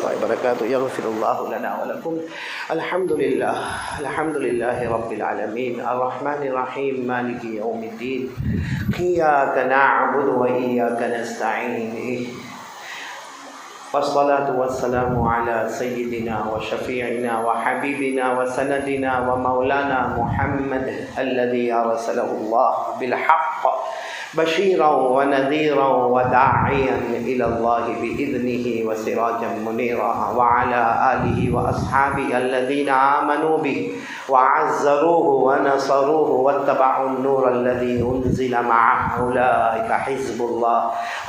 الله وبركاته. يغفر الله لنا ولكم. الحمد لله رب العالمين الرحمن الرحيم مالك يوم الدين. إياك نعبد وإياك نستعين. والصلاة والسلام على سيدنا وشفيعنا وحبيبنا وسندنا ومولانا محمد الذي أرسله الله بالحق بشيرا ونذيرا وداعيا إلى الله بإذنه وسراجا منيرا، وعلى آله وأصحابه الذين آمنوا به وعزروه ونصروه واتبعوا النور الذي أنزل معه، أولئك حزب الله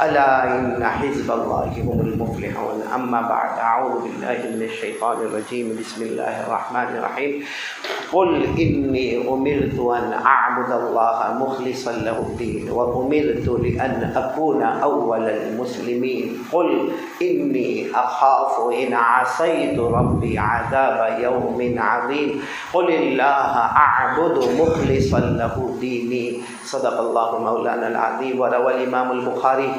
ألا إن حزب الله هم المفلحون. أما بعد، أعوذ بالله من الشيطان الرجيم. بسم الله الرحمن الرحيم. قل إني أمرت أن أعبد الله مخلصا له الدين وأمرت لأن أكون أول المسلمين. قل إني أخاف إن عصيت ربي عذاب يوم عظيم. قل الله أعبد مخلصا له ديني. صدق الله مولانا العظيم. وروى الإمام البخاري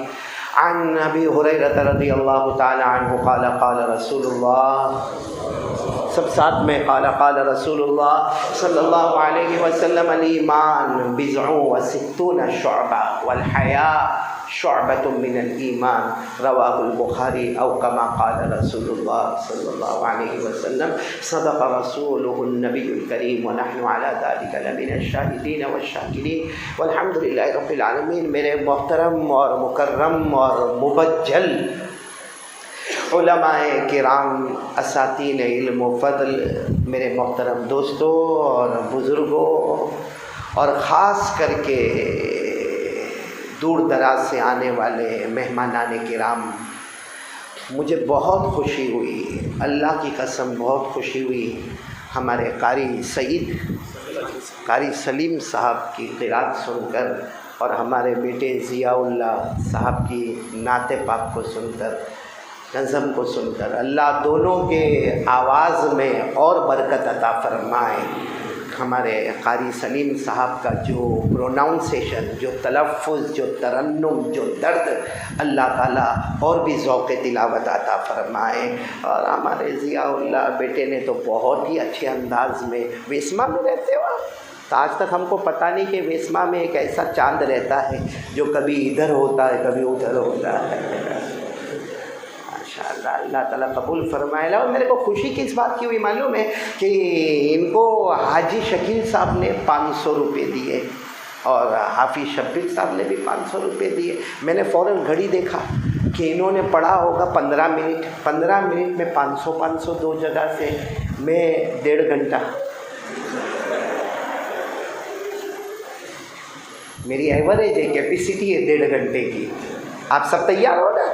عن أبي هريرة رضي الله تعالى عنه قال قال رسول الله، سب ساتھ میں قال رسول اللہ صلی اللہ علیہ وسلم، الایمان بضع وستون شعبہ والحیاء شعبۃ من الایمان. رواہ البخاری او کما قال رسول اللہ صلی اللہ علیہ وسلم. صدق رسولہ النبی الکریم ونحن علی ذلک لمن الشاہدین والشاکرین والحمد للہ رب العالمین. میرے محترم اور مکرم اور مبجل علماء کرام، اساتین علم و فضل، میرے محترم دوستوں اور بزرگوں، اور خاص کر کے دور دراز سے آنے والے مہمانان کرام، مجھے بہت خوشی ہوئی، اللہ کی قسم بہت خوشی ہوئی ہمارے قاری سلیم صاحب کی قرات سن کر اور ہمارے بیٹے ضیاء اللہ صاحب کی نعت پاک کو سن کر، نظم کو سن کر. اللہ دونوں کے آواز میں اور برکت عطا فرمائے. ہمارے قاری سلیم صاحب کا جو پروناؤنسیشن، جو تلفظ، جو ترنم، جو درد، اللہ تعالیٰ اور بھی ذوق تلاوت عطا فرمائے. اور ہمارے ضیاء اللہ بیٹے نے تو بہت ہی اچھے انداز میں، ویسما میں رہتے ہو تو آج تک ہم کو پتہ نہیں کہ ویسما میں ایک ایسا چاند رہتا ہے جو کبھی ادھر ہوتا ہے کبھی ادھر ہوتا ہے. اللہ تعالیٰ قبول فرمائے. اور میرے کو خوشی کی اس بات کی ہوئی معلوم ہے کہ ان کو حاجی شکیل صاحب نے 500 روپے دیے اور حافظ شبیر صاحب نے بھی 500 روپے دیے. میں نے فوراً گھڑی دیکھا کہ انہوں نے پڑھا ہوگا 15 منٹ میں 500 دو جگہ سے، میں 1.5 گھنٹہ. میری ایوریج ہے، کیپیسٹی ہے 1.5 گھنٹے کی. آپ سب تیار ہو نا؟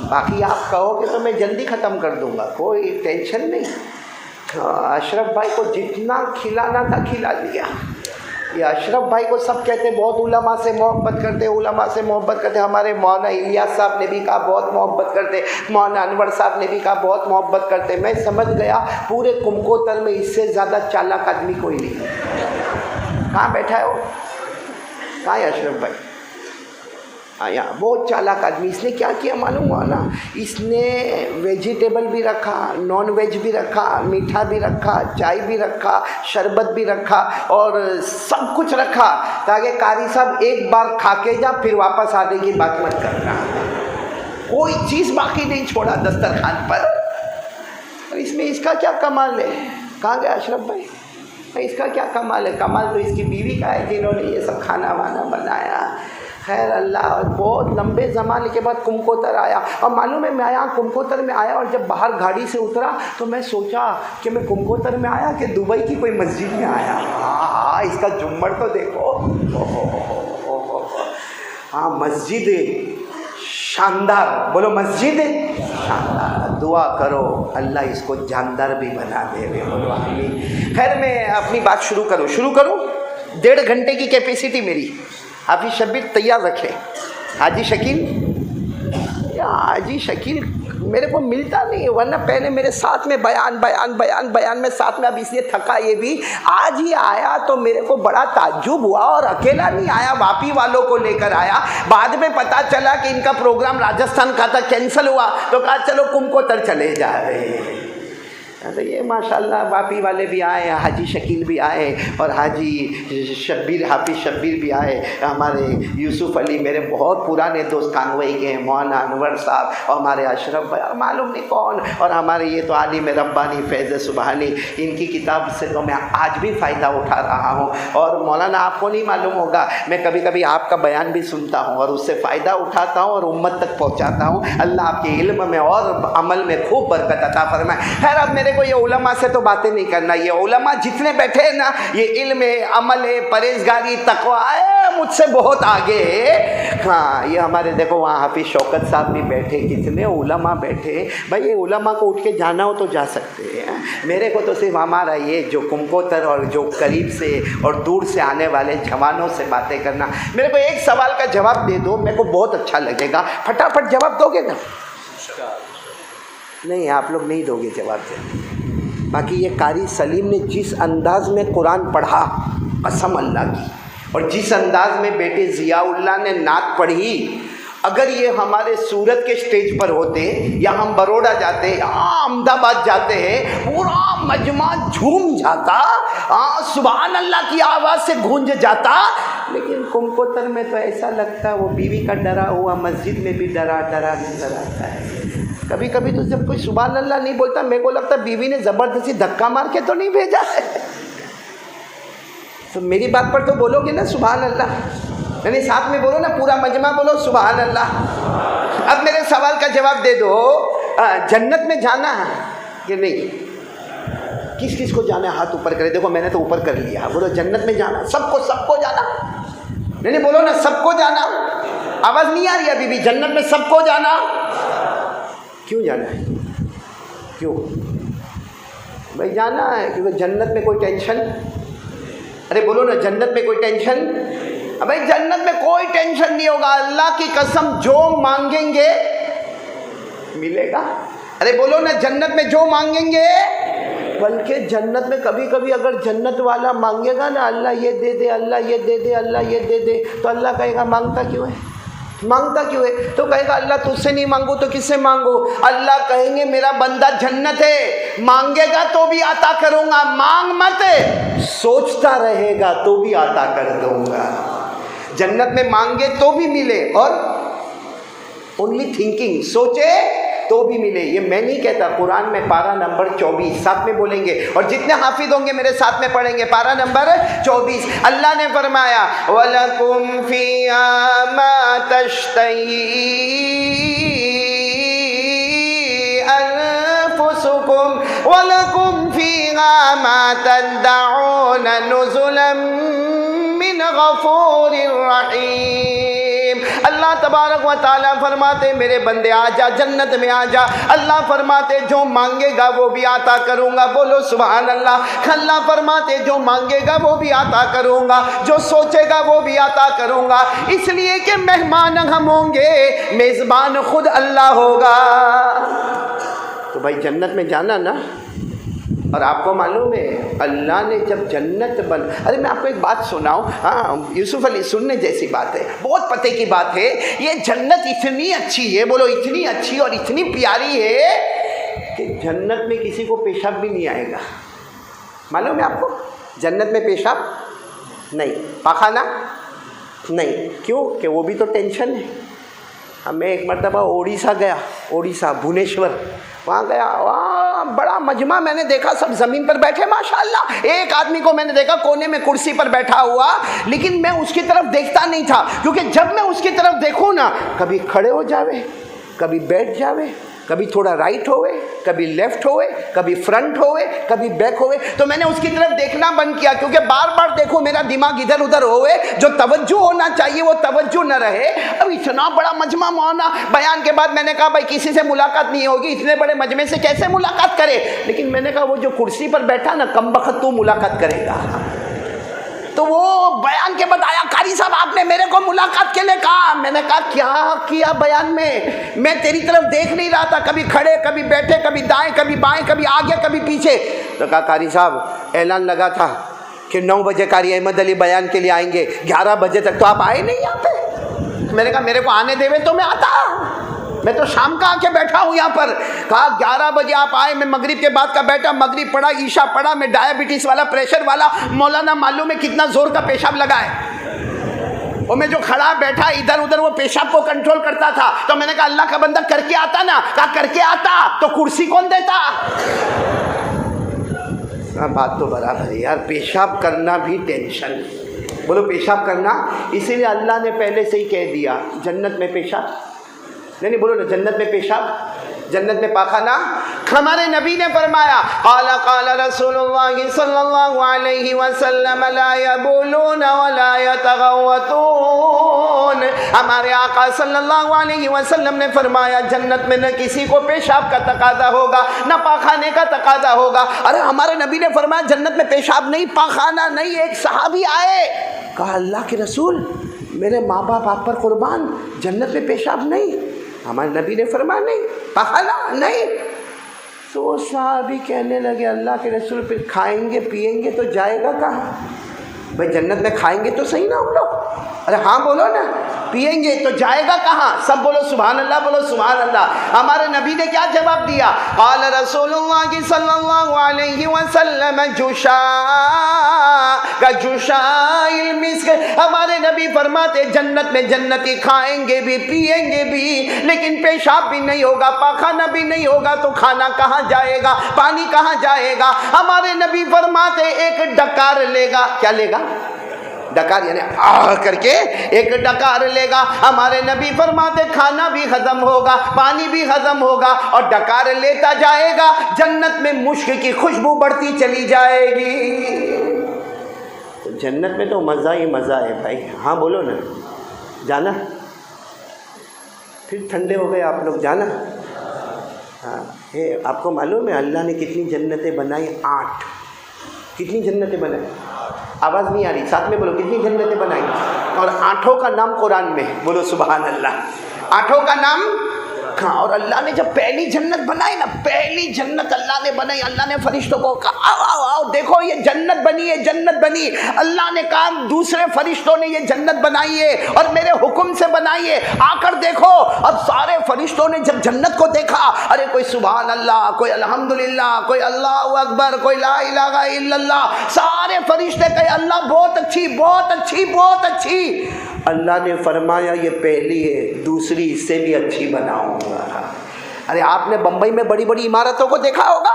باقی آپ کہو کہ تو میں جلدی ختم کر دوں گا، کوئی ٹینشن نہیں. اشرف بھائی کو جتنا کھلانا تھا کھلا دیا. یہ اشرف بھائی کو سب کہتے ہیں بہت علماء سے محبت کرتے. ہمارے مولانا الیاس صاحب نے بھی کہا بہت محبت کرتے، مولانا انور صاحب نے بھی کہا بہت محبت کرتے. میں سمجھ گیا پورے کمکوتر میں اس سے زیادہ چالاک آدمی کوئی نہیں. کہاں بیٹھا ہے وہ؟ کہاں ہے اشرف بھائی؟ یہاں بہت چالاک آدمی. اس نے کیا کیا معلوم ہوا نا؟ اس نے ویجیٹیبل بھی رکھا، نان ویج بھی رکھا، میٹھا بھی رکھا، چائے بھی رکھا، شربت بھی رکھا اور سب کچھ رکھا تاکہ قاری صاحب ایک بار کھا کے جا پھر واپس آنے کی بات مت کرنا. کوئی چیز باقی نہیں چھوڑا دسترخوان پر. اس میں اس کا کیا کمال ہے؟ کہاں گیا اشرف بھائی؟ اس کا کیا کمال ہے؟ کمال تو اس کی بیوی کا ہے جنہوں نے یہ سب کھانا وانا بنایا. خیر اللہ. بہت لمبے زمانے کے بعد کمکوتر آیا اور معلوم ہے میں یہاں کمکوتر میں آیا اور جب باہر گاڑی سے اترا تو میں سوچا کہ میں کمکوتر میں آیا کہ دبئی کی کوئی مسجد میں آیا. اس کا جھومر تو دیکھو. ہاں مسجد شاندار. بولو مسجد شاندار. دعا کرو اللہ اس کو جاندار بھی بنا دے. بولو آمین. خیر میں اپنی بات شروع کروں. 1.5 گھنٹے کی کیپیسٹی میری. حافظ شبیر تیار رکھے. حاجی شکیل میرے کو ملتا نہیں ہے، ورنہ پہلے میرے ساتھ میں بیان میں ساتھ میں، اب اس لیے تھکا یہ بھی، آج ہی آیا تو میرے کو بڑا تعجب ہوا، اور اکیلا نہیں آیا، واپی والوں کو لے کر آیا۔ بعد میں پتا چلا کہ ان کا پروگرام راجستھان کا تھا، کینسل ہوا، تو کہا چلو کمکوتر چلے جا رہے ہیں۔ تو یہ ماشاءاللہ واپی والے بھی آئے، حاجی شکیل بھی آئے، اور حاجی شبیر، حافظ شبیر بھی آئے، ہمارے یوسف علی میرے بہت پرانے دوست کانگوئی کے ہیں، مولانا انور صاحب، اور ہمارے اشرف بھائی، معلوم نہیں کون، اور ہمارے یہ تو عالم ربانی فیض سبحانی، ان کی کتاب سے تو میں آج بھی فائدہ اٹھا رہا ہوں۔ اور مولانا آپ کو نہیں معلوم ہوگا، میں کبھی کبھی آپ کا بیان بھی سنتا ہوں اور اس سے فائدہ اٹھاتا ہوں اور امت تک پہنچاتا ہوں۔ اللہ آپ کے علم میں اور عمل میں خوب برکت عطا فرمائے۔ خیر، اب میرے کو یہ علماء سے تو باتیں نہیں کرنا، یہ علماء جتنے بیٹھے ہیں نا، یہ علم ہے، عمل ہے، پرہیزگاری، تقویٰ ہے، مجھ سے بہت آگے ہے۔ ہاں، یہ ہمارے دیکھو وہاں حافظ شوکت صاحب بھی بیٹھے، کتنے علماء بیٹھے۔ بھائی یہ علماء کو اٹھ کے جانا ہو تو جا سکتے ہیں، میرے کو تو صرف ہمارا یہ جو کمکوتر اور جو قریب سے اور دور سے آنے والے جوانوں سے باتیں کرنا۔ میرے کو ایک سوال کا جواب دے دو، میرے کو بہت اچھا لگے گا، پھٹافٹ جواب دو گے نا؟ نہیں، آپ لوگ نہیں دو گے جواب دے۔ باقی یہ قاری سلیم نے جس انداز میں قرآن پڑھا، قسم اللہ کی، اور جس انداز میں بیٹے ضیاء اللہ نے نعت پڑھی، اگر یہ ہمارے سورت کے سٹیج پر ہوتے، یا ہم بروڈا جاتے، یا احمد آباد جاتے ہیں، پورا مجمع جھوم جاتا، سبحان اللہ کی آواز سے گونج جاتا۔ لیکن کمکوتر میں تو ایسا لگتا وہ بیوی کا ڈرا ہوا مسجد میں بھی ڈرا نظر آتا ہے۔ کبھی کبھی تو جب کوئی سبحان اللہ نہیں بولتا، میرے کو لگتا بیوی نے زبردستی دھکا مار کے تو نہیں بھیجا ہے۔ تو میری بات پر تو بولو گے نا سبحان اللہ، یعنی ساتھ میں بولو نا، پورا مجمع بولو سبحان اللہ۔ اب میرے سوال کا جواب دے دو، جنت میں جانا ہے کہ نہیں؟ کس کس کو جانا ہے ہاتھ اوپر کرے، دیکھو میں نے تو اوپر کر لیا، بولو جنت میں جانا، سب کو جانا، نہیں بولو نا سب کو جانا، آواز نہیں آ رہی ابھی بھی، جنت میں سب کو جانا، کیوں جانا ہے؟ کیوں بھائی جانا ہے؟ کیونکہ جنت میں کوئی ٹینشن، ارے بولو نا جنت میں کوئی ٹینشن، بھائی جنت میں کوئی ٹینشن نہیں ہوگا، اللہ کی قسم جو مانگیں گے ملے گا۔ ارے بولو نا جنت میں جو مانگیں گے، بلکہ جنت میں کبھی کبھی اگر جنت والا مانگے گا نا، اللہ یہ دے دے، اللہ یہ دے دے، اللہ یہ دے دے، تو اللہ کہے گا مانگتا کیوں ہے؟ تو کہے گا اللہ تجھ سے نہیں مانگو تو کس سے مانگو؟ اللہ کہیں گے میرا بندہ جنت ہے، مانگے گا تو بھی عطا کروں گا، مانگ مت، سوچتا رہے گا تو بھی عطا کر دوں گا۔ جنت میں مانگے تو بھی ملے، اور اونلی تھنکنگ، سوچے تو بھی ملے۔ یہ میں نہیں کہتا، قرآن میں پارہ نمبر 24، ساتھ میں بولیں گے، اور جتنے حافظ ہوں گے میرے ساتھ میں پڑھیں گے، پارہ نمبر 24، اللہ نے فرمایا وَلَكُمْ فِيهَا مَا تَشْتَهِي أَنفُسُكُمْ وَلَكُمْ فِيهَا مَا تَدَّعُونَ نُزُلًا مِّنْ غَفُورٍ رَحِيمٍ۔ اللہ تبارک و تعالیٰ فرماتے میرے بندے آ جا، جنت میں آ جا۔ اللہ فرماتے جو مانگے گا وہ بھی عطا کروں گا، بولو سبحان اللہ۔ اللہ فرماتے جو مانگے گا وہ بھی عطا کروں گا، جو سوچے گا وہ بھی عطا کروں گا، اس لیے کہ مہمان ہم ہوں گے، میزبان خود اللہ ہوگا۔ تو بھائی جنت میں جانا نا، اور آپ کو معلوم ہے اللہ نے جب جنت ارے میں آپ کو ایک بات سناؤں، ہاں یوسف علی سننے جیسی بات ہے، بہت پتے کی بات ہے، یہ جنت اتنی اچھی ہے، بولو اتنی اچھی اور اتنی پیاری ہے کہ جنت میں کسی کو پیشاب بھی نہیں آئے گا۔ معلوم ہے آپ کو جنت میں پیشاب نہیں، پاخانہ نہیں، کیوں کہ وہ بھی تو ٹینشن ہے۔ میں ایک مرتبہ اڑیسہ گیا، اڑیسہ بھونیشور، وہاں گیا، وہاں بڑا مجمع میں نے دیکھا، سب زمین پر بیٹھے ماشاءاللہ، ایک آدمی کو میں نے دیکھا کونے میں کرسی پر بیٹھا ہوا، لیکن میں اس کی طرف دیکھتا نہیں تھا، کیونکہ جب میں اس کی طرف دیکھوں نا، کبھی کھڑے ہو جاوے، کبھی بیٹھ جاوے، کبھی تھوڑا رائٹ ہوئے، کبھی لیفٹ ہوئے، کبھی فرنٹ ہوئے، کبھی بیک ہوئے، تو میں نے اس کی طرف دیکھنا بند کیا، کیونکہ بار بار دیکھو میرا دماغ ادھر ادھر ہوئے، جو توجہ ہونا چاہیے وہ توجہ نہ رہے۔ اب اتنا بڑا مجمع مولانا، بیان کے بعد میں نے کہا بھائی کسی سے ملاقات نہیں ہوگی، اتنے بڑے مجمع سے کیسے ملاقات کرے، لیکن میں نے کہا وہ جو کرسی پر بیٹھا نا کم بخت تو ملاقات کرے گا۔ تو وہ بیان کے بعد آیا، قاری صاحب آپ نے میرے کو ملاقات کے لیے کہا. میں نے کہا کیا کیا بیان میں تیری طرف دیکھ نہیں رہا تھا، کبھی کھڑے کبھی بیٹھے، کبھی دائیں کبھی بائیں، کبھی آگے کبھی پیچھے. تو کہا قاری صاحب اعلان لگا تھا کہ 9 بجے قاری احمد علی بیان کے لیے آئیں گے، 11 بجے تک تو آپ آئے نہیں یہاں پہ. میں نے کہا میرے کو آنے دے تو میں آتا، میں تو شام کا آ کے بیٹھا ہوں یہاں پر. کہا 11 بجے آپ آئے، میں مغرب کے بعد کا بیٹھا، مغرب پڑھا، عشاء پڑھا، میں ڈائبٹیز والا، پریشر والا، مولانا معلوم ہے کتنا زور کا پیشاب لگا ہے، اور میں جو کھڑا بیٹھا ادھر ادھر وہ پیشاب کو کنٹرول کرتا تھا. تو میں نے کہا اللہ کا بندہ کر کے آتا نا. کہا کر کے آتا تو کرسی کون دیتا. بات تو برابر ہے یار، پیشاب کرنا بھی ٹینشن. بولو پیشاب کرنا، اسی لیے اللہ نے پہلے سے ہی کہہ دیا جنت میں پیشاب نہیں بولو نا، جنت میں پیشاب، جنت میں پاخانہ. ہمارے نبی نے فرمایا قال رسول اللہ صلی اللہ علیہ وسلم لا یبولون ولا یتغوطون. ہمارے آقا صلی اللہ علیہ وسلم نے فرمایا جنت میں نہ کسی کو پیشاب کا تقاضا ہوگا نہ پاخانے کا تقاضا ہوگا. ارے ہمارے نبی نے فرمایا جنت میں پیشاب نہیں، پاخانہ نہیں. ایک صحابی آئے، کہا اللہ کے رسول میرے ماں باپ آپ پر قربان، جنت میں پیشاب نہیں. ہمارے نبی نے فرمایا نہیں، پاخانہ نہیں. تو صحابی کہنے لگے اللہ کے رسول پھر کھائیں گے پیئیں گے تو جائے گا کہاں؟ بھائی جنت میں کھائیں گے تو صحیح نا ہم لوگ. ارے ہاں بولو نا، پیئیں گے تو جائے گا کہاں؟ سب بولو سبحان اللہ، بولو سبحان اللہ. ہمارے نبی نے کیا جواب دیا؟ قال رسول اللہ صلی اللہ علیہ وسلم جشاء المسک. ہمارے نبی فرماتے جنت میں جنتی کھائیں گے بھی پیئیں گے بھی، لیکن پیشاب بھی نہیں ہوگا، پاخانہ بھی نہیں ہوگا، تو کھانا کہاں جائے گا، پانی کہاں جائے گا؟ ہمارے نبی فرماتے ایک ڈکار لے گا. کیا لے گا؟ ڈکار، یعنی آ کر کے ایک ڈکار لے گا. ہمارے نبی فرماتے کھانا بھی ہضم ہوگا، پانی بھی ہضم ہوگا، اور ڈکار لیتا جائے گا. جنت میں مشک کی خوشبو بڑھتی چلی جائے گی. تو جنت میں تو مزہ ہی مزہ ہے بھائی. ہاں بولو نا، جانا؟ پھر ٹھنڈے ہو گئے آپ لوگ، جانا؟ ہاں. آپ کو معلوم ہے اللہ نے کتنی جنتیں بنائی؟ 8. کتنی جنتیں بنائی؟ آواز نہیں آ رہی، ساتھ میں بولو کتنی جنتیں بنائی. اور 8 کا نام قرآن میں، بولو سبحان اللہ. 8 کا نام. اور اللہ نے جب پہلی جنت بنائی نا، پہلی جنت اللہ نے بنائی، اللہ نے فرشتوں کو کہا آؤ آؤ آؤ دیکھو یہ جنت بنی ہے، جنت بنی. اللہ نے کہا دوسرے فرشتوں نے یہ جنت بنائی ہے اور میرے حکم سے بنائی ہے، آ کر دیکھو. اب سارے فرشتوں نے جب جنت کو دیکھا، ارے کوئی سبحان اللہ، کوئی الحمدللہ، کوئی اللہ اکبر، کوئی لا الہ الا اللہ. سارے فرشتے کہے اللہ بہت اچھی، بہت اچھی، بہت اچھی. اللہ نے فرمایا یہ پہلی ہے، دوسری اس سے بھی اچھی بناؤں گا. ارے آپ نے بمبئی میں بڑی بڑی عمارتوں کو دیکھا ہوگا،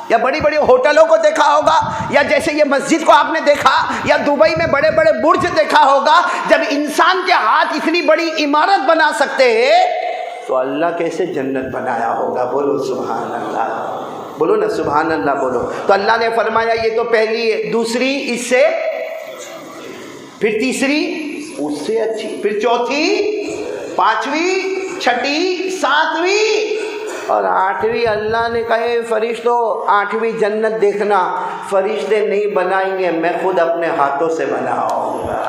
یا بڑی بڑی ہوٹلوں کو دیکھا ہوگا، یا جیسے یہ مسجد کو آپ نے دیکھا، یا دبئی میں بڑے بڑے برج دیکھا ہوگا. جب انسان کے ہاتھ اتنی بڑی عمارت بنا سکتے ہیں تو اللہ کیسے جنت بنایا ہوگا. بولو سبحان اللہ، بولو نا سبحان اللہ بولو. تو اللہ نے فرمایا یہ تو پہلی ہے، دوسری اس سے، پھر تیسری اس سے اچھی، پھر چوتھی، پانچویں، چھٹی، ساتویں اور 8ویں. اللہ نے کہے فرشتوں 8ویں جنت دیکھنا، فرشتے نہیں بنائیں گے، میں خود اپنے ہاتھوں سے بناؤں گا.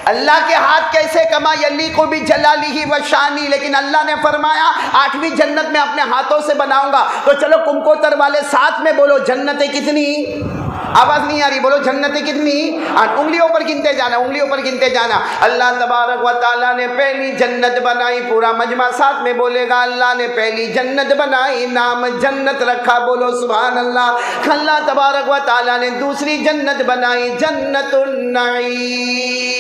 اللہ کے ہاتھ کیسے کما یلیق بجلالہ وشانی، لیکن اللہ نے فرمایا 8ویں جنت میں اپنے ہاتھوں سے بناؤں گا. تو چلو کمکوتر والے ساتھ میں بولو جنتیں کتنی؟ آواز نہیں آ رہی، بولو جنتیں کتنی؟ انگلیوں پر گنتے جانا، انگلیوں پر گنتے جانا. اللہ تبارک و تعالیٰ نے پہلی جنت بنائی، پورا مجمع ساتھ میں بولے گا اللہ نے پہلی جنت بنائی، نام جنت رکھا، بولو سبحان اللہ. اللہ تبارک و تعالیٰ نے دوسری جنت بنائی جنت النعیم.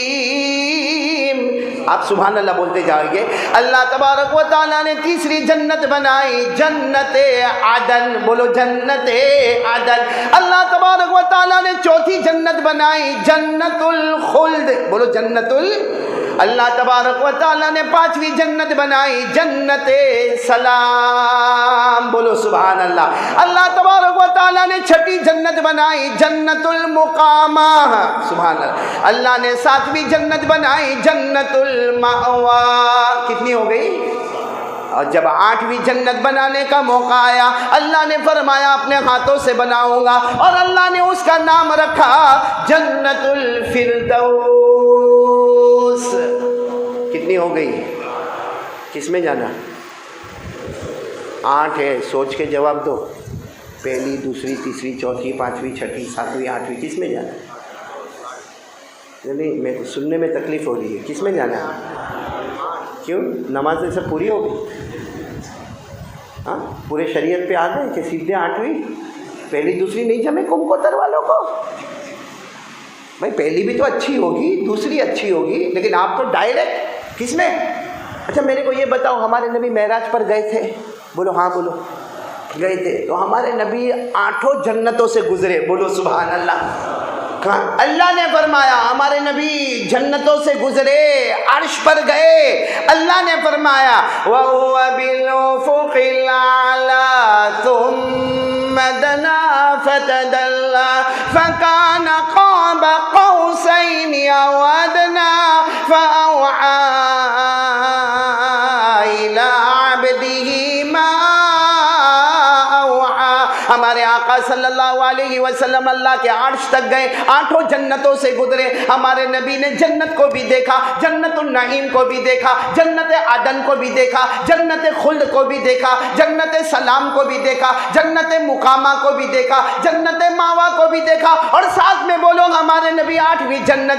آپ سبحان اللہ بولتے جائیں گے. اللہ تبارک و تعالیٰ نے تیسری جنت بنائی جنت عدن، بولو جنت عدن. اللہ تبارک و تعالیٰ نے چوتھی جنت بنائی جنت الخلد، بولو جنت اللہ تبارک و تعالیٰ نے 5ویں جنت بنائی جنت سلام، بولو سبحان اللہ. اللہ تبارک و تعالیٰ نے 6ٹھی جنت بنائی جنت المقامہ، سبحان اللہ. اللہ نے 7ویں جنت بنائی جنت المأوا. کتنی ہو گئی؟ اور جب 8ویں جنت بنانے کا موقع آیا اللہ نے فرمایا اپنے ہاتھوں سے بناؤں گا، اور اللہ نے اس کا نام رکھا جنت الفردوس۔ کتنی ہو گئی؟ کس میں جانا؟ 8 ہے، سوچ کے جواب دو۔ پہلی، دوسری، تیسری، چوتھی، 5ویں، 6ویں، 7ویں، 8ویں، کس میں جانا؟ نہیں، میں سننے میں تکلیف ہو رہی ہے، کس میں جانا ہے؟ کیوں؟ نماز سب پوری ہو گئی؟ ہاں، پورے شریعت پہ آ گئے کہ سیدھے 8ویں؟ پہلی دوسری نہیں جمے کمکوتر والوں کو؟ بھائی پہلی بھی تو اچھی ہوگی، دوسری اچھی ہوگی، لیکن آپ تو ڈائریکٹ کس میں؟ اچھا میرے کو یہ بتاؤ، ہمارے نبی معراج پر گئے تھے؟ بولو ہاں بولو، گئے تھے، تو ہمارے نبی 8 جنتوں سے گزرے، بولو سبحان اللہ۔ اللہ نے فرمایا ہمارے نبی جنتوں سے گزرے، عرش پر گئے، اللہ نے فرمایا وَهُوَ بِالْأُفُقِ الْأَعْلَى ثُمَّ دَنَا فَتَدَلَّى فَكَانَ قَابَ قَوْسَيْنِ أَوْ أَدْنَى فَأَوْحَى إِلَىٰ عَبْدِهِ مَا أَوْحَى۔ ہمارے آقا صلی اللہ علیہ وسلم اللہ کے عرش تک گئے، 8 جنتوں سے گزرے، ہمارے نبی نے جنت کو بھی دیکھا، جنت النعیم کو بھی دیکھا، جنت عدن کو بھی دیکھا، جنت خلد کو بھی دیکھا، جنت سلام کو بھی دیکھا، جنت مقامہ کو بھی دیکھا، جنت ماوا کو بھی دیکھا، اور ساتھ میں بولو ہمارے نبی 8ویں جنت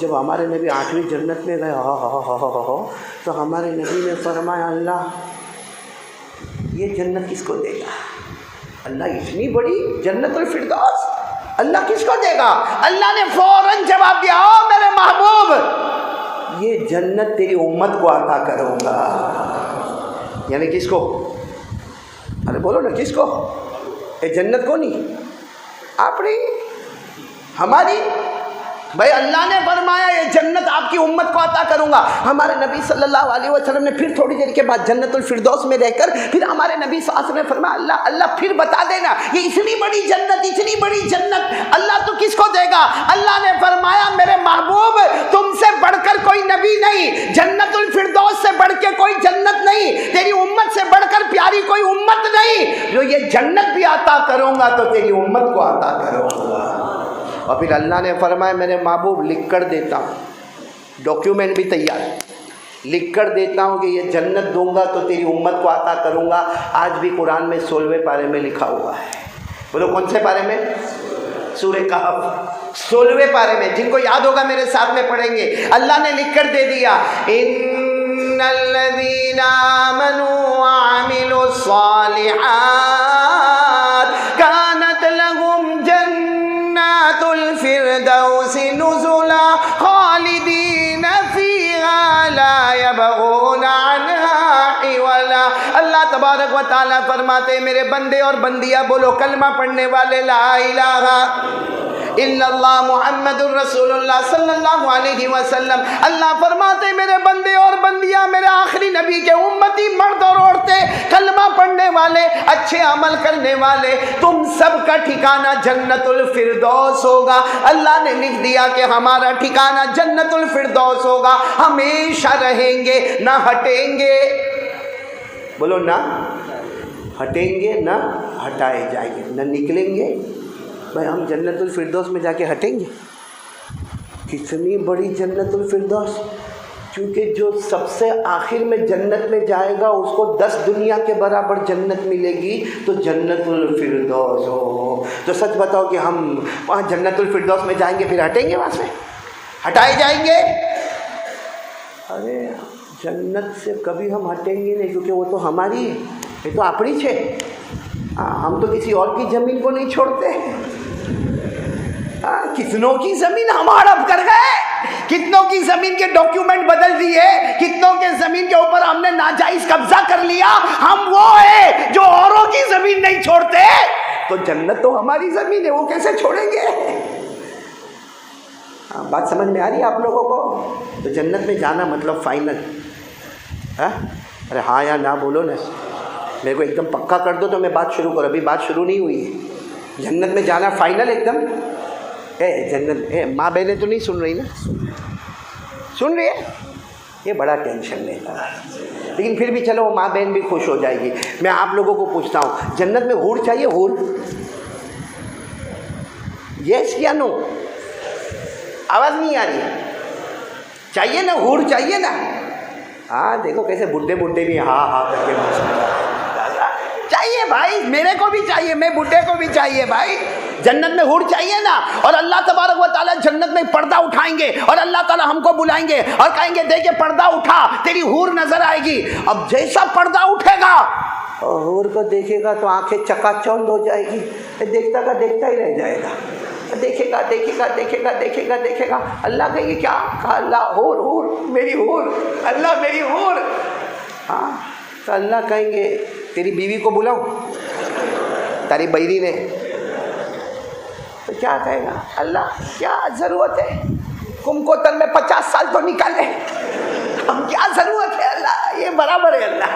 جب ہمارے نبی 8ویں جنت میں گئے تو ہمارے نبی نے فرمایا اللہ یہ جنت کس کو دے گا؟ اللہ اتنی بڑی جنت الفردوس اللہ کس کو دے گا؟ اللہ نے فوراً جواب دیا او میرے محبوب یہ جنت تیری امت کو عطا کروں گا۔ یعنی کس کو؟ ارے بولو نا کس کو؟ یہ جنت کو نہیں، اپنی ہماری بھائی اللہ نے فرمایا یہ جنت آپ کی امت کو عطا کروں گا۔ ہمارے نبی صلی اللہ علیہ وسلم نے پھر تھوڑی دیر کے بعد جنت الفردوس میں رہ کر پھر ہمارے نبی صلی اللہ علیہ وسلم نے فرمایا اللہ پھر بتا دینا یہ اتنی بڑی جنت اللہ تو کس کو دے گا؟ اللہ نے فرمایا میرے محبوب تم سے بڑھ کر کوئی نبی نہیں، جنت الفردوس سے بڑھ کے کوئی جنت نہیں، تیری امت سے بڑھ کر پیاری کوئی امت نہیں، جو یہ جنت بھی عطا کروں گا تو تیری امت کو عطا کروں گا۔ اور پھر اللہ نے فرمایا میرے محبوب لکھ کر دیتا ہوں، ڈاکیومنٹ بھی تیار، لکھ کر دیتا ہوں کہ یہ جنت دوں گا تو تیری امت کو عطا کروں گا۔ آج بھی قرآن میں 16ویں پارے میں لکھا ہوا ہے، بولو کون سے پارے میں؟ سورہ کہف 16ویں پارے میں، جن کو یاد ہوگا میرے ساتھ میں پڑھیں گے۔ اللہ نے لکھ کر دے دیا ان الذین آمنوا وعملوا الصالحات كانت لهم جنات الفردوس نزلا خالدین فیہا لا یبغون عنہا حولا۔ اللہ تبارک و تعالیٰ فرماتے میرے بندے اور بندیاں بولو کلمہ پڑھنے والے لا الہ الا اللہ محمد الرسول اللہ صلی اللہ علیہ وسلم، اللہ فرماتے میرے بندے اور بندیاں میرے آخری نبی کے امتی مرد اور عورتیں کلمہ پڑھنے والے اچھے عمل کرنے والے تم سب کا ٹھکانہ جنت الفردوس ہوگا۔ اللہ نے لکھ دیا کہ ہمارا ٹھکانہ جنت الفردوس ہوگا، ہمیشہ رہیں گے نہ ہٹیں گے، بولو نہ ہٹیں گے نہ ہٹائے جائیں گے، نہ نکلیں گے۔ بھائی ہم جنت الفردوس میں جا کے ہٹیں گے؟ کتنی بڑی جنت الفردوس، کیونکہ جو سب سے آخر میں جنت میں جائے گا اس کو 10 دنیا کے برابر جنت ملے گی، تو جنت الفردوس ہو تو سچ بتاؤ کہ ہم وہاں جنت الفردوس میں جائیں گے پھر ہٹیں گے؟ وہاں سے ہٹائے جائیں گے؟ ارے جنت سے کبھی ہم ہٹیں گے نہیں، کیونکہ وہ تو ہماری ہے، یہ تو اپنی ہے، ہم تو کسی اور کی زمین کو نہیں چھوڑتے۔ کتنوں کی زمین ہم ہڑپ کر گئے، کتنوں کی زمین کے ڈاکیومنٹ بدل دیے، کتنوں کے زمین کے اوپر ہم نے ناجائز قبضہ کر لیا۔ ہم وہ ہیں جو اوروں کی زمین نہیں چھوڑتے، تو جنت تو ہماری زمین ہے، وہ کیسے چھوڑیں گے؟ بات سمجھ میں آ رہی ہے آپ لوگوں کو؟ تو جنت میں جانا مطلب فائنل، ارے ہاں یا نہ بولو نا، میرے کو ایک دم پکا کر دو تو میں بات شروع کروں، ابھی بات شروع نہیں ہوئی ہے۔ جنت میں جانا فائنل ایک دم؟ جنت ماں بہنیں تو نہیں سن رہی نا؟ سن رہی ہے؟ یہ بڑا ٹینشن لیتا ہے، لیکن پھر بھی چلو ماں بہن بھی خوش ہو جائے گی۔ میں آپ لوگوں کو پوچھتا ہوں، جنت میں حور چاہیے؟ حور، یس یا نو؟ آواز نہیں آ رہی؟ چاہیے نا، حور چاہیے نا؟ ہاں دیکھو کیسے بڈھے بھی ہاں کر کے چاہیے بھائی، میرے کو بھی چاہیے، میں بڈھے کو بھی چاہیے بھائی، جنت میں حور چاہیے نا۔ اور اللہ تبارک و تعالیٰ جنت میں پردہ اٹھائیں گے اور اللہ تعالیٰ ہم کو بلائیں گے اور کہیں گے دیکھیں پردہ اٹھا، تیری حور نظر آئے گی۔ اب جیسا پردہ اٹھے گا اور حور کو دیکھے گا تو آنکھیں چکا چوند ہو جائے گی، دیکھتا کا دیکھتا ہی رہ جائے گا، دیکھے گا دیکھے گا دیکھے گا دیکھے گا دیکھے گا۔ اللہ کہیں گے کیا؟ کہا اللہ حور، حور میری حور، اللہ میری حور۔ ہاں تو اللہ کہیں گے تیری بیوی کو بلاؤں، تیری بیری نے؟ تو کیا کہے گا؟ اللہ کیا ضرورت ہے، کم کو تن میں 50 سال تو نکالے، ہم کیا ضرورت ہے اللہ، یہ برابر ہے اللہ۔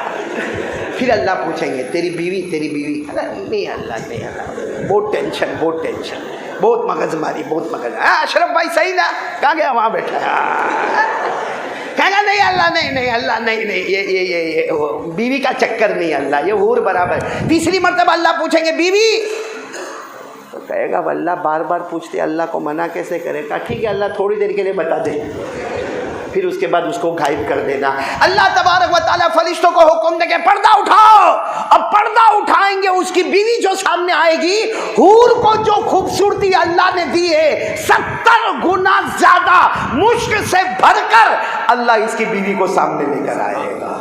پھر اللہ پوچھیں گے تیری بیوی، تیری بیوی؟ نہیں اللہ نہیں اللہ، بہت ٹینشن بہت ٹینشن، بہت مغز ماری بہت مغز۔ اشرف بھائی صحیح نا؟ کہاں گیا؟ وہاں بیٹھا کہے گا نہیں اللہ نہیں اللہ نہیں یہ بیوی کا چکر نہیں اللہ، یہ حور برابر۔ تیسری مرتبہ اللہ پوچھیں گے بیوی، تو کہے گا اللہ بار بار پوچھتے اللہ کو منع کیسے کرے گا؟ ٹھیک ہے اللہ تھوڑی دیر کے لیے بتا دے، پھر اس کے بعد اس کو غائب کر دینا۔ اللہ تبارک و تعالیٰ فرشتوں کو حکم دے کے پردہ اٹھاؤ، اب پردہ اٹھائیں گے، اس کی بیوی جو سامنے آئے گی، حور کو جو خوبصورتی اللہ نے دی ہے 70 گنا زیادہ مشک سے بھر کر اللہ اس کی بیوی کو سامنے لے کر آئے گا۔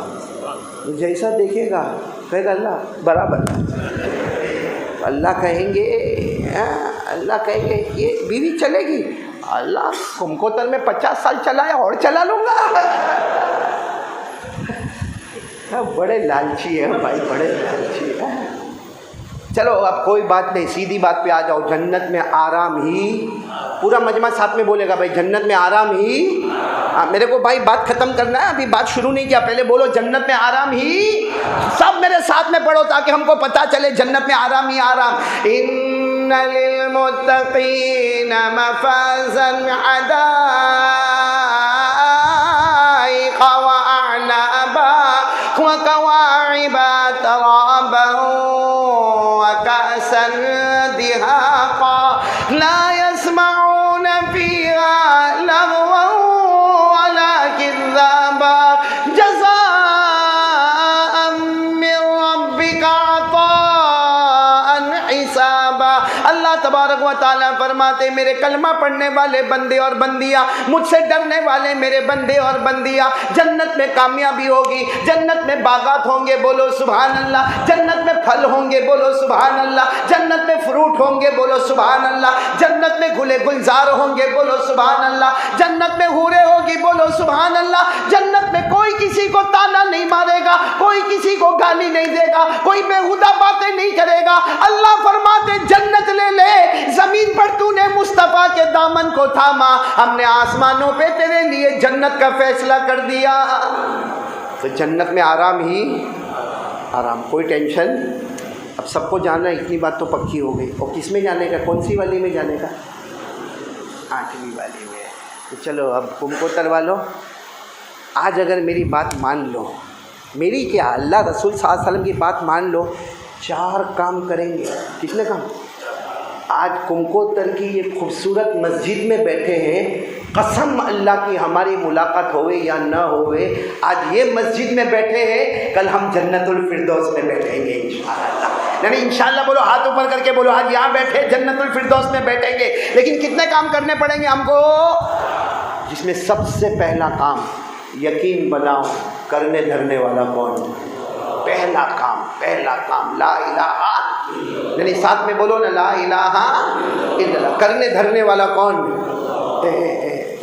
جیسا دیکھے گا کہے گا اللہ برابر۔ اللہ کہیں گے یہ بیوی چلے گی؟ اللہ تم کو تل میں 50 سال چلایا اور چلا لوں گا۔ بڑے لالچی ہے بھائی، بڑے لالچی ہے۔ چلو اب کوئی بات نہیں، سیدھی بات پہ آ جاؤ، جنت میں آرام ہی، پورا مجمع ساتھ میں بولے گا بھائی جنت میں آرام ہی۔ میرے کو بھائی بات ختم کرنا ہے، ابھی بات شروع نہیں کیا، پہلے بولو جنت میں آرام ہی۔ سب میرے ساتھ میں پڑھو تاکہ ہم کو پتہ چلے جنت میں آرام ہی آرام۔ ان للمتقین مفازا حدائق واعنابا وكواعب ترابا وكأسا دهاقا لا يسمعون فيها لغوا ولا كذابا جزاء من ربك عطاء حسابا۔ اللہ تبارک و تعالیٰ فرماتے میرے کلمہ پڑھنے والے بندے اور بندیاں، مجھ سے ڈرنے والے میرے بندے اور بندیاں، جنت میں کامیابی ہوگی، جنت میں باغات ہوں گے، بولو سبحان اللہ، جنت میں پھل ہوں گے، بولو سبحان اللہ، جنت میں فروٹ ہوں گے، بولو سبحان اللہ، جنت میں گلے گلزار ہوں گے، بولو سبحان اللہ، جنت میں حوریں ہوگی، بولو سبحان اللہ، جنت میں کوئی کسی کو تانا نہیں مارے گا، کوئی کسی کو گالی نہیں دے گا، کوئی بےہودہ باتیں نہیں کرے گا۔ اللہ فرماتے جنت لے لے، زمین پر تو نے مصطفیٰ کے دامن کو تھاما، ہم نے آسمانوں پہ تیرے لیے جنت کا فیصلہ کر دیا۔ تو جنت میں آرام ہی آرام، کوئی ٹینشن۔ اب سب کو جانا ہے، اتنی بات تو پکی ہو گئی۔ اور کس میں جانے کا؟ کون سی والی میں جانے کا؟ 8ویں والی میں۔ تو چلو اب تم کو تلوا لو، آج اگر میری بات مان لو، میری کیا اللہ رسول صلی اللہ علیہ وسلم کی بات مان لو، 4 کام کریں گے۔ کتنے کام؟ آج کمکوتر کی یہ خوبصورت مسجد میں بیٹھے ہیں، قسم اللہ کی ہماری ملاقات ہوئے یا نہ ہوئے، آج یہ مسجد میں بیٹھے ہیں، کل ہم جنت الفردوس میں بیٹھیں گے انشاءاللہ۔ یعنی انشاءاللہ بولو، ہاتھ اوپر کر کے بولو آج یہاں بیٹھے جنت الفردوس میں بیٹھیں گے۔ لیکن کتنے کام کرنے پڑیں گے ہم کو؟ جس میں سب سے پہلا کام یقین بناؤ کرنے دھرنے والا کون؟ پہلا کام لا الہ، یعنی ساتھ میں بولو نا لا الہ الا اللہ۔ کرنے دھرنے والا کون؟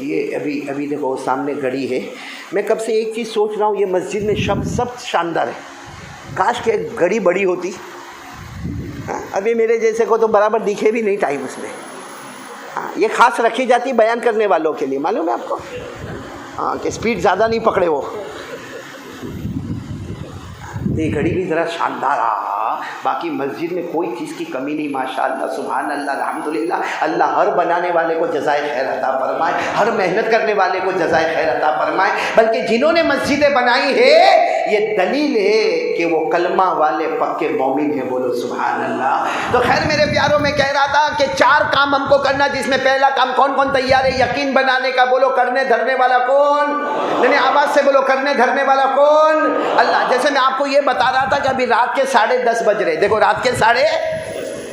یہ ابھی دیکھو سامنے گھڑی ہے، میں کب سے ایک چیز سوچ رہا ہوں، یہ مسجد میں سب شاندار ہے، کاش کہ گھڑی بڑی ہوتی۔ ابھی میرے جیسے کو تو برابر دکھے بھی نہیں ٹائم اس میں۔ یہ خاص رکھی جاتی بیان کرنے والوں کے لیے، معلوم ہے آپ کو، کہ سپیڈ زیادہ نہیں پکڑے وہ۔ یہ گھڑی بھی ذرا شاندار، باقی مسجد میں کوئی چیز کی کمی نہیں، ماشاءاللہ سبحان اللہ الحمدللہ۔ اللہ ہر بنانے والے کو جزائے خیر عطا فرمائے، ہر محنت کرنے والے کو جزائے خیر عطا فرمائے، بلکہ جنہوں نے مسجدیں بنائی ہے یہ دلیل ہے کہ وہ کلمہ والے پکے مومن ہیں، بولو سبحان اللہ۔ تو خیر میرے پیاروں، میں کہہ رہا تھا کہ 4 کام ہم کو کرنا، جس میں پہلا کام کون کون تیار ہے؟ یقین بنانے کا، بولو کرنے دھرنے والا کون؟ یعنی آواز سے بولو کرنے دھرنے والا کون؟ اللہ۔ جیسے میں آپ کو یہ بتا رہا تھا کہ ابھی رات کے 10:30 بج رہے، دیکھو رات کے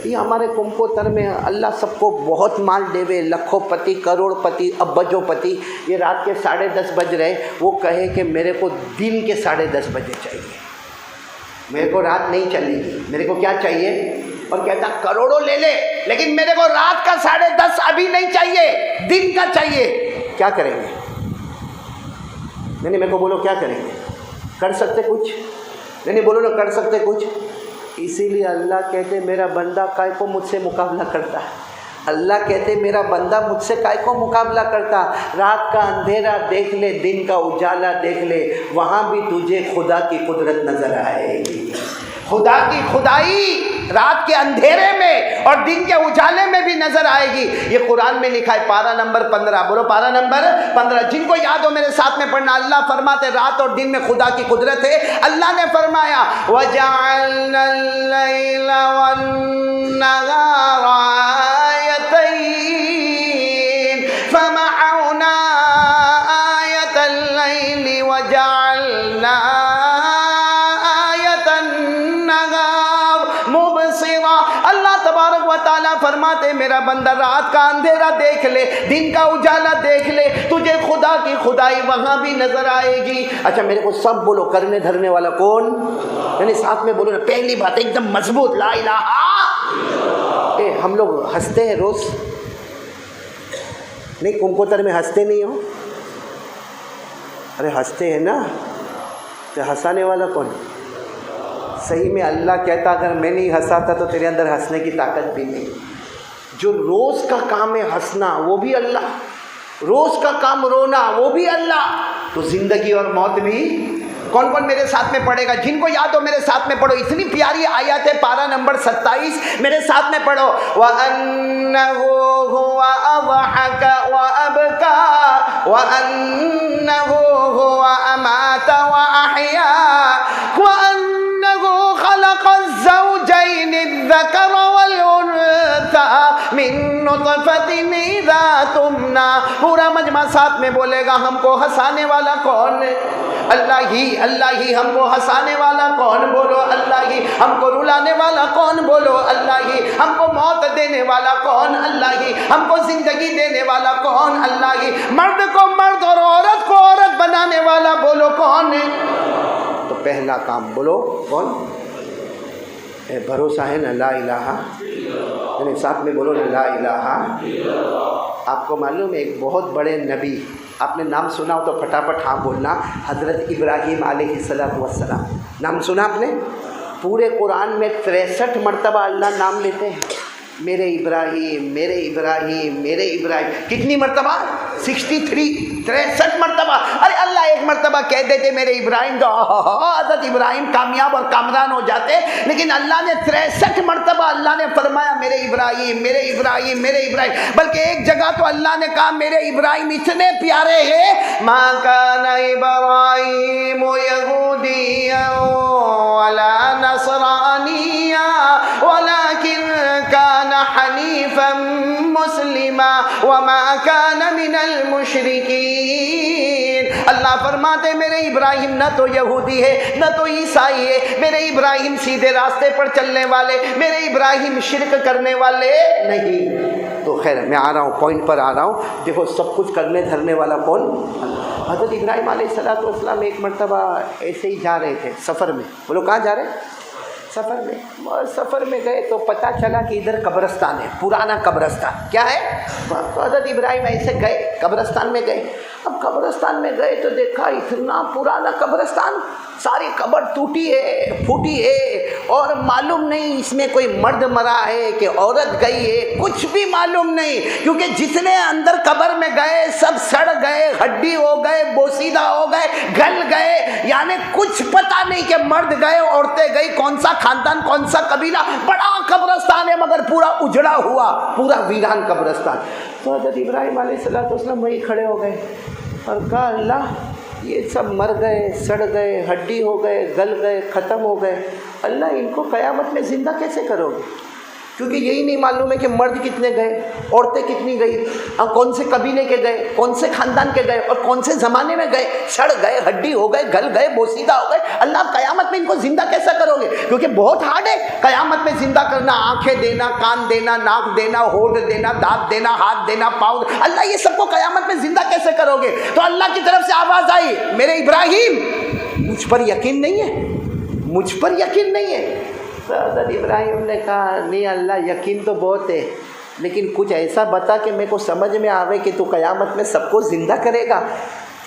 یہ ہمارے کمپوتر میں اللہ سب کو بہت مال دے وے، لکھوں پتی کروڑ پتی ابجوں پتی، یہ رات کے 10:30 بج رہے، وہ کہے کہ میرے کو دن کے 10:30 بجے چاہیے، میرے کو رات نہیں چلے گی، میرے کو کیا چاہیے؟ اور کہتا کروڑوں لے لے لیکن میرے کو رات کا 10:30 ابھی نہیں چاہیے، دن کا چاہیے۔ کیا کریں گے؟ نہیں میرے کو بولو کیا کریں گے؟ کر سکتے کچھ؟ نہیں بولو نا، کر سکتے کچھ؟ اسی لیے اللہ کہتے میرا بندہ کائے کو مجھ سے مقابلہ کرتا ہے، اللہ کہتے میرا بندہ مجھ سے کائے کو مقابلہ کرتا، رات کا اندھیرا دیکھ لے دن کا اجالا دیکھ لے، وہاں بھی تجھے خدا کی قدرت نظر آئے گی، خدا کی خدائی رات کے اندھیرے میں اور دن کے اجالے میں بھی نظر آئے گی۔ یہ قرآن میں لکھا ہے، پارہ نمبر 15، بولو پارہ نمبر 15، جن کو یاد ہو میرے ساتھ میں پڑھنا۔ اللہ فرماتے رات اور دن میں خدا کی قدرت ہے۔ اللہ نے فرمایا وَجَعَلْنَا اللَّيْلَ وَالنَّهَارَ آيَتَيْنِ فَمَحَوْنَا آيَةَ اللَّيْلِ وَجَعَلْنَا اللہ تبارک و تعالیٰ فرماتے میرا بندہ رات کا اندھیرا دیکھ لے دن کا اجالا دیکھ لے، تجھے خدا کی خدائی وہاں بھی نظر آئے گی۔ اچھا میرے کو سب بولو کرنے دھرنے والا کون؟ یعنی ساتھ میں بولو نا، پہلی بات ایک دم مضبوط، لا الہ۔ ہم لوگ ہنستے ہیں روز، نہیں کمپوتر میں ہنستے نہیں ہو؟ ارے ہنستے ہیں نا، تو ہنسانے والا کون؟ صحیح میں اللہ کہتا اگر میں نہیں ہنساتا تو تیرے اندر ہنسنے کی طاقت بھی نہیں۔ جو روز کا کام ہے ہنسنا وہ بھی اللہ، روز کا کام رونا وہ بھی اللہ، تو زندگی اور موت بھی کون کون میرے ساتھ میں پڑھے گا؟ جن کو یاد ہو میرے ساتھ میں پڑھو، اتنی پیاری آیات ہے، پارہ نمبر 27 میرے ساتھ میں پڑھو۔ وَأَنَّهُ هُوَ أَضْحَكَ وَأَبْكَى وَأَنَّهُ هُوَ أَمَاتَ وَأَحْيَا وَأَنَّهُ خَلَقَ الزَّوْجَيْنِ الذَّكَرَ وَالْأُنثَى مِن نُطْفَةٍ إِذَا تُمْنَى۔ پورا مجمع ساتھ میں بولے گا ہم کو ہنسانے والا کون ہے؟ اللہ ہی، اللہ ہی۔ ہم کو ہنسانے والا کون؟ بولو اللہ ہی۔ ہم کو رلانے والا کون؟ بولو اللہ ہی۔ ہم کو موت دینے والا کون؟ اللہ ہی۔ ہم کو زندگی دینے والا کون؟ اللہ ہی۔ مرد کو مرد اور عورت کو عورت بنانے والا بولو کون ہے؟ تو پہلا کام بولو کون؟ بھروسہ ہے نا، لا الہ، یعنی ساتھ میں بولو نا، لا الہ۔ آپ کو معلوم ہے ایک بہت بڑے نبی، آپ نے نام سنا ہو تو پھٹافٹ ہاں بولنا، حضرت ابراہیم علیہ السلام، نام سنا آپ نے؟ پورے قرآن میں 63 مرتبہ اللہ نام لیتے ہیں، میرے ابراہیم میرے ابراہیم میرے ابراہیم۔ کتنی مرتبہ؟ 63 مرتبہ۔ ارے اللہ ایک مرتبہ کہہ دیتے میرے ابراہیم تو حضرت ابراہیم کامیاب اور کامران ہو جاتے، لیکن اللہ نے 63 مرتبہ اللہ نے فرمایا میرے ابراہیم میرے ابراہیم میرے ابراہیم۔ بلکہ ایک جگہ تو اللہ نے کہا میرے ابراہیم اتنے پیارے ہیں، ما کان ابراہیم یہودیا ولا نصرانیا ولکن کان حنیفا مسلما وما کان من المشرکین۔ اللہ فرماتے میرے ابراہیم نہ تو یہودی ہے نہ تو عیسائی ہے، میرے ابراہیم سیدھے راستے پر چلنے والے، میرے ابراہیم شرک کرنے والے نہیں۔ تو خیر میں آ رہا ہوں، پوائنٹ پر آ رہا ہوں۔ دیکھو سب کچھ کرنے دھرنے والا کون؟ حضرت ابراہیم علیہ السلام ایک مرتبہ ایسے ہی جا رہے تھے سفر میں، بولو کہاں جا رہے؟ سفر میں۔ اور سفر میں گئے تو پتہ چلا کہ ادھر قبرستان ہے، پرانا قبرستان۔ کیا ہے؟ تو حضرت ابراہیم ایسے گئے قبرستان میں گئے۔ اب قبرستان میں گئے تو دیکھا اتنا پرانا قبرستان، ساری قبر ٹوٹی ہے پھوٹی ہے، اور معلوم نہیں اس میں کوئی مرد مرا ہے کہ عورت گئی ہے، کچھ بھی معلوم نہیں، کیونکہ جتنے اندر قبر میں گئے سب سڑ گئے، ہڈی ہو گئے، بوسیدہ ہو گئے، گل گئے، یعنی کچھ پتہ نہیں کہ مرد گئے عورتیں گئی، کون سا خاندان کون سا قبیلہ، بڑا قبرستان ہے مگر پورا اجڑا ہوا، پورا ویران قبرستان۔ تو حضرت ابراہیم علیہ السلام وہی کھڑے ہو گئے اور کہا اللہ یہ سب مر گئے، سڑ گئے، ہڈی ہو گئے، گل گئے، ختم ہو گئے، اللہ ان کو قیامت میں زندہ کیسے کرو گے؟ کیونکہ یہی نہیں معلوم ہے کہ مرد کتنے گئے، عورتیں کتنی گئی، اور کون سے قبیلے کے گئے، کون سے خاندان کے گئے، اور کون سے زمانے میں گئے، سڑ گئے، ہڈی ہو گئے، گل گئے، بوسیدہ ہو گئے، اللہ آپ قیامت میں ان کو زندہ کیسا کرو گے؟ کیونکہ بہت ہارڈ ہے قیامت میں زندہ کرنا، آنکھیں دینا، کان دینا، ناک دینا، ہونٹ دینا، دانت دینا، ہاتھ دینا، پاؤں، اللہ یہ سب کو قیامت میں زندہ کیسے کرو گے؟ تو اللہ کی طرف سے آواز آئی، میرے ابراہیم مجھ پر یقین نہیں ہے، مجھ پر یقین نہیں ہے۔ تو حضرت ابراہیم نے کہا نہیں اللہ یقین تو بہت ہے، لیکن کچھ ایسا بتا کہ میرے کو سمجھ میں آوے کہ تو قیامت میں سب کو زندہ کرے گا۔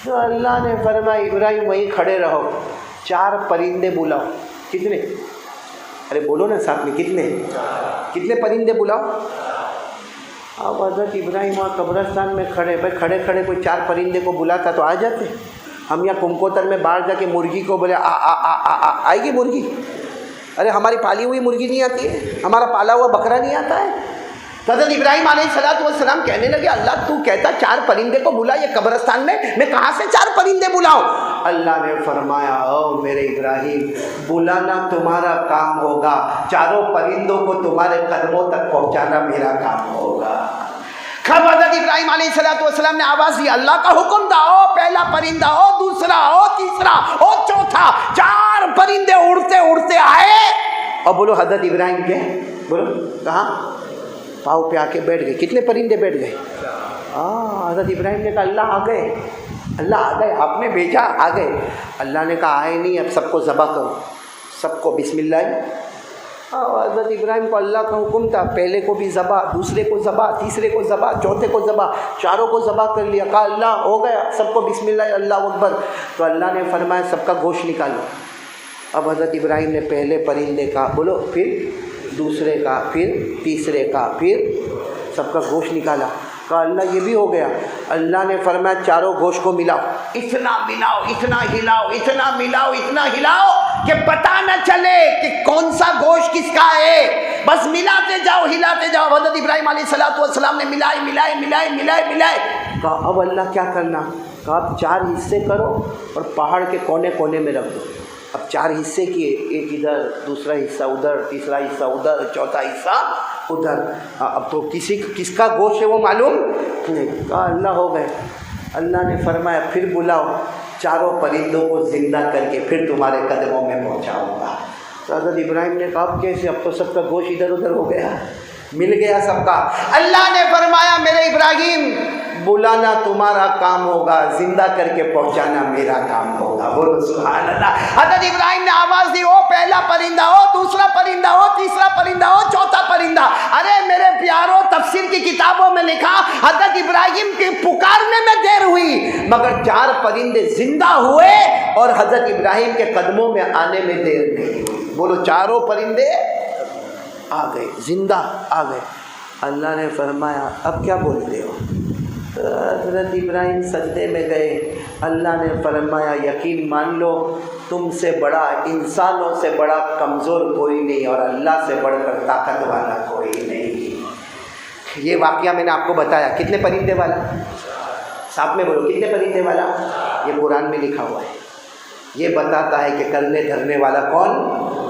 تو اللہ نے فرمایا ابراہیم وہیں کھڑے رہو، 4 پرندے بلاؤ۔ کتنے؟ ارے بولو نا ساتھ میں، کتنے پرندے بلاؤ؟ اب حضرت ابراہیم وہاں قبرستان میں کھڑے، بھائی کھڑے کھڑے کوئی 4 پرندے کو بلاتا تو آ جاتے۔ ہم یہاں کمکوتر میں باہر جا کے مرغی کو بولے آئے گی مرغی؟ ارے ہماری پالی ہوئی مرغی نہیں آتی ہے، ہمارا پالا ہوا بکرا نہیں آتا ہے؟ تو حضرت ابراہیم علیہ السلام کہنے لگے اللہ تو کہتا 4 پرندے کو بلا یہ قبرستان میں کہاں سے 4 پرندے بلاؤں؟ اللہ نے فرمایا او میرے ابراہیم بلانا تمہارا کام ہوگا، 4 پرندوں کو تمہارے قدموں تک پہنچانا میرا کام ہوگا۔ کب حضرت ابراہیم علیہ السلام نے آواز دی، اللہ کا حکم تھا، او پہلا پرندہ، او دوسرا، او تیسرا، او چوتھا، 4 پرندے اڑتے اڑتے آئے، اور بولو حضرت ابراہیم کے بولو کہاں پاؤں پہ آ کے بیٹھ گئے۔ کتنے پرندے بیٹھ گئے؟ حضرت ابراہیم نے کہا اللہ آ گئے، اللہ آ گئے، آپ نے بھیجا آ گئے۔ اللہ نے کہا آئے نہیں، اب سب کو ذبح کرو، سب کو بسم اللہ۔ حضرت ابراہیم کو اللہ کا حکم تھا، پہلے کو بھی ذبح، دوسرے کو ذبح، تیسرے کو ذبح، چوتھے کو ذبح، 4 کو ذبح کر لیا۔ کہا اللہ ہو گیا، سب کو بسم اللہ اللہ اکبر۔ تو اللہ نے فرمایا سب کا گوشت نکالو۔ اب حضرت ابراہیم نے پہلے پرندے کا بولو، پھر دوسرے کا، پھر تیسرے کا، پھر سب کا گوشت نکالا۔ کہا اللہ یہ بھی ہو گیا۔ اللہ نے فرمایا 4 گوشت کو ملاؤ، اتنا ملاؤ، اتنا ہلاؤ، اتنا ملاؤ، اتنا ہلاؤ کہ پتہ نہ چلے کہ کون سا گوشت کس کا ہے، بس ملاتے جاؤ، ہلاتے جاؤ۔ حضرت ابراہیم علیہ السلام نے ملائے۔ کہا اب اللہ کیا کرنا؟ کہا اب 4 حصے کرو اور پہاڑ کے کونے کونے میں رکھ دو۔ اب 4 حصے کیے، ایک ادھر، دوسرا حصہ ادھر، تیسرا حصہ ادھر، چوتھا حصہ ادھر۔ اب تو کس کا گوشت ہے وہ معلوم نہیں۔ کہا اللہ ہو گئے۔ اللہ نے فرمایا پھر بلاؤ، 4 پرندوں کو زندہ کر کے پھر تمہارے قدموں میں پہنچاؤں گا۔ تو حضرت ابراہیم نے کہا اب کیسے؟ اب تو سب کا گوشت ادھر ادھر ہو گیا، مل گیا سب کا۔ اللہ نے فرمایا میرے ابراہیم بلانا تمہارا کام ہوگا، زندہ کر کے پہنچانا میرا کام ہوگا۔ بولو سبحان اللہ۔ حضرت ابراہیم نے آواز دی، او پہلا پرندہ، او دوسرا پرندہ، او تیسرا پرندہ، او چوتھا پرندہ۔ ارے میرے پیاروں تفسیر کی کتابوں میں لکھا حضرت ابراہیم کے پکارنے میں دیر ہوئی مگر 4 پرندے زندہ ہوئے اور حضرت ابراہیم کے قدموں میں آنے میں دیر نہیں ہوئی۔ بولو 4 پرندے آ گئے، زندہ آ گئے۔ اللہ نے فرمایا اب کیا بولتے ہو؟ حضرت ابراہیم سجدے میں گئے۔ اللہ نے فرمایا یقین مان لو تم سے بڑا، انسانوں سے بڑا کمزور کوئی نہیں اور اللہ سے بڑھ کر طاقت والا کوئی نہیں۔ یہ واقعہ میں نے آپ کو بتایا، کتنے پرندے والا؟ ساتھ میں بولو کتنے پرندے والا؟ یہ قرآن میں لکھا ہوا ہے۔ یہ بتاتا ہے کہ کرنے دھرنے والا کون؟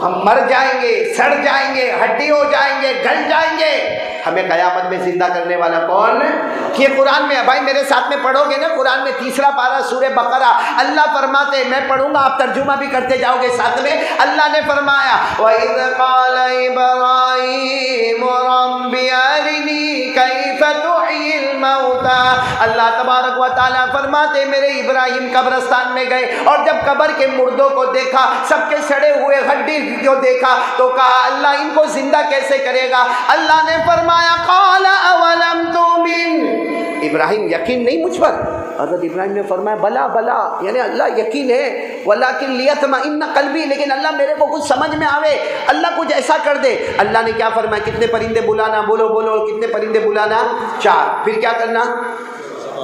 ہم مر جائیں گے، سڑ جائیں گے، ہڈی ہو جائیں گے، گل جائیں گے، ہمیں قیامت میں زندہ کرنے والا کون؟ یہ قرآن میں بھائی میرے ساتھ میں پڑھو گے نا، قرآن میں 3 پارہ سورہ بقرہ، اللہ فرماتے، میں پڑھوں گا آپ ترجمہ بھی کرتے جاؤ گے ساتھ میں۔ اللہ نے فرمایا وَإِذْ قَالَ إِبْرَاهِيمُ رَبِّ أَرِنِي كَيْفَ تُحْيِي الْمَوْتَىٰ۔ اللہ تبارک و تعالیٰ فرماتے میرے ابراہیم قبرستان میں گئے اور جب قبر کے مردوں کو دیکھا، سب کے سڑے ہوئے ہڈی کو دیکھا تو کہا اللہ ان کو زندہ کیسے کرے گا؟ اللہ نے فرمایا قَالَ أَوَلَمْ تُؤْمِنْ، ابراہیم یقین نہیں مجھ پر؟ حضرت ابراہیم نے فرمایا بلا بلا، یعنی اللہ یقین ہے، ولیکن لیطمئن قلبی، لیکن اللہ میرے کو کچھ سمجھ میں آوے، اللہ کچھ ایسا کر دے۔ اللہ نے کیا فرمایا؟ کتنے پرندے بلانا؟ بولو بولو، کتنے پرندے بلانا؟ 4۔ پھر کیا کرنا؟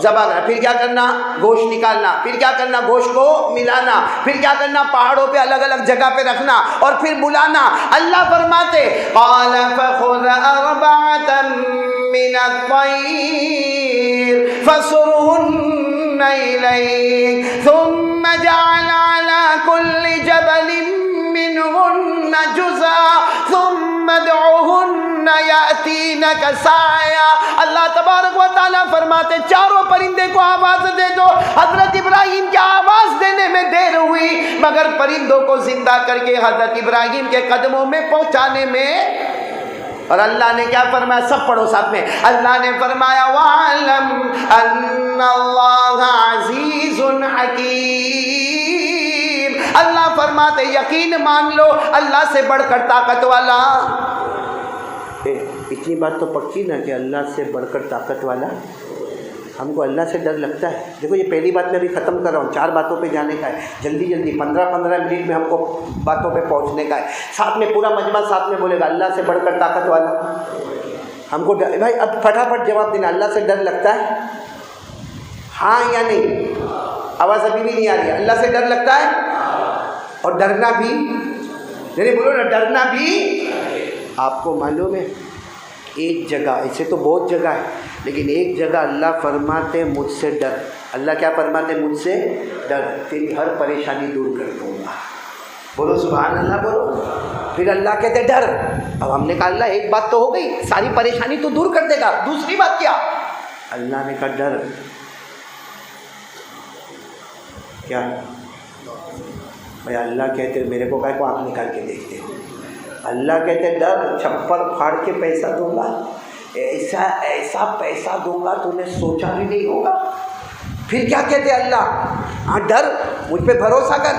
ذبح کرنا۔ پھر کیا کرنا؟ گوشت نکالنا۔ پھر کیا کرنا؟ گوشت کو ملانا۔ پھر کیا کرنا؟ پہاڑوں پہ الگ الگ جگہ پہ رکھنا اور پھر بلانا۔ اللہ فرماتے قال فخذ 4 من الطير فصرهن إليك ثم جعل على كل جبل منهن جزءا ثم ادعوهن يأتينك سعيا۔ اللہ تبارک و تعالیٰ فرماتے 4 پرندے کو آواز دے دو۔ حضرت ابراہیم کی آواز دینے میں دیر ہوئی، مگر پرندوں کو زندہ کر کے حضرت ابراہیم کے قدموں میں پہنچانے میں، اور اللہ نے کیا فرمایا؟ سب پڑھو ساتھ میں، اللہ نے فرمایا وَاعْلَمْ أَنَّ اللَّهَ عَزِيزٌ حَكِيمٌ۔ اللہ فرماتے یقین مان لو، اللہ سے بڑھ کر طاقت والا۔ اتنی بات تو پکی نا کہ اللہ سے بڑھ کر طاقت والا۔ ہم کو اللہ سے ڈر لگتا ہے۔ دیکھو یہ پہلی بات میں ابھی ختم کر رہا ہوں، 4 باتوں پہ جانے کا ہے، جلدی جلدی 15 منٹ میں ہم کو باتوں پہ پہنچنے کا ہے۔ ساتھ میں پورا مجمع ساتھ میں بولے گا اللہ سے بڑھ کر طاقت والا۔ ہم کو بھائی اب پھٹافٹ جواب دینا، اللہ سے ڈر لگتا ہے؟ ہاں یا نہیں؟ آواز ابھی بھی نہیں آ رہی ہے۔ اللہ سے ڈر لگتا ہے اور ڈرنا بھی، یعنی بولو نا ڈرنا بھی۔ آپ کو معلوم ہے ایک جگہ، ایسے تو بہت جگہ ہے لیکن ایک جگہ اللہ فرماتے مجھ سے ڈر۔ اللہ کیا فرماتے؟ مجھ سے ڈر، تیری ہر پریشانی دور کر دوں گا۔ بولو سبحان اللہ بولو۔ پھر اللہ کہتے ڈر۔ اب ہم نے کہا اللہ ایک بات تو ہو گئی، ساری پریشانی تو دور کر دے گا، دوسری بات کیا؟ اللہ نے کہا ڈر کیا؟ بھائی اللہ کہتے میرے کو کہے کو آنکھ نکال کے دیکھتے، اللہ کہتے ڈر، چھپر پھاڑ کے پیسہ دوں گا، ایسا ایسا پیسہ دوں گا تو نے سوچا بھی نہیں ہوگا۔ پھر کیا کہتے اللہ؟ ہاں ڈر، مجھ پہ بھروسہ کر۔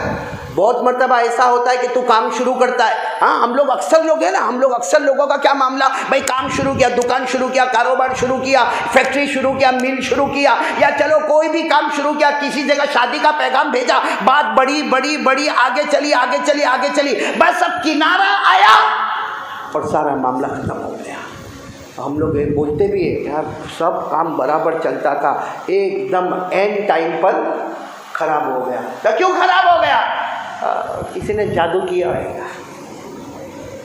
بہت مرتبہ ایسا ہوتا ہے کہ تو کام شروع کرتا ہے، ہاں ہم لوگ اکثر لوگ ہیں نا، ہم لوگ اکثر لوگوں کا کیا معاملہ، بھائی کام شروع کیا، دکان شروع کیا، کاروبار شروع کیا، فیکٹری شروع کیا، مل شروع کیا، یا چلو کوئی بھی کام شروع کیا، کسی جگہ شادی کا پیغام بھیجا، بات بڑی بڑی بڑی آگے چلی آگے چلی آگے چلی، بس اب کنارہ آیا اور سارا معاملہ ختم ہو گیا۔ ہم لوگ بولتے بھی ہیں یار سب کام برابر چلتا تھا، ایک دم اینڈ ٹائم پر خراب ہو گیا۔ تو کیوں خراب ہو گیا؟ کسی نے جادو کیا ہوئے گا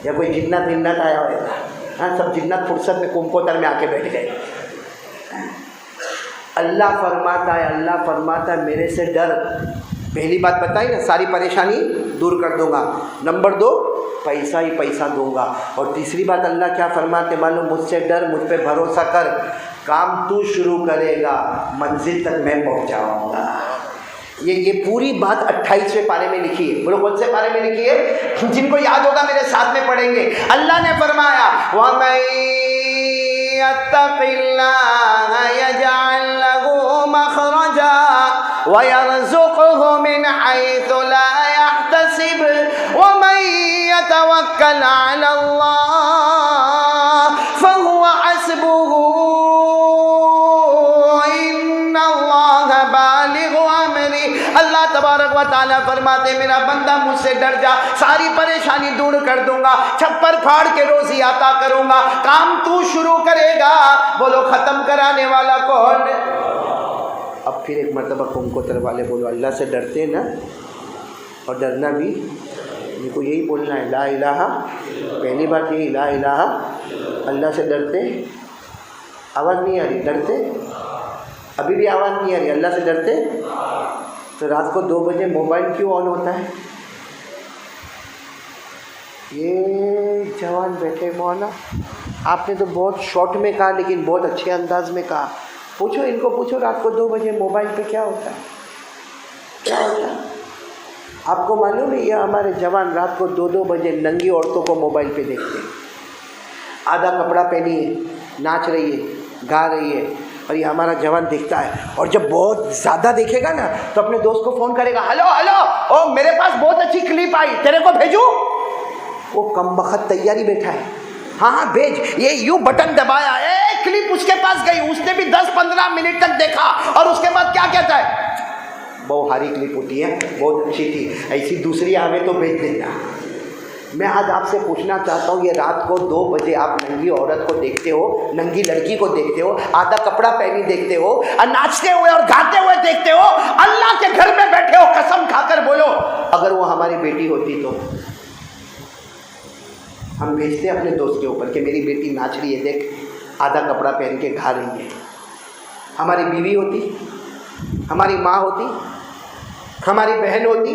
یا کوئی جنت آیا ہوئے گا، ہاں سب جنت فرصت میں کمپوتر میں آ کے بیٹھ گئے۔ اللہ فرماتا ہے، اللہ فرماتا ہے میرے سے ڈر۔ پہلی بات بتائی نا، ساری پریشانی دور کر دوں گا۔ نمبر 2 پیسہ ہی پیسہ دوں گا۔ اور تیسری بات اللہ کیا فرماتے معلوم؟ مجھ سے ڈر، مجھ پہ بھروسہ کر، کام تو شروع کرے گا، منزل تک میں پہنچاؤں گا۔ یہ پوری بات 28ویں پارے میں لکھی ہے۔ بولو کون سے پارے میں لکھی ہے؟ جن کو یاد ہوگا میرے ساتھ میں پڑھیں گے۔ اللہ نے فرمایا وَمَن يَتَّقِ اللَّهَ يَجْعَل لَّهُ مَخْرَجًا وَيَرْزُقْهُ مِنْ حَيْثُ لَا يَحْتَسِبُ وَمَن يَتَوَكَّلْ عَلَى اللَّهِ فَهُوَ حَسْبُهُ إِنَّ اللَّهَ بَالِغُ أَمْرِهِ۔ اللہ تبارک و تعالیٰ فرماتے میرا بندہ مجھ سے ڈر جا، ساری پریشانی دور کر دوں گا، چھپر پھاڑ کے روزی عطا کروں گا، کام تو شروع کرے گا۔ بولو ختم کرانے والا کون؟ اب پھر ایک مرتبہ کمکوتر والے بولو اللہ سے ڈرتے نا، اور ڈرنا بھی ان کو یہی بولنا ہے لا الہ، پہلی بات یہی لا الہ، اللہ سے ڈرتے۔ آواز نہیں آ رہی؟ ڈرتے؟ ابھی بھی آواز نہیں آ رہی؟ اللہ سے ڈرتے؟ تو رات کو 2 بجے موبائل کیوں آن ہوتا ہے؟ یہ جوان بیٹھے مولانا آپ نے تو بہت شارٹ میں کہا لیکن بہت اچھے انداز میں کہا۔ پوچھو ان کو، پوچھو رات کو 2 بجے موبائل پہ کیا ہوتا ہے، کیا ہوتا ہے؟ آپ کو معلوم ہے یہ ہمارے جوان رات کو 2 بجے ننگی عورتوں کو موبائل پہ دیکھتے ہیں، آدھا کپڑا پہنی ہے، ناچ رہی ہے، گا رہی ہے، اور یہ ہمارا جوان دیکھتا ہے، اور جب بہت زیادہ دیکھے گا نا تو اپنے دوست کو فون کرے گا، ہلو ہلو او میرے پاس بہت اچھی کلپ آئی، تیرے کو بھیجوں؟ وہ کم بخت تیاری بیٹھا ہے، ہاں ہاں بھیج، یہ یوں بٹن دبایا، ایک کلپ اس کے پاس گئی, اس نے بھی 10-15 منٹ تک دیکھا اور اس کے بعد کیا کہتا ہے, بہت ہاری کلپ ہوتی ہے, بہت اچھی تھی, ایسی دوسری آوے تو بھیج دینا. میں آج آپ سے پوچھنا چاہتا ہوں, یہ رات کو 2 بجے آپ ننگی عورت کو دیکھتے ہو, ننگی لڑکی کو دیکھتے ہو, آدھا کپڑا پہنی دیکھتے ہو, اور ناچتے ہوئے اور گاتے ہوئے دیکھتے ہو, اللہ کے گھر میں بیٹھے ہو, قسم کھا کر بولو اگر وہ ہماری بیٹی ہوتی تو ہم بھیجتے اپنے دوست کے اوپر کہ میری بیٹی ناچ رہی ہے, دیکھ آدھا کپڑا پہن کے گا رہی ہے. ہماری بیوی ہوتی, ہماری ماں ہوتی, ہماری بہن ہوتی,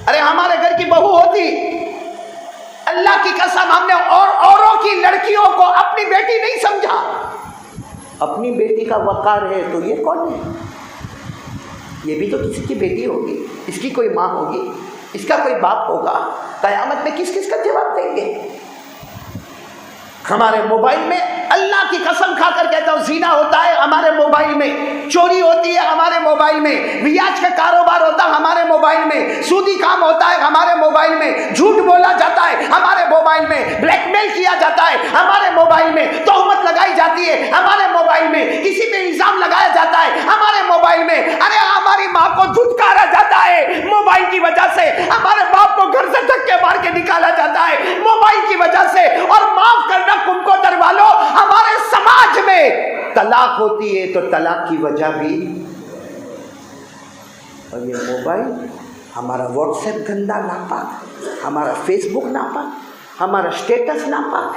ارے ہمارے گھر کی بہو ہوتی, اللہ کی قسم ہم نے اوروں کی لڑکیوں کو اپنی بیٹی نہیں سمجھا. اپنی بیٹی کا وقار ہے تو یہ کون ہے؟ یہ بھی تو کسی کی بیٹی ہوگی, اس کی کوئی ماں ہوگی, اس کا کوئی باپ ہوگا. قیامت میں کس کس کا جواب دیں گے؟ ہمارے موبائل میں, اللہ کی قسم کھا کر کہتا ہوں, زنا ہوتا ہے ہمارے موبائل میں, چوری ہوتی ہے ہمارے موبائل میں, ریاض کا کاروبار ہوتا ہے ہمارے موبائل میں, سودی کام ہوتا ہے ہمارے موبائل میں, جھوٹ بولا جاتا ہے ہمارے موبائل میں, بلیک میل کیا جاتا ہے ہمارے موبائل میں, تہمت لگائی جاتی ہے ہمارے موبائل میں, کسی پہ الزام لگایا جاتا ہے ہمارے موبائل میں. ارے ہماری ماں کو دھتکارا جاتا ہے موبائل کی وجہ سے, ہمارے باپ کو گھر سے دھکے مار کے نکالا جاتا ہے موبائل کی وجہ سے. اور معاف کرنا تم کو دروالو, ہمارے سماج میں طلاق ہوتی ہے تو طلاق کی وجہ بھی, اور یہ موبائل, ہمارا واٹس ایپ گندا ناپاک, ہمارا فیس بک ناپاک, ہمارا اسٹیٹس ناپاک.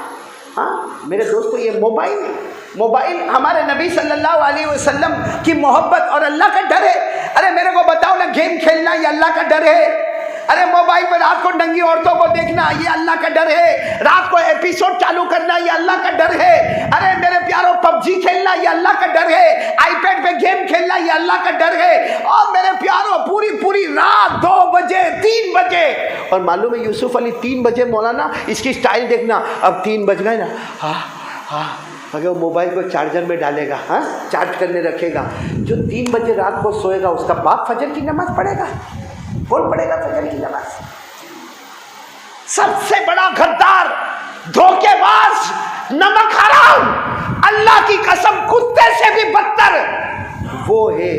ہاں میرے دوستو, یہ موبائل ہمارے نبی صلی اللہ علیہ وسلم کی محبت اور اللہ کا ڈر ہے. ارے میرے کو بتاؤ نا, گیم کھیلنا یہ اللہ کا ڈر ہے؟ ارے موبائل پر رات کو ننگی عورتوں کو دیکھنا یہ اللہ کا ڈر ہے؟ رات کو ایپیسوڈ چالو کرنا یہ اللہ کا ڈر ہے؟ ارے میرے پیاروں, پب جی کھیلنا یہ اللہ کا ڈر ہے؟ آئی پیڈ پہ گیم کھیلنا یہ اللہ کا ڈر ہے؟ اور میرے پیاروں, پوری رات 2 بجے 3 بجے, اور معلوم ہے یوسف علی 3 بجے, مولانا اس کی سٹائل دیکھنا, اب 3 بج گئے نا, اگر وہ موبائل کو چارجر میں ڈالے گا, چارج کرنے رکھے گا, جو 3 بجے رات کو سوئے گا اس کا باپ فجر کی نماز پڑھے گا. کون پڑھے گا فجر کی نماز؟ سب سے بڑا غدار, دھوکے باز, نمک حرام, اللہ کی قسم کتے سے بھی بدتر وہ ہے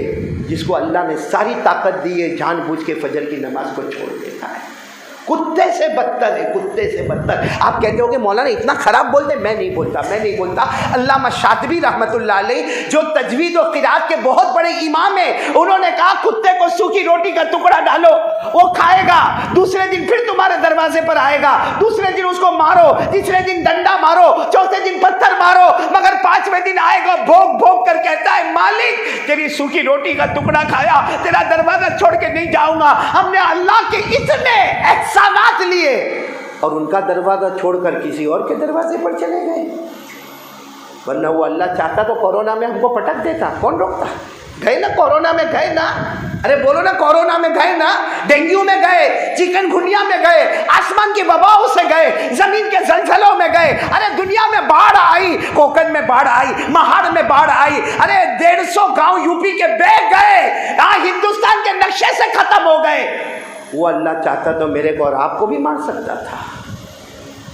جس کو اللہ نے ساری طاقت دی ہے, جان بوجھ کے فجر کی نماز کو چھوڑ دیتا ہے. کتے سے بدتر ہے, کتے سے بدتر. آپ کہتے ہو کہ مولانا اتنا خراب بولتے, میں نہیں بولتا. علامہ شاطبی رحمۃ اللہ علیہ جو تجوید و قرات کے بہت بڑے امام ہیں, انہوں نے کہا کتے کو سوکھی روٹی کا ٹکڑا ڈالو, وہ کھائے گا, دوسرے دن پھر تمہارے دروازے پر آئے گا, دوسرے دن اس کو مارو, تیسرے دن ڈنڈا مارو, چوتھے دن پتھر مارو, مگر 5ویں دن آئے گا بھوک کر کہتا ہے مالک تیری سوکھی روٹی کا ٹکڑا کھایا, تیرا دروازہ چھوڑ کے نہیں جاؤں گا. ہم نے اللہ کے اتنے احسانات لیے اور ان کا دروازہ چھوڑ کر کسی اور کے دروازے پر چلے گئے. ورنہ وہ اللہ چاہتا تو کورونا میں ہم کو پٹک دیتا, کون روکتا؟ گئے نا کورونا میں, گئے نا, ارے بولو نا, کورونا میں گئے نا, ڈینگیو میں گئے, چکن گنیا میں گئے, آسمان کی وباؤں سے گئے, زمین کے زلزلوں میں گئے. ارے دنیا میں باڑھ آئی, کوکن میں باڑھ آئی, مہاڑ میں باڑھ آئی, ارے 150 گاؤں یوپی کے بہ گئے, ہندوستان کے نقشے سے ختم ہو گئے. وہ اللہ چاہتا تو میرے کو اور آپ کو بھی مار سکتا تھا,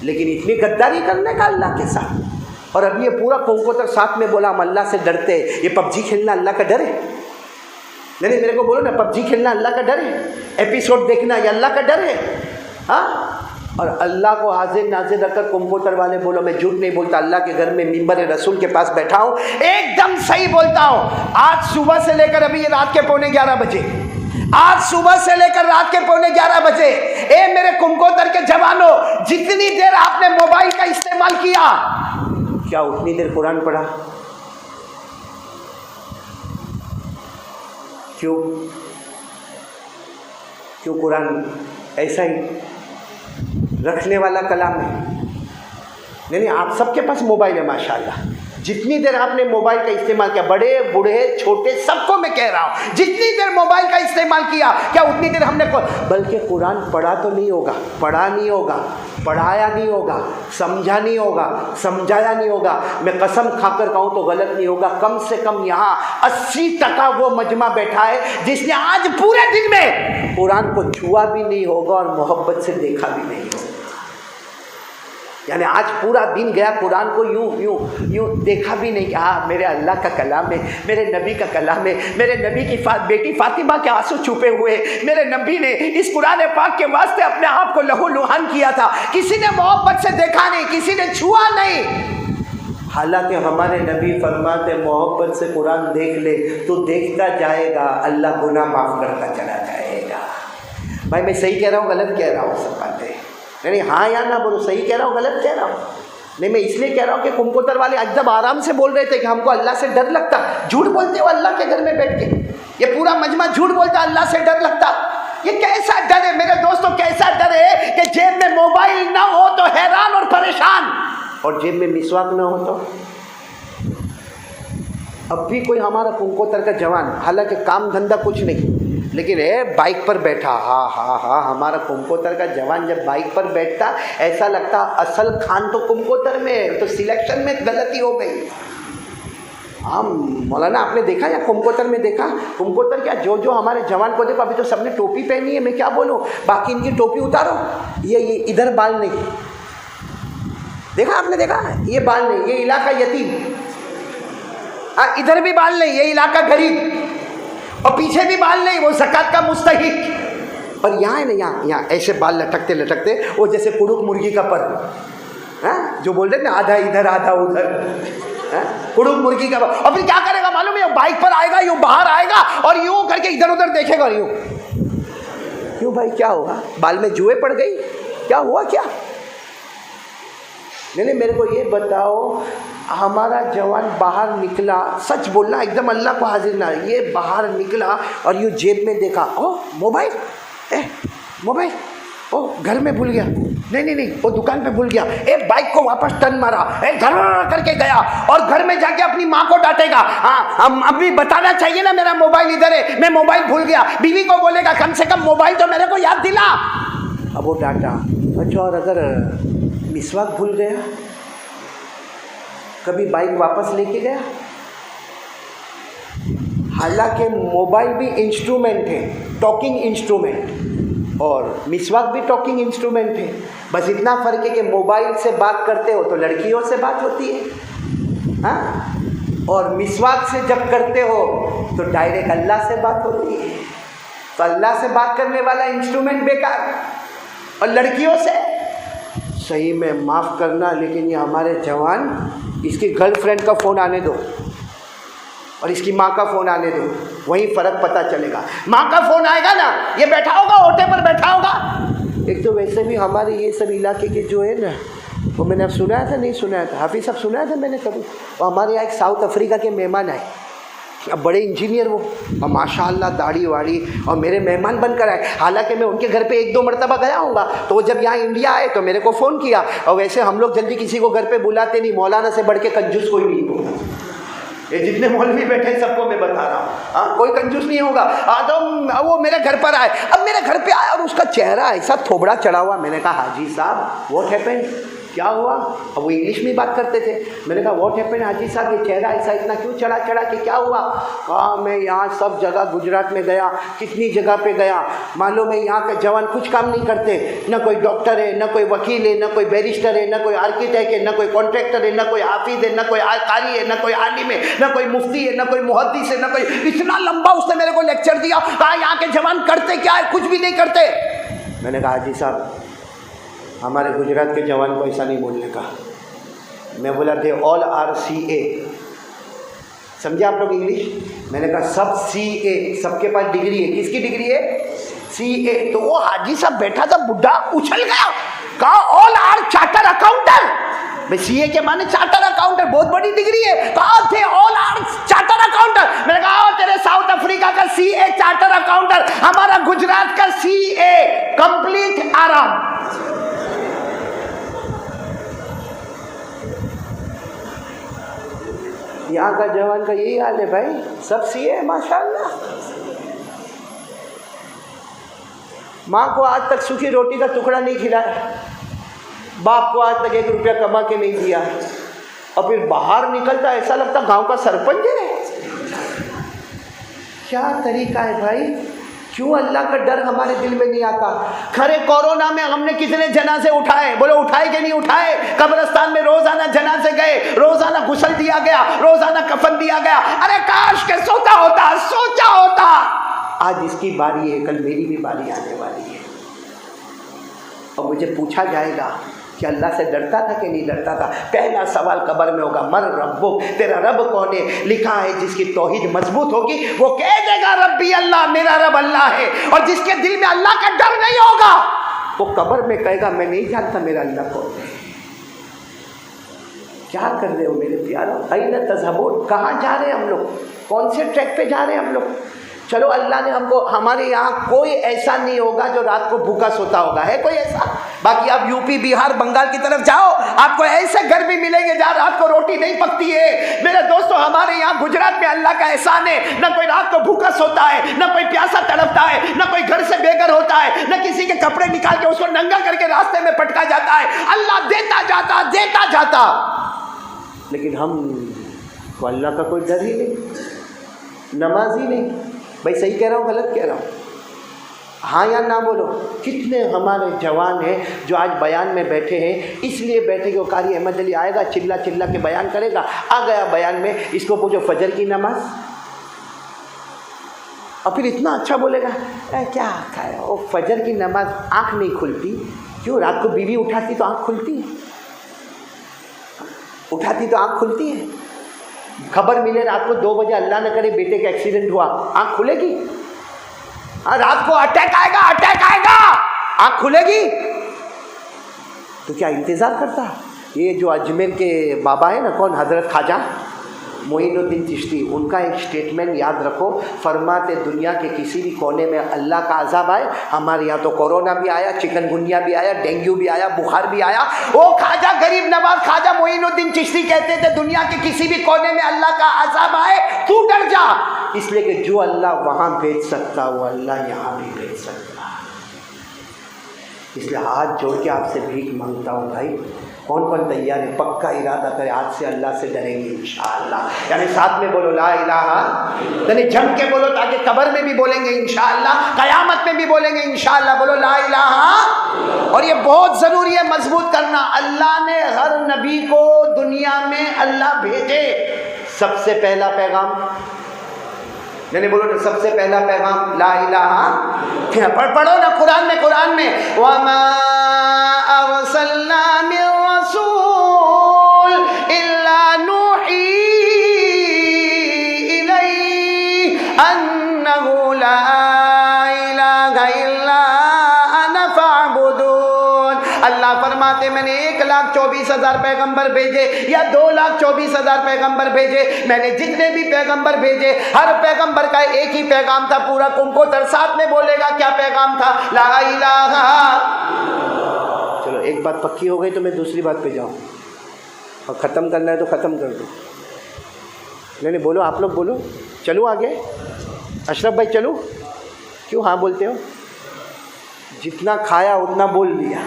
لیکن اتنی غداری کرنے کا اللہ کے ساتھ. اور اب یہ پورا کنکوتر ساتھ میں بولا ہم اللہ سے ڈرتے. یہ پب جی کھیلنا اللہ کا ڈر ہے؟ نہیں, میرے کو بولو نا, پب جی کھیلنا اللہ کا ڈر ہے؟ ایپیسوڈ دیکھنا یہ اللہ کا ڈر ہے؟ ہاں, اور اللہ کو حاضر ناظر رکھ کر کمپیوٹر والے بولو میں جھوٹ نہیں بولتا, اللہ کے گھر میں ممبر رسول کے پاس بیٹھا ہوں, ایک دم صحیح بولتا ہوں. آج صبح سے لے کر ابھی یہ رات کے 11:45 بجے, آج صبح سے لے کر رات کے 11:45 بجے, اے میرے کمپیوٹر کے جوانوں, جتنی دیر آپ نے موبائل کا استعمال کیا, کیا اتنی دیر قرآن پڑھا؟ کیوں قرآن ایسا ہی رکھنے والا کلام ہے؟ نہیں, آپ سب کے پاس موبائل ہے ماشاءاللہ. جتنی دیر آپ نے موبائل کا استعمال کیا, بڑے بوڑھے چھوٹے سب کو میں کہہ رہا ہوں, جتنی دیر موبائل کا استعمال کیا, کیا اتنی دیر ہم نے بلکہ قرآن پڑھا تو نہیں ہوگا, پڑھا نہیں ہوگا, پڑھایا نہیں ہوگا, سمجھا نہیں ہوگا, سمجھایا نہیں ہوگا. میں قسم کھا کر کہوں تو غلط نہیں ہوگا, کم سے کم یہاں 80% وہ مجمع بیٹھا ہے جس نے آج پورے دن میں قرآن کو چھوا بھی نہیں ہوگا اور محبت سے دیکھا بھی نہیں ہوگا. یعنی آج پورا دن گیا قرآن کو یوں دیکھا بھی نہیں کہ ہاں میرے اللہ کا کلام ہے، میرے نبی کا کلام ہے، میرے نبی کی بیٹی فاطمہ کے آنسو چھپے ہوئے، میرے نبی نے اس قرآن پاک کے واسطے اپنے آپ کو لہو لہان کیا تھا، کسی نے محبت سے دیکھا نہیں، کسی نے چھوا نہیں۔ حالانکہ ہمارے نبی فرماتے محبت سے قرآن دیکھ لے تو دیکھتا جائے گا، اللہ گناہ معاف کرتا چلا جائے گا۔ بھائی میں صحیح کہہ رہا ہوں غلط کہہ رہا ہوں؟ سب باتیں یعنی ہاں یا نہ بولو، صحیح کہہ رہا ہوں غلط کہہ رہا ہوں؟ نہیں، میں اس لیے کہہ رہا ہوں کہ کمکوتر والے اجدب آرام سے بول رہے تھے کہ ہم کو اللہ سے ڈر لگتا۔ جھوٹ بولتے ہو اللہ کے گھر میں بیٹھ کے، یہ پورا مجمع جھوٹ بولتا اللہ سے ڈر لگتا۔ یہ کیسا ڈر ہے میرے دوستوں، کیسا ڈر ہے کہ جیب میں موبائل نہ ہو تو حیران اور پریشان، اور جیب میں مسواک نہ ہو تو۔ اب بھی کوئی ہمارا کمکوتر کا جوان، حالانکہ کام دھندہ کچھ نہیں، لیکن بائک پر بیٹھا، ہاں ہمارا کمکوتر کا جوان جب بائک پر بیٹھتا ایسا لگتا اصل خان تو کمکوتر میں، تو سلیکشن میں غلطی ہو گئی۔ ہاں مولانا آپ نے دیکھا یا کمکوتر میں دیکھا؟ کمکوتر کیا جو ہمارے جوان کو دیکھو، ابھی تو سب نے ٹوپی پہنی ہے، میں کیا بولوں، باقی ان کی ٹوپی اتارو، یہ ادھر بال نہیں، دیکھا آپ نے دیکھا، یہ بال نہیں، یہ علاقہ یتیم، ادھر بھی بال نہیں، یہ علاقہ غریب، اور پیچھے بھی بال نہیں، وہ زکوٰۃ کا مستحق۔ اور یہاں ہے نا، یہاں ایسے بال لٹکتے وہ جیسے کڑک مرغی کا پر، جو بول رہے نا آدھا ادھر آدھا ادھر، کڑک مرغی کا پر۔ اور پھر کیا کرے گا معلوم ہے، بائک پر آئے گا، یوں باہر آئے گا اور یوں کر کے ادھر ادھر دیکھے گا، یوں کیوں بھائی کیا ہوگا، بال میں جوئے پڑ گئی، کیا ہوا کیا؟ نہیں میرے کو یہ بتاؤ، ہمارا جوان باہر نکلا، سچ بولنا ایک دم اللہ کو حاضر نہ، یہ باہر نکلا اور یوں جیب میں دیکھا، موبائل، موبائل، گھر میں بھول گیا، نہیں وہ دکان پہ بھول گیا، بائک کو واپس ٹرن مارا، گھر کر کے گیا، اور گھر میں جا کے اپنی ماں کو ڈانٹے گا، ہاں ابھی بتانا چاہیے نا میرا موبائل ادھر ہے، میں موبائل بھول گیا، بیوی کو بولے گا کم سے کم موبائل تو میرے کو یاد دلا۔ اب وہ ڈانٹا، اچھا اور اگر مسواک بھول گیا، کبھی بائک واپس لے کے گیا؟ حالانکہ موبائل بھی انسٹرومنٹ ہے، ٹاکنگ انسٹرومنٹ، اور مسواک بھی ٹاکنگ انسٹرومنٹ ہے، بس اتنا فرق ہے کہ موبائل سے بات کرتے ہو تو لڑکیوں سے بات ہوتی ہے، ہاں، اور مسواک سے جب کرتے ہو تو ڈائریکٹ اللہ سے بات ہوتی ہے۔ تو اللہ سے بات کرنے والا انسٹرومنٹ بیکار، اور لڑکیوں سے صحیح میں معاف کرنا، لیکن یہ ہمارے جوان، اس کی گرل فرینڈ کا فون آنے دو اور اس کی ماں کا فون آنے دو، وہیں فرق پتہ چلے گا۔ ماں کا فون آئے گا نا، یہ بیٹھا ہوگا اوٹے پر بیٹھا ہوگا۔ ایک تو ویسے بھی ہمارے یہ سب علاقے کے جو ہے نا، وہ میں نے اب سنایا تھا نہیں سنایا تھا، حافظ صاحب سنایا تھا میں نے کبھی، وہ ہمارے یہاں ایک ساؤتھ افریقہ کے مہمان آئے، اب بڑے انجینئر وہ، اور ماشاء اللہ داڑھی واڑی، اور میرے مہمان بن کر آئے۔ حالانکہ میں ان کے گھر پہ 1-2 مرتبہ گیا ہوں گا، تو وہ جب یہاں انڈیا آئے تو میرے کو فون کیا، اور ویسے ہم لوگ جلدی کسی کو گھر پہ بلاتے نہیں، مولانا سے بڑھ کے کنجوس کوئی نہیں ہوگا، یہ جتنے مولوی بیٹھے سب کو میں بتا رہا ہوں، ہاں کوئی کنجوس نہیں ہوگا۔ تو وہ میرے گھر پر آئے، اب میرے گھر پہ آیا اور اس کا چہرہ ایسا تھوبڑا چڑھا ہوا، میں نے کہا حاجی صاحب واٹ ہیپن، کیا ہوا؟ اب وہ انگلش میں بات کرتے تھے، میں نے کہا واٹ ہیپن حاجی صاحب، یہ چہرہ ایسا اتنا کیوں چڑھا کہ کیا ہوا؟ کہا میں یہاں سب جگہ گجرات میں گیا، کتنی جگہ پہ گیا، معلوم ہے یہاں کے جوان کچھ کام نہیں کرتے، نہ کوئی ڈاکٹر ہے، نہ کوئی وکیل ہے، نہ کوئی بیرسٹر ہے، نہ کوئی آرکیٹیکٹ ہے، نہ کوئی کانٹریکٹر ہے، نہ کوئی حافظ ہے، نہ کوئی قاری ہے، نہ کوئی عالم ہے، نہ کوئی مفتی ہے، نہ کوئی محدث ہے، نہ کوئی، اتنا لمبا اس نے میرے کو لیکچر دیا، کہا یہاں کے جوان کرتے کیا ہے، کچھ بھی نہیں کرتے۔ میں نے کہا حاجی صاحب ہمارے گجرات کے جوان کو ایسا نہیں بولنے کا، میں بولا دے آل آر CA، سمجھے آپ لوگ انگلش؟ میں نے کہا سب CA، سب کے پاس ڈگری ہے، کس کی ڈگری ہے؟ CA۔ تو وہ حاجی صاحب بیٹھا تھا بڈھا، اچھل گیا، کہا آل آر چارٹر اکاؤنٹر، میں CA کے معنی چارٹر اکاؤنٹر، بہت بڑی ڈگری ہے، کہا تھے آل آر چارٹر اکاؤنٹر، میں نے کہا تیرے ساؤتھ افریقہ کا CA چارٹر اکاؤنٹر، ہمارا گجرات کا CA کمپلیٹ آرام۔ یہاں کا جوان کا یہی حال ہے بھائی، سب CA ماشاءاللہ۔ ماں کو آج تک سوکھی روٹی کا ٹکڑا نہیں کھلایا، باپ کو آج تک 1 روپیہ کما کے نہیں دیا، اور پھر باہر نکلتا ایسا لگتا گاؤں کا سرپنچ ہے۔ کیا طریقہ ہے بھائی، کیوں اللہ کا ڈر ہمارے دل میں نہیں آتا؟ کھڑے کورونا میں ہم نے کتنے جنازے اٹھائے، بولو اٹھائے کہ نہیں اٹھائے؟ قبرستان میں روزانہ جنازے گئے، روزانہ غسل دیا گیا، روزانہ کفن دیا گیا۔ ارے کاش کہ سوچا ہوتا آج اس کی باری ہے، کل میری بھی باری آنے والی ہے، اور مجھے پوچھا جائے گا کہ اللہ سے ڈرتا تھا کہ نہیں ڈرتا تھا؟ پہلا سوال قبر میں ہوگا، من ربک، تیرا رب کون ہے؟ لکھا ہے جس کی توحید مضبوط ہوگی وہ کہہ دے گا ربی اللہ، میرا رب اللہ ہے، اور جس کے دل میں اللہ کا ڈر نہیں ہوگا وہ قبر میں کہے گا میں نہیں جانتا میرا اللہ کون ہے۔ کیا کر رہے ہو میرے پیارو؟ این تذہبون، کہاں جا رہے ہیں ہم لوگ؟ کون سے ٹریک پہ جا رہے ہیں ہم لوگ؟ چلو اللہ نے ہم کو، ہمارے یہاں کوئی ایسا نہیں ہوگا جو رات کو بھوکا سوتا ہوگا، ہے کوئی ایسا؟ باقی آپ یو پی، بہار، بنگال کی طرف جاؤ، آپ کو ایسے گھر بھی ملیں گے جہاں رات کو روٹی نہیں پکتی ہے۔ میرے دوستو ہمارے یہاں گجرات میں اللہ کا احسان ہے، نہ کوئی رات کو بھوکا سوتا ہے، نہ کوئی پیاسا تڑپتا ہے، نہ کوئی گھر سے بے گھر ہوتا ہے، نہ کسی کے کپڑے نکال کے اس کو ننگا کر کے راستے میں پٹکا جاتا ہے۔ اللہ دیتا جاتا، لیکن ہم کو اللہ کا کوئی ڈر ہی نہیں، نماز ہی نہیں۔ بھائی صحیح کہہ رہا ہوں غلط کہہ رہا ہوں؟ ہاں یا نہ بولو۔ کتنے ہمارے جوان ہیں جو آج بیان میں بیٹھے ہیں، اس لیے بیٹھے کہ وہ قاری احمد علی آئے گا، چلا کے بیان کرے گا، آ گیا بیان میں، اس کو پوچھو فجر کی نماز، اور پھر اتنا اچھا بولے گا کیا کھایا وہ فجر کی نماز، آنکھ نہیں کھلتی کیوں؟ رات کو بیوی اٹھاتی تو آنکھ کھلتی ہے، اٹھاتی تو آنکھ کھلتی ہے۔ خبر ملے رات کو 2 بجے اللہ نہ کرے بیٹے کا ایکسیڈنٹ ہوا، آنکھ کھلے گی؟ رات کو اٹیک آئے گا، آنکھ کھلے گی؟ تو کیا انتظار کرتا؟ یہ جو اجمیر کے بابا ہے نا، کون؟ حضرت خواجہ معین الدین چشتی، ان کا ایک سٹیٹمنٹ یاد رکھو، فرماتے دنیا کے کسی بھی کونے میں اللہ کا عذاب آئے، ہمارے یہاں تو کورونا بھی آیا، چکن گنیا بھی آیا، ڈینگو بھی آیا، بخار بھی آیا، وہ خواجہ غریب نواز خواجہ معین الدین چشتی کہتے تھے دنیا کے کسی بھی کونے میں اللہ کا عذاب آئے تو ڈر جا، اس لیے کہ جو اللہ وہاں بھیج سکتا وہ اللہ یہاں بھی بھیج سکتا۔ اس لیے ہاتھ جوڑ کے آپ سے بھیک مانگتا ہوں بھائی، کون تیار ہے؟ پکا ارادہ کرے آج سے اللہ سے ڈریں گے انشاءاللہ، یعنی ساتھ میں بولو لا الہ، یعنی جم کے بولو تاکہ قبر میں بھی بولیں گے انشاءاللہ، قیامت میں بھی بولیں گے انشاءاللہ، بولو لا الہ۔ اور یہ بہت ضروری ہے مضبوط کرنا، اللہ نے ہر نبی کو دنیا میں اللہ بھیجے، سب سے پہلا پیغام، یعنی بولو نا سب سے پہلا پیغام لا الہ، پڑھو نا قرآن میں وَمَا أَرْسَلْنَا مِن رَّسُولٍ إِلَّا نُوحِي إِلَيْهِ أَنَّهُ لَا إِلَٰهَ إِلَّا أَنَا فَاعْبُدُونِ۔ اللہ فرماتے میں نے 1,24,000 پیغمبر بھیجے یا 2,24,000 پیغمبر بھیجے، میں نے جتنے بھی پیغمبر بھیجے ہر پیغمبر کا ایک ہی پیغام تھا، پورا کمکوتر ساتھ میں بولے گا کیا پیغام تھا؟ لا الہ۔ چلو ایک بات پکی ہو گئی تو میں دوسری بات پہ جاؤں، اور ختم کرنا ہے تو ختم کر دو۔ نہیں بولو، آپ لوگ بولو، چلو آگے، اشرف بھائی چلو، کیوں ہاں بولتے ہو؟ جتنا کھایا اتنا بول دیا،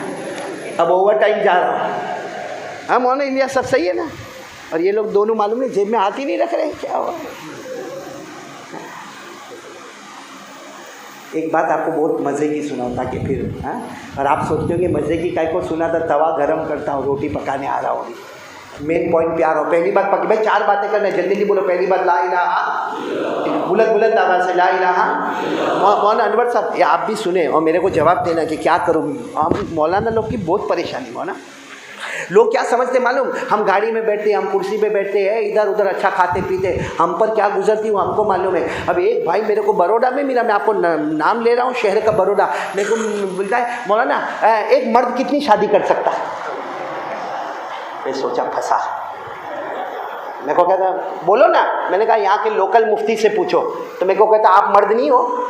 اب اوور ٹائم جا رہا ہوں۔ ہم مولانا انڈیا سب صحیح ہے نا؟ اور یہ لوگ دونوں معلوم ہے جیب میں ہاتھ ہی نہیں رکھ رہے، کیا ہوا؟ ایک بات آپ کو بہت مزے کی سناؤں تاکہ پھر اور آپ سوچتے ہو کہ مزے کی کائے کو سنا تھا، توا گرم کرتا ہوں، روٹی پکانے آ رہا ہوگی، مین پوائنٹ پہ آ رہا ہوں۔ پہلی بات پکی بھائی، 4 باتیں کرنا، جلدی بولو۔ پہلی بات لا الہ، بلند آواز سے لا الہ۔ مولانا انور صاحب یہ آپ بھی سنیں اور میرے کو جواب دینا کہ کیا کروں۔ مولانا لوگ کی بہت پریشانی ہو نا، لوگ کیا سمجھتے معلوم؟ ہم گاڑی میں بیٹھتے ہیں، ہم کرسی پہ بیٹھتے ہیں، ادھر ادھر اچھا کھاتے پیتے، ہم پر کیا گزرتی وہ ہم کو معلوم ہے۔ اب ایک بھائی میرے کو بروڈا میں ملا، میں آپ کو نام لے رہا ہوں شہر کا، بروڈا، میرے کو بولتا ہے مولانا ایک مرد کتنی شادی کر سکتا ہے؟ میں سوچا پھنسا، میرے کو کہتا بولو نا، میں نے کہا یہاں کے لوکل مفتی سے پوچھو، تو میرے کو کہتا آپ مرد نہیں ہو،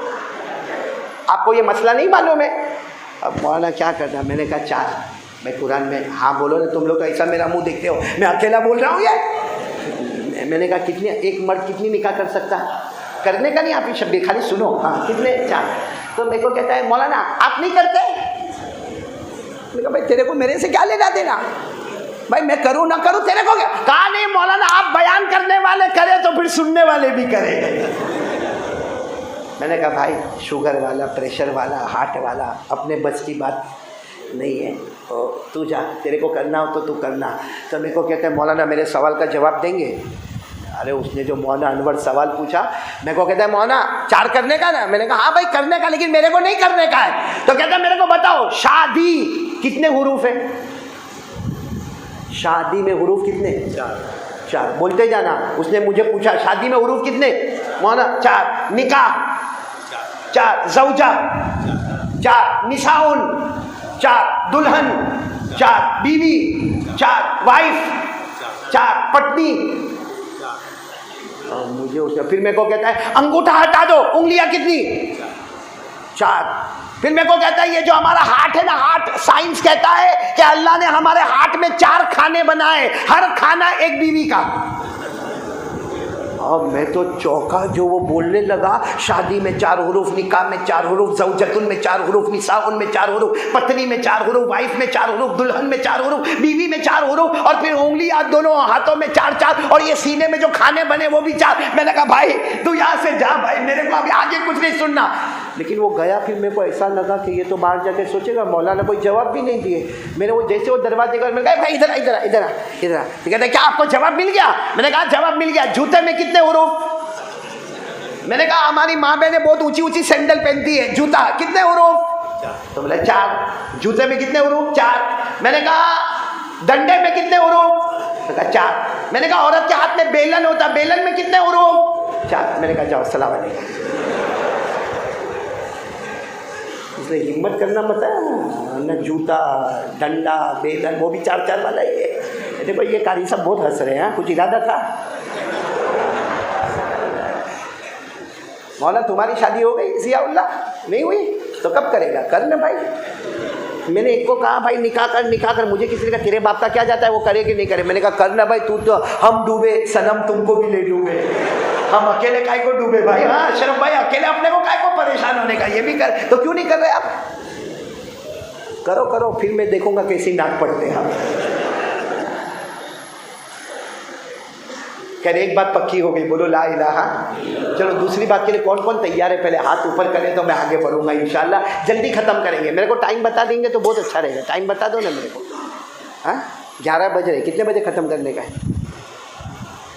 آپ کو یہ مسئلہ نہیں معلوم ہے۔ اب مولانا کیا کرتا؟ میں نے کہا 4۔ میں قرآن میں ہاں بولو نا، تم لوگ تو ایسا میرا منہ دیکھتے ہو، میں اکیلا بول رہا ہوں یہ۔ میں نے کہا کتنی، ایک مرد کتنی نکاح کر سکتا؟ کرنے کا نہیں، آپ یہ شبیر خالی سنو، ہاں کتنے؟ 4۔ تو میرے کو کہتا ہے مولانا آپ نہیں کرتے؟ میں نے کہا بھائی تیرے کو میرے سے کیا لینا دینا بھائی، میں کروں نہ کروں تیرے کو کیا؟ کہا نہیں مولانا آپ بیان کرنے والے کرے تو پھر سننے والے بھی کرے، میں نے کہا بھائی شوگر والا، پریشر والا، ہارٹ والا اپنے بس کی بات نہیں ہے، تو جا، تیرے کو کرنا ہو تو کرنا۔ تو میرے کو کہتے ہیں مولانا میرے سوال کا جواب دیں گے؟ ارے اس نے جو مولانا انور سوال پوچھا، میرے کو کہتا ہے مولانا 4 کرنے کا نا؟ میں نے کہا ہاں بھائی کرنے کا، لیکن میرے کو نہیں کرنے کا ہے۔ تو کہتا ہے میرے کو بتاؤ شادی کتنے حروف ہے؟ شادی میں حروف کتنے؟ 4 بولتے جانا۔ اس نے مجھے پوچھا شادی میں حروف کتنے؟ مولانا 4۔ نکاح 4، زوجہ 4، نساؤن 4، دلہن 4، بیوی 4، وائف 4، پٹنی۔ مجھے اس نے پھر میرے کو کہتا ہے انگوٹھا ہٹا دو، انگلیاں کتنی؟ 4۔ پھر میرے کو کہتا ہے یہ جو ہمارا ہارٹ ہے نا، ہارٹ سائنس کہتا ہے کہ اللہ نے ہمارے ہارٹ میں 4 کھانے بنائے، ہر کھانا ایک بیوی کا۔ اور میں تو چوکا، جو وہ بولنے لگا شادی میں 4 حروف، نکاح میں 4 حروف، زوجتن میں 4 حروف، نساؤن میں 4 حروف، پتنی میں 4 حروف، وائف میں 4 حروف، دلہن میں 4 حروف، بیوی میں 4 حروف، اور پھر انگلیاں دونوں ہاتھوں میں 4، اور یہ سینے میں جو کھانے بنے وہ بھی 4۔ میں نے کہا بھائی تو یہاں سے جا بھائی، میرے کو ابھی آگے کچھ نہیں سننا۔ لیکن وہ گیا، پھر میرے کو ایسا لگا کہ یہ تو باہر جا کے سوچے گا، مولانا کوئی جواب بھی نہیں دیے۔ میرے وہ جیسے وہ دروازے کا، میں کہا بھائی ادھر ادھر ادھر ادھر، تو کہتے ہیں کیا آپ کو جواب مل گیا؟ میں نے کہا جواب مل گیا۔ جوتے میں کتنے حروف؟ میں نے کہا ہماری ماں بہنیں بہت اونچی اونچی سینڈل پہنتی ہے، جوتا کتنے حروف؟ تو بولے 4۔ جوتے میں کتنے حروف؟ 4۔ میں نے کہا ڈنڈے میں کتنے حروف؟ تو کہا 4۔ میں نے کہا عورت کے ہاتھ میں بیلن ہوتا، بیلن میں کتنے حروف؟ 4۔ میں نے کہا جاؤ السلام علیکم۔ اس نے ہمت کرنا مت ہے نہ، جوتا، ڈنڈا، بیلن، وہ بھی 4 والا ہی ہے۔ دیکھو یہ قاری صاحب بہت ہنس رہے ہیں، کچھ ارادہ تھا؟ مولانا تمہاری شادی ہو گئی ضیاء اللہ؟ نہیں ہوئی؟ تو کب کرے گا؟ کرنا بھائی۔ میں نے ایک کو کہا بھائی نکاح کر، نکاح کر۔ مجھے کسی نے کہا تیرے باپ کا کیا جاتا ہے وہ کرے کہ نہیں کرے؟ میں نے کہا کرنا بھائی، تو ہم ڈوبے صنم تم کو بھی لے ڈوبے، ہم اکیلے کائے کو ڈوبے بھائی؟ ہاں اشرف بھائی اکیلے اپنے کو کائے کو پریشان ہونے کا، یہ بھی کر، تو کیوں نہیں کر رہے آپ؟ کرو کرو، پھر میں دیکھوں گا کیسی ناک پڑتے ہیں آپ۔ خیر ایک بات پکی ہو گئی، بولو لا الہ۔ چلو دوسری بات کے لیے کون کون تیار ہے؟ پہلے ہاتھ اوپر کریں تو میں آگے بڑھوں گا انشاءاللہ۔ جلدی ختم کریں گے، میرے کو ٹائم بتا دیں گے تو بہت اچھا رہے گا۔ ٹائم بتا دو نا میرے کو۔ ہاں 11 بج رہے، کتنے بجے ختم کرنے کا ہے؟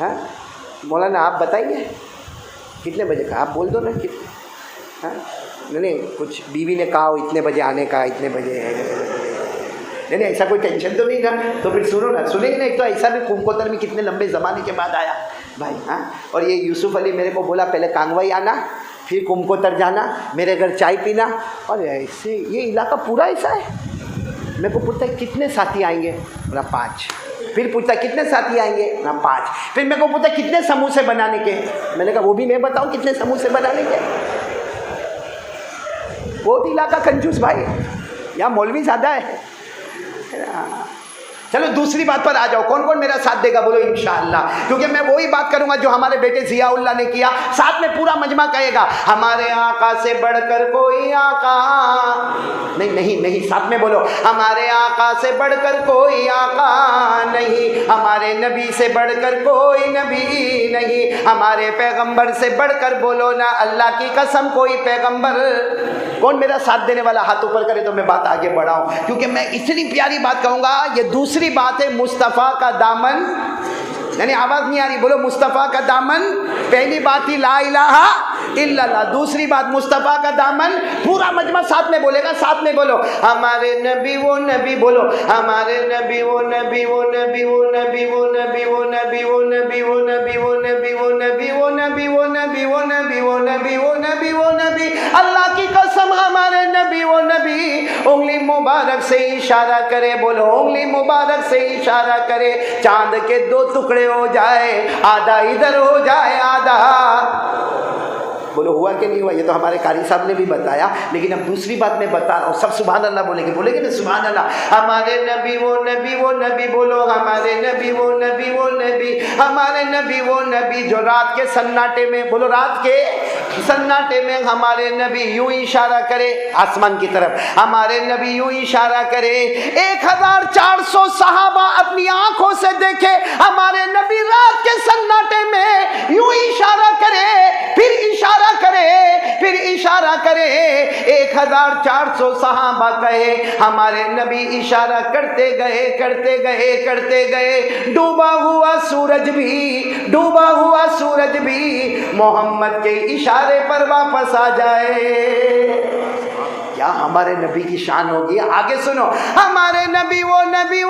ہاں مولانا آپ بتائیں گے کتنے بجے کا؟ آپ بول دو نا کتنے۔ ہاں نہیں کچھ بیوی نے کہا ہو اتنے بجے آنے کا، اتنے بجے، نہیں ایسا کوئی ٹینشن تو نہیں نا؟ تو پھر سنو نا، سنیں گے نا۔ ایک تو ایسا بھی کومکوتر میں کتنے لمبے زمانے کے بعد آیا بھائی۔ ہاں اور یہ یوسف علی میرے کو بولا پہلے کانگوائی آنا، پھر کومکوتر جانا، میرے گھر چائے پینا، اور ایسے یہ علاقہ پورا ایسا ہے۔ میرے کو پوچھتا ہے کتنے ساتھی آئیں گے؟ بولا 5۔ پھر پوچھتا ہے کتنے ساتھی آئیں گے؟ نا 5۔ پھر میرے کو پوچھتا ہے کتنے سموسے بنانے کے؟ میں نے کہا وہ بھی میں بتاؤں کتنے سموسے بنانے کے؟ بہت علاقہ کنجوس بھائی، یہاں مولوی زیادہ ہے۔ چلو دوسری بات پر آ جاؤ، کون کون میرا ساتھ دے گا؟ بولو انشاءاللہ، کیونکہ میں وہی بات کروں گا جو ہمارے بیٹے ضیاء اللہ نے کیا۔ ساتھ میں پورا مجمع کہے گا ہمارے آقا سے بڑھ کر کوئی آقا نہیں، ساتھ میں بولو ہمارے آقا سے بڑھ کر کوئی آقا نہیں، ہمارے نبی سے بڑھ کر کوئی نبی نہیں، ہمارے پیغمبر سے بڑھ کر بولو نا اللہ کی قسم کوئی پیغمبر۔ کون میرا ساتھ دینے والا؟ ہاتھ اوپر کرے تو میں بات آگے بڑھاؤں، کیونکہ میں اتنی پیاری بات کہوں گا۔ یہ دوسری بات ہے مصطفیٰ کا دامن، یعنی آواز نہیں آ رہی، بولو مصطفیٰ کا دامن۔ پہلی بات ہی لا الہ الا اللہ، دوسری بات مصطفیٰ کا دامن۔ پورا مجمع ساتھ میں بولے گا، ساتھ میں بولو ہمارے نبی وہ نبی، بولو ہمارے نبی وہ نبی وہ نبی وہ نبی وہ نبی وہ نبی وہ نبی وہ نبی وہ نبی وہ نبی وہ نبی وہ نبی وہ نبی وہ نبی وہ نبی وہ نبی، اللہ کی قسم ہمارے نبی وہ نبی۔ انگلی مبارک سے اشارہ کرے، بولو انگلی مبارک سے اشارہ کرے، چاند کے 2 ٹکڑے ہو جائے، آدھا ادھر ہو جائے آدھا۔ بولو ہوا کہ نہیں ہوا؟ یہ تو ہمارے قاری صاحب نے بھی بتایا، لیکن اب دوسری بات میں بتا رہا ہوں، سب سبحان اللہ بولیں گے نا سبحان اللہ۔ ہمارے نبی وہ نبی وہ نبی، بولو ہمارے نبی وہ نبی وہ نبی، ہمارے نبی وہ نبی جو رات کے سناٹے میں، بولو رات کے سناٹے میں ہمارے نبی یوں اشارہ کرے آسمان کی طرف، ہمارے نبی یوں اشارہ کرے، 1400 صحابہ اپنی آنکھوں سے دیکھے ہمارے نبی رات کے سناٹے میں یوں اشارہ کرے، پھر اشارہ کرے، پھر 1400 صحابہ کہے، ہمارے نبی اشارہ کرتے گئے، ڈوبا ہوا سورج بھی محمد کے اشارے پر واپس آ جائے۔ کیا ہمارے نبی کی شان ہوگی؟ آگے سنو، ہمارے نبی وہ نبی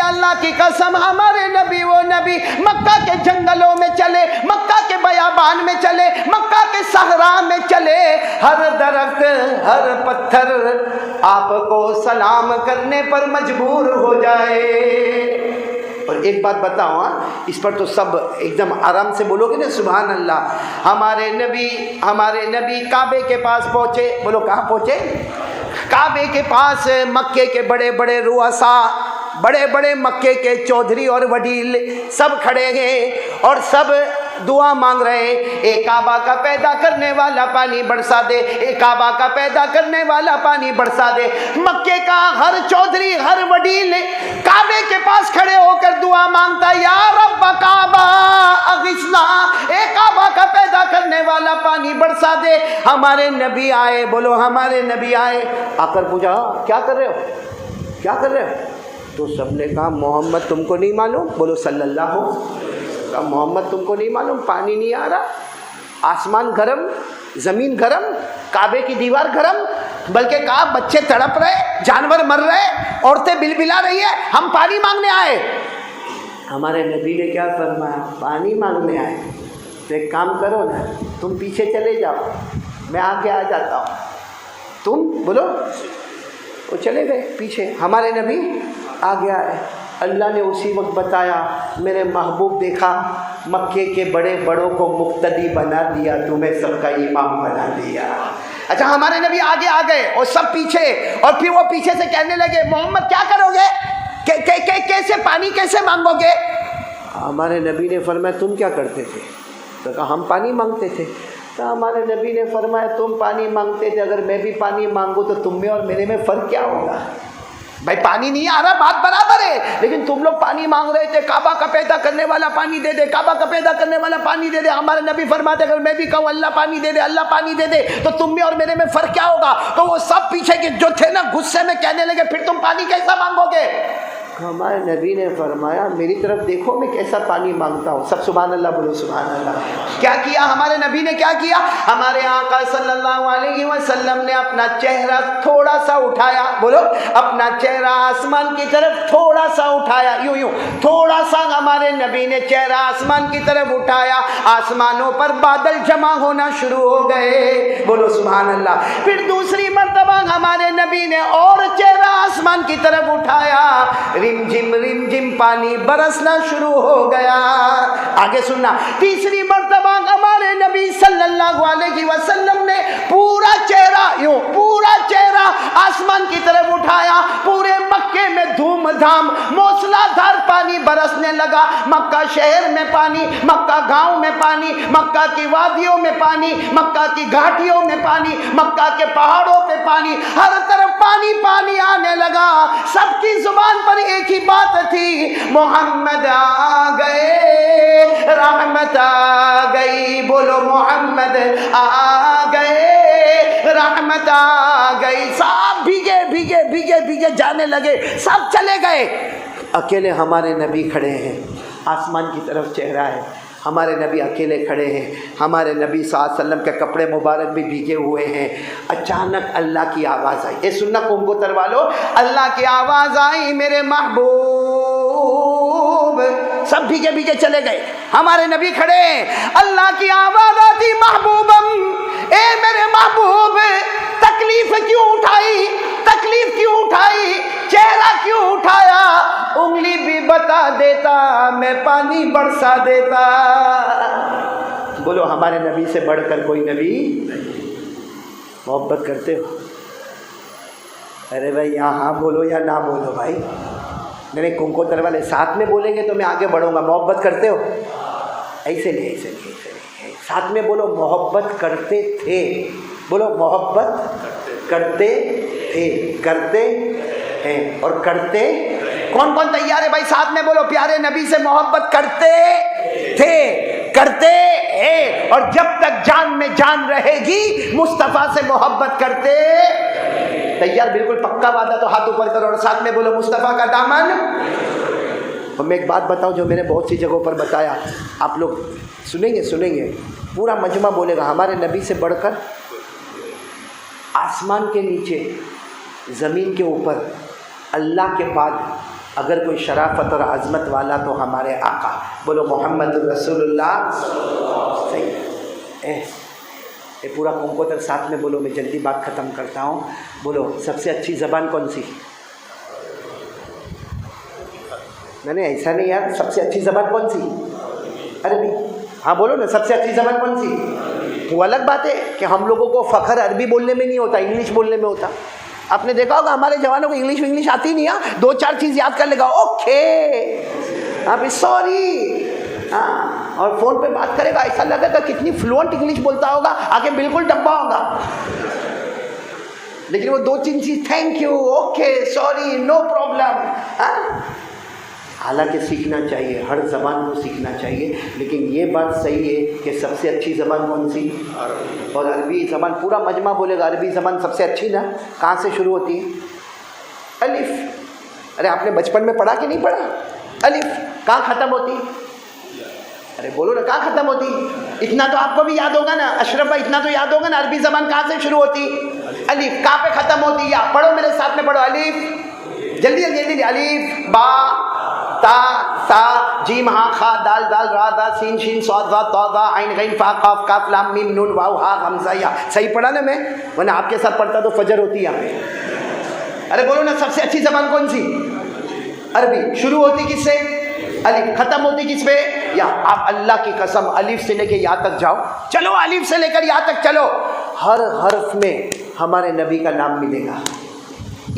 اللہ کی قسم، ہمارے نبی وہ نبی مکہ کے جنگلوں میں چلے، مکہ کے بیابان میں چلے، مکہ کے صحرا میں چلے، ہر درخت ہر پتھر آپ کو سلام کرنے پر مجبور ہو جائے۔ اور ایک بات بتاؤ، اس پر تو سب ایک دم آرام سے بولو گے نا سبحان اللہ۔ ہمارے نبی کعبے کے پاس پہنچے، بولو کہاں پہنچے؟ کعبے کے پاس مکے کے بڑے بڑے رؤساء، بڑے بڑے مکے کے چودھری اور وڈیل سب کھڑے ہیں اور سب دعا مانگ رہے ہیں، اے کعبہ کا پیدا کرنے والا پانی برسا دے، اے کعبہ کا پیدا کرنے والا پانی برسا دے۔ مکے کا ہر چودھری ہر وڈیل کعبے کے پاس کھڑے ہو کر دعا مانگتا، یا رب کعبہ اغثنا، اے کعبہ کا پیدا کرنے والا پانی برسا دے۔ ہمارے نبی آئے، بولو ہمارے نبی آئے، آ کر پوچھا کیا کر رہے ہو؟ تو سب نے کہا محمد تم کو نہیں معلوم؟ بولو صلی اللہ ہو۔ محمد تم کو نہیں معلوم پانی نہیں آ رہا؟ آسمان گرم، زمین گرم، کعبے کی دیوار گرم، بلکہ کہا بچے تڑپ رہے، جانور مر رہے، عورتیں بلبلا رہی ہے، ہم پانی مانگنے آئے۔ ہمارے نبی نے کیا فرمایا؟ پانی مانگنے آئے تو ایک کام کرو نا، تم پیچھے چلے جاؤ، میں آگے آ جاتا ہوں۔ تم بولو، وہ چلے گئے پیچھے، ہمارے نبی آگے آئے۔ اللہ نے اسی وقت بتایا، میرے محبوب دیکھا مکے کے بڑے بڑوں کو مقتدی بنا دیا، تمہیں سب کا امام بنا دیا۔ اچھا ہمارے نبی آگے آ گئے اور سب پیچھے، اور پھر وہ پیچھے سے کہنے لگے محمد کیا کرو گے؟ کیسے پانی کیسے مانگو گے؟ ہمارے نبی نے فرمایا تم کیا کرتے تھے؟ تو کہا ہم پانی مانگتے تھے۔ تو ہمارے نبی نے فرمایا تم پانی مانگتے تھے، اگر میں بھی پانی مانگوں تو تم میں اور میرے میں فرق کیا ہوگا؟ بھائی پانی نہیں آ رہا بات برابر ہے، لیکن تم لوگ پانی مانگ رہے تھے، کعبہ کا پیدا کرنے والا پانی دے دے، کعبہ کا پیدا کرنے والا پانی دے دے۔ ہمارے نبی فرماتے اگر میں بھی کہوں اللہ پانی دے دے، اللہ پانی دے دے، تو تم میں اور میرے میں فرق کیا ہوگا؟ تو وہ سب پیچھے کے جو تھے نا غصے میں کہنے لگے پھر تم پانی کیسا مانگو گے؟ ہمارے نبی نے فرمایا میری طرف دیکھو میں کیسا پانی مانگتا ہوں۔ سب سبحان اللہ بولو سبحان اللہ۔ کیا کیا ہمارے نبی نے؟ کیا کیا؟ ہمارے آقا صلی اللہ علیہ وسلم نے اپنا چہرہ تھوڑا سا اٹھایا، بولو اپنا چہرہ آسمان کی طرف تھوڑا سا اٹھایا، یوں تھوڑا سا ہمارے نبی نے چہرہ آسمان کی طرف اٹھایا، آسمانوں پر بادل جمع ہونا شروع ہو گئے، بولو سبحان اللہ۔ پھر دوسری مرتبہ ہمارے نبی نے اور چہرہ آسمان کی طرف اٹھایا، رم جھم پانی برسنا شروع ہو گیا۔ آگے سننا، تیسری مرتبہ ہمارے نبی صلی اللہ علیہ وسلم نے پورا چہرہ آسمان کی طرف اٹھایا، پورے مکے میں دھوم دھام موسلا دھار پانی برسنے لگا۔ مکہ شہر میں پانی، مکہ گاؤں میں پانی، مکہ کی وادیوں میں پانی، مکہ کی گھاٹیوں میں پانی، مکہ کے پہاڑوں پہ پانی، ہر طرف پانی پانی آنے لگا۔ سب کی زبان پر ایک ہی بات تھی، محمد آ گئے، رحمت آ گئی، بولو محمد آ گئے، رحمت آ گئی۔ سب بھیگے جانے لگے، سب چلے گئے، اکیلے ہمارے نبی کھڑے ہیں، آسمان کی طرف چہرہ ہے، ہمارے نبی اکیلے کھڑے ہیں، ہمارے نبی صلی اللہ علیہ وسلم کے کپڑے مبارک بھی بھیگے ہوئے ہیں۔ اچانک اللہ کی آواز آئی، اے سننا کمبوتر والو، اللہ کی آواز آئی میرے محبوب، سب بھیگے چلے گئے، ہمارے نبی کھڑے ہیں، اللہ کی آواز آتی محبوبم، اے میرے محبوب تکلیف کیوں اٹھائی، چہرہ کیوں اٹھایا، انگلی بھی بتا دیتا میں پانی برسا دیتا۔ بولو ہمارے نبی سے بڑھ کر کوئی نبی؟ محبت کرتے ہو؟ ارے بھائی یہاں ہاں بولو یا نہ بولو بھائی، میرے کنکوتر والے ساتھ میں بولیں گے تو میں آگے بڑھوں گا۔ محبت کرتے ہو؟ ایسے نہیں، ساتھ میں بولو محبت کرتے تھے، بولو محبت کرتے تھے، کرتے ہیں اور کرتے کون کون تیار ہے بھائی؟ ساتھ میں بولو، پیارے نبی سے محبت کرتے تھے، کرتے ہیں، اور جب تک جان میں جان رہے گی مصطفیٰ سے محبت کرتے۔ تیار؟ بالکل پکا وعدہ؟ تو ہاتھ اوپر کرو اور ساتھ میں بولو مصطفیٰ کا دامن۔ اور میں ایک بات بتاؤں جو میں نے بہت سی جگہوں پر بتایا، آپ لوگ سنیں گے، پورا مجمع بولے گا، ہمارے نبی سے بڑھ کر آسمان کے نیچے، زمین کے اوپر، اللہ کے بعد اگر کوئی شرافت اور عظمت والا تو ہمارے آقا، بولو محمد رسول اللہ۔ صحیح، یہ پورا کمپوٹر ساتھ میں بولو، میں جلدی بات ختم کرتا ہوں۔ بولو سب سے اچھی زبان کون سی؟ نہیں ایسا نہیں یار، سب سے اچھی زبان کون سی؟ عربی۔ ہاں بولو نا، سب سے اچھی زبان کون سی؟ وہ الگ بات ہے کہ ہم لوگوں کو فخر عربی بولنے میں نہیں ہوتا، انگلش بولنے میں ہوتا۔ آپ نے دیکھا ہوگا ہمارے جوانوں کو انگلش آتی نہیں، ہاں 2-4 چیز یاد کر لے گا، اوکے، ابھی سوری، ہاں، اور فون پہ بات کرے گا ایسا لگے گا کتنی فلوئنٹ انگلش بولتا ہوگا، آگے بالکل ڈبا ہوگا، لیکن وہ 2-3 چیز، thank you, okay, sorry, no problem. حالانکہ سیکھنا چاہیے، ہر زبان کو سیکھنا چاہیے، لیکن یہ بات صحیح ہے کہ سب سے اچھی زبان کون سی؟ اور عربی زبان، پورا مجمع بولے گا عربی زبان سب سے اچھی نا۔ کہاں سے شروع ہوتی ہے؟ الف۔ ارے آپ نے بچپن میں پڑھا کہ نہیں پڑھا؟ الف کہاں ختم ہوتی؟ ارے بولو نا، کہاں ختم ہوتی؟ اتنا تو آپ کو بھی یاد ہوگا نا اشرف بھائی، اتنا تو یاد ہوگا نا، عربی زبان کہاں سے شروع ہوتی؟ الف۔ کہاں پہ ختم ہوتی؟ یا پڑھو میرے ساتھ میں، پڑھو، الف، جلدی جلدی، الف، با، تا، سا، جیم، ہاں، خا، دال، را، دا، سین، شین، صاد، ضاد، طا، ظا، عین، غین، فا، قاف، کاف، لام، میم، نون، واو، ہا، حمزہ، یا۔ صحیح پڑھا نا میں؟ ورنہ آپ کے ساتھ پڑھتا تو فجر ہوتی یہاں پہ۔ ارے بولو نا، سب سے اچھی زبان کون سی؟ عربی۔ شروع ہوتی کس سے؟ الف۔ ختم ہوتی کس پہ؟ یا۔ آپ اللہ کی قسم الف سے لے کے یا تک جاؤ، چلو الف سے لے کر یا تک چلو، ہر حرف میں ہمارے نبی کا نام ملے گا۔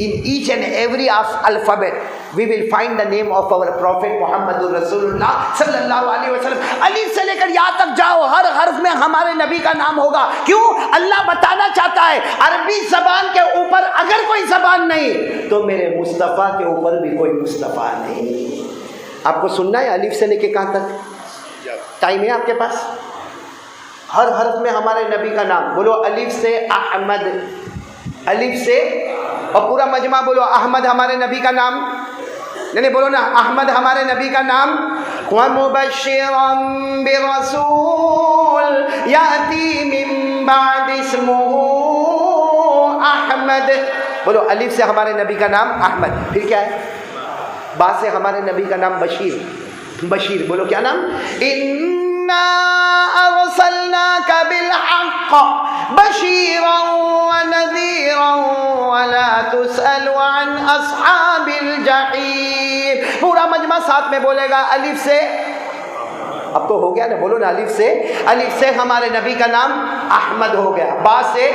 In each and every alphabet we will find the name of our prophet Muhammad Rasulullah sallallahu alaihi wasallam۔ الف سے لے کر یا تک جاؤ، ہر حرف میں ہمارے نبی کا نام ہوگا۔ کیوں؟ اللہ بتانا چاہتا ہے عربی زبان کے اوپر اگر کوئی زبان نہیں تو میرے مصطفیٰ کے اوپر بھی کوئی مصطفیٰ نہیں۔ آپ کو سننا ہے الف سے لے کے کہاں تک؟ ٹائم ہے آپ کے پاس؟ ہر حرف میں ہمارے نبی کا نام، بولو الف سے احمد، الف سے، اور پورا مجمع بولو احمد ہمارے نبی کا نام۔ نہیں بولو نا، احمد ہمارے نبی کا نام۔ وَمُبَشِّرًا بِرَسُولٍ يَأْتِي مِن بَعْدِ اسْمُهُ أَحْمَدُ۔ بولو الف سے ہمارے نبی کا نام احمد، پھر کیا ہے؟ با سے ہمارے نبی کا نام بشیر، بشیر، بولو کیا نام؟ إِنَّا أَرْسَلْنَاكَ بِالْحَقِّ بَشِيرًا وَنَذِيرًا وَلَا تُسْأَلُ عَنْ أَصْحَابِ الْجَحِيمِ۔ پورا مجمع ساتھ میں بولے گا الف سے، اب تو ہو گیا نا، بولو نا الف سے، الف سے ہمارے نبی کا نام احمد ہو گیا، با سے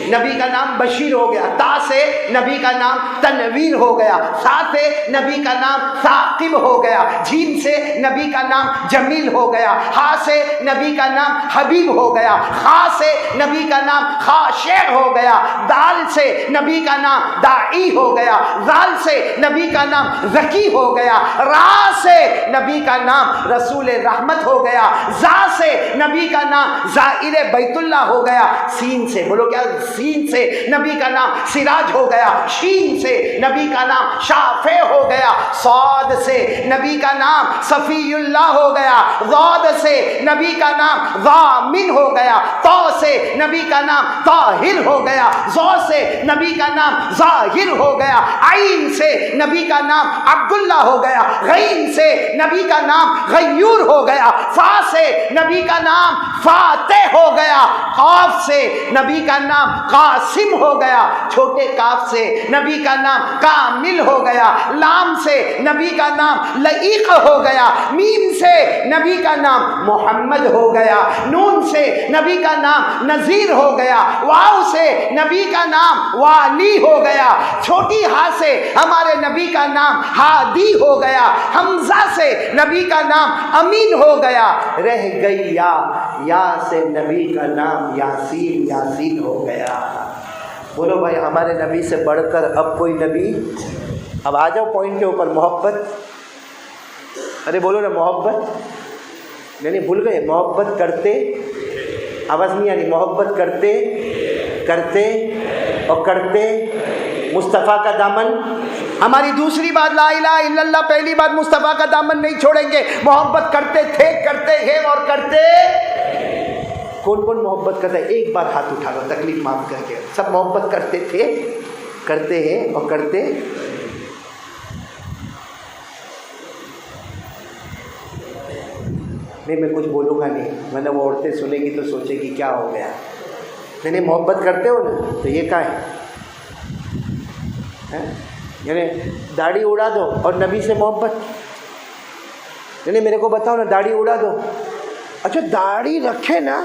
نبی کا نام بشیر ہو گیا، تا سے نبی کا نام تنویر ہو گیا، سا سے نبی کا نام ثاقب ہو گیا، جیم سے نبی کا نام جمیل ہو گیا، ہا سے نبی کا نام حبیب ہو گیا، خا سے نبی کا نام خاشع ہو گیا، دال سے نبی کا نام داعی ہو گیا، زال سے نبی کا نام ذکی ہو گیا، را سے نبی کا نام رسول رحمت ہو گیا، زا سے نبی کا نام زائر بیت اللہ ہو گیا، سین سے، بولو کیا؟ سین سے نبی کا نام سراج ہو گیا، شین سے نبی کا نام شافع ہو گیا، صاد سے نبی کا نام صفی اللہ ہو گیا، ضاد سے نبی کا نام ضامن ہو گیا، تو سے نبی کا نام طاہر ہو گیا، زو سے نبی کا نام ظاہر ہو گیا، عین سے نبی کا نام عبداللہ ہو گیا، غین سے نبی کا نام غیور ہو گیا، فا سے نبی کا نام فاتح ہو گیا، قاف سے نبی کا نام قاسم ہو گیا، چھوٹے کاف سے نبی کا نام کامل ہو گیا، لام سے نبی کا نام لئیق ہو گیا، میم سے نبی کا نام محمد ہو گیا، نون سے نبی کا نام نذیر ہو گیا، واو سے نبی کا نام والی ہو گیا، چھوٹی ہا سے ہمارے نبی کا نام ہادی ہو گیا، حمزہ سے نبی کا نام امین ہو گیا، رہ گئی یا سے نبی کا نام یاسین، یاسین ہو گیا۔ بولو بھائی ہمارے نبی سے بڑھ کر اب کوئی نبی؟ اب آ جاؤ پوائنٹ کے اوپر. محبت, ارے بولو نا محبت, یعنی بھول گئے. محبت کرتے, آواز نہیں آ رہی, محبت کرتے کرتے اور کرتے مصطفیٰ کا دامن. ہماری دوسری بات لا الہ الا اللہ, پہلی بات مصطفیٰ کا دامن نہیں چھوڑیں گے. محبت کرتے تھے, کرتے ہیں اور کرتے. کون کون محبت کرتا ہے؟ ایک بار ہاتھ اٹھا لو, تکلیف معاف کر کے. سب محبت کرتے تھے, کرتے ہیں اور کرتے. نہیں میں کچھ بولوں گا نہیں, ورنہ وہ عورتیں سنیں گی تو سوچے گی کیا ہو گیا. نہیں محبت کرتے ہو نا, تو یہ کیا ہے؟ یعنی داڑھی اڑا دو اور نبی سے محبت. یعنی میرے کو بتاؤ نا, داڑھی اڑا دو. اچھا داڑھی رکھے نا,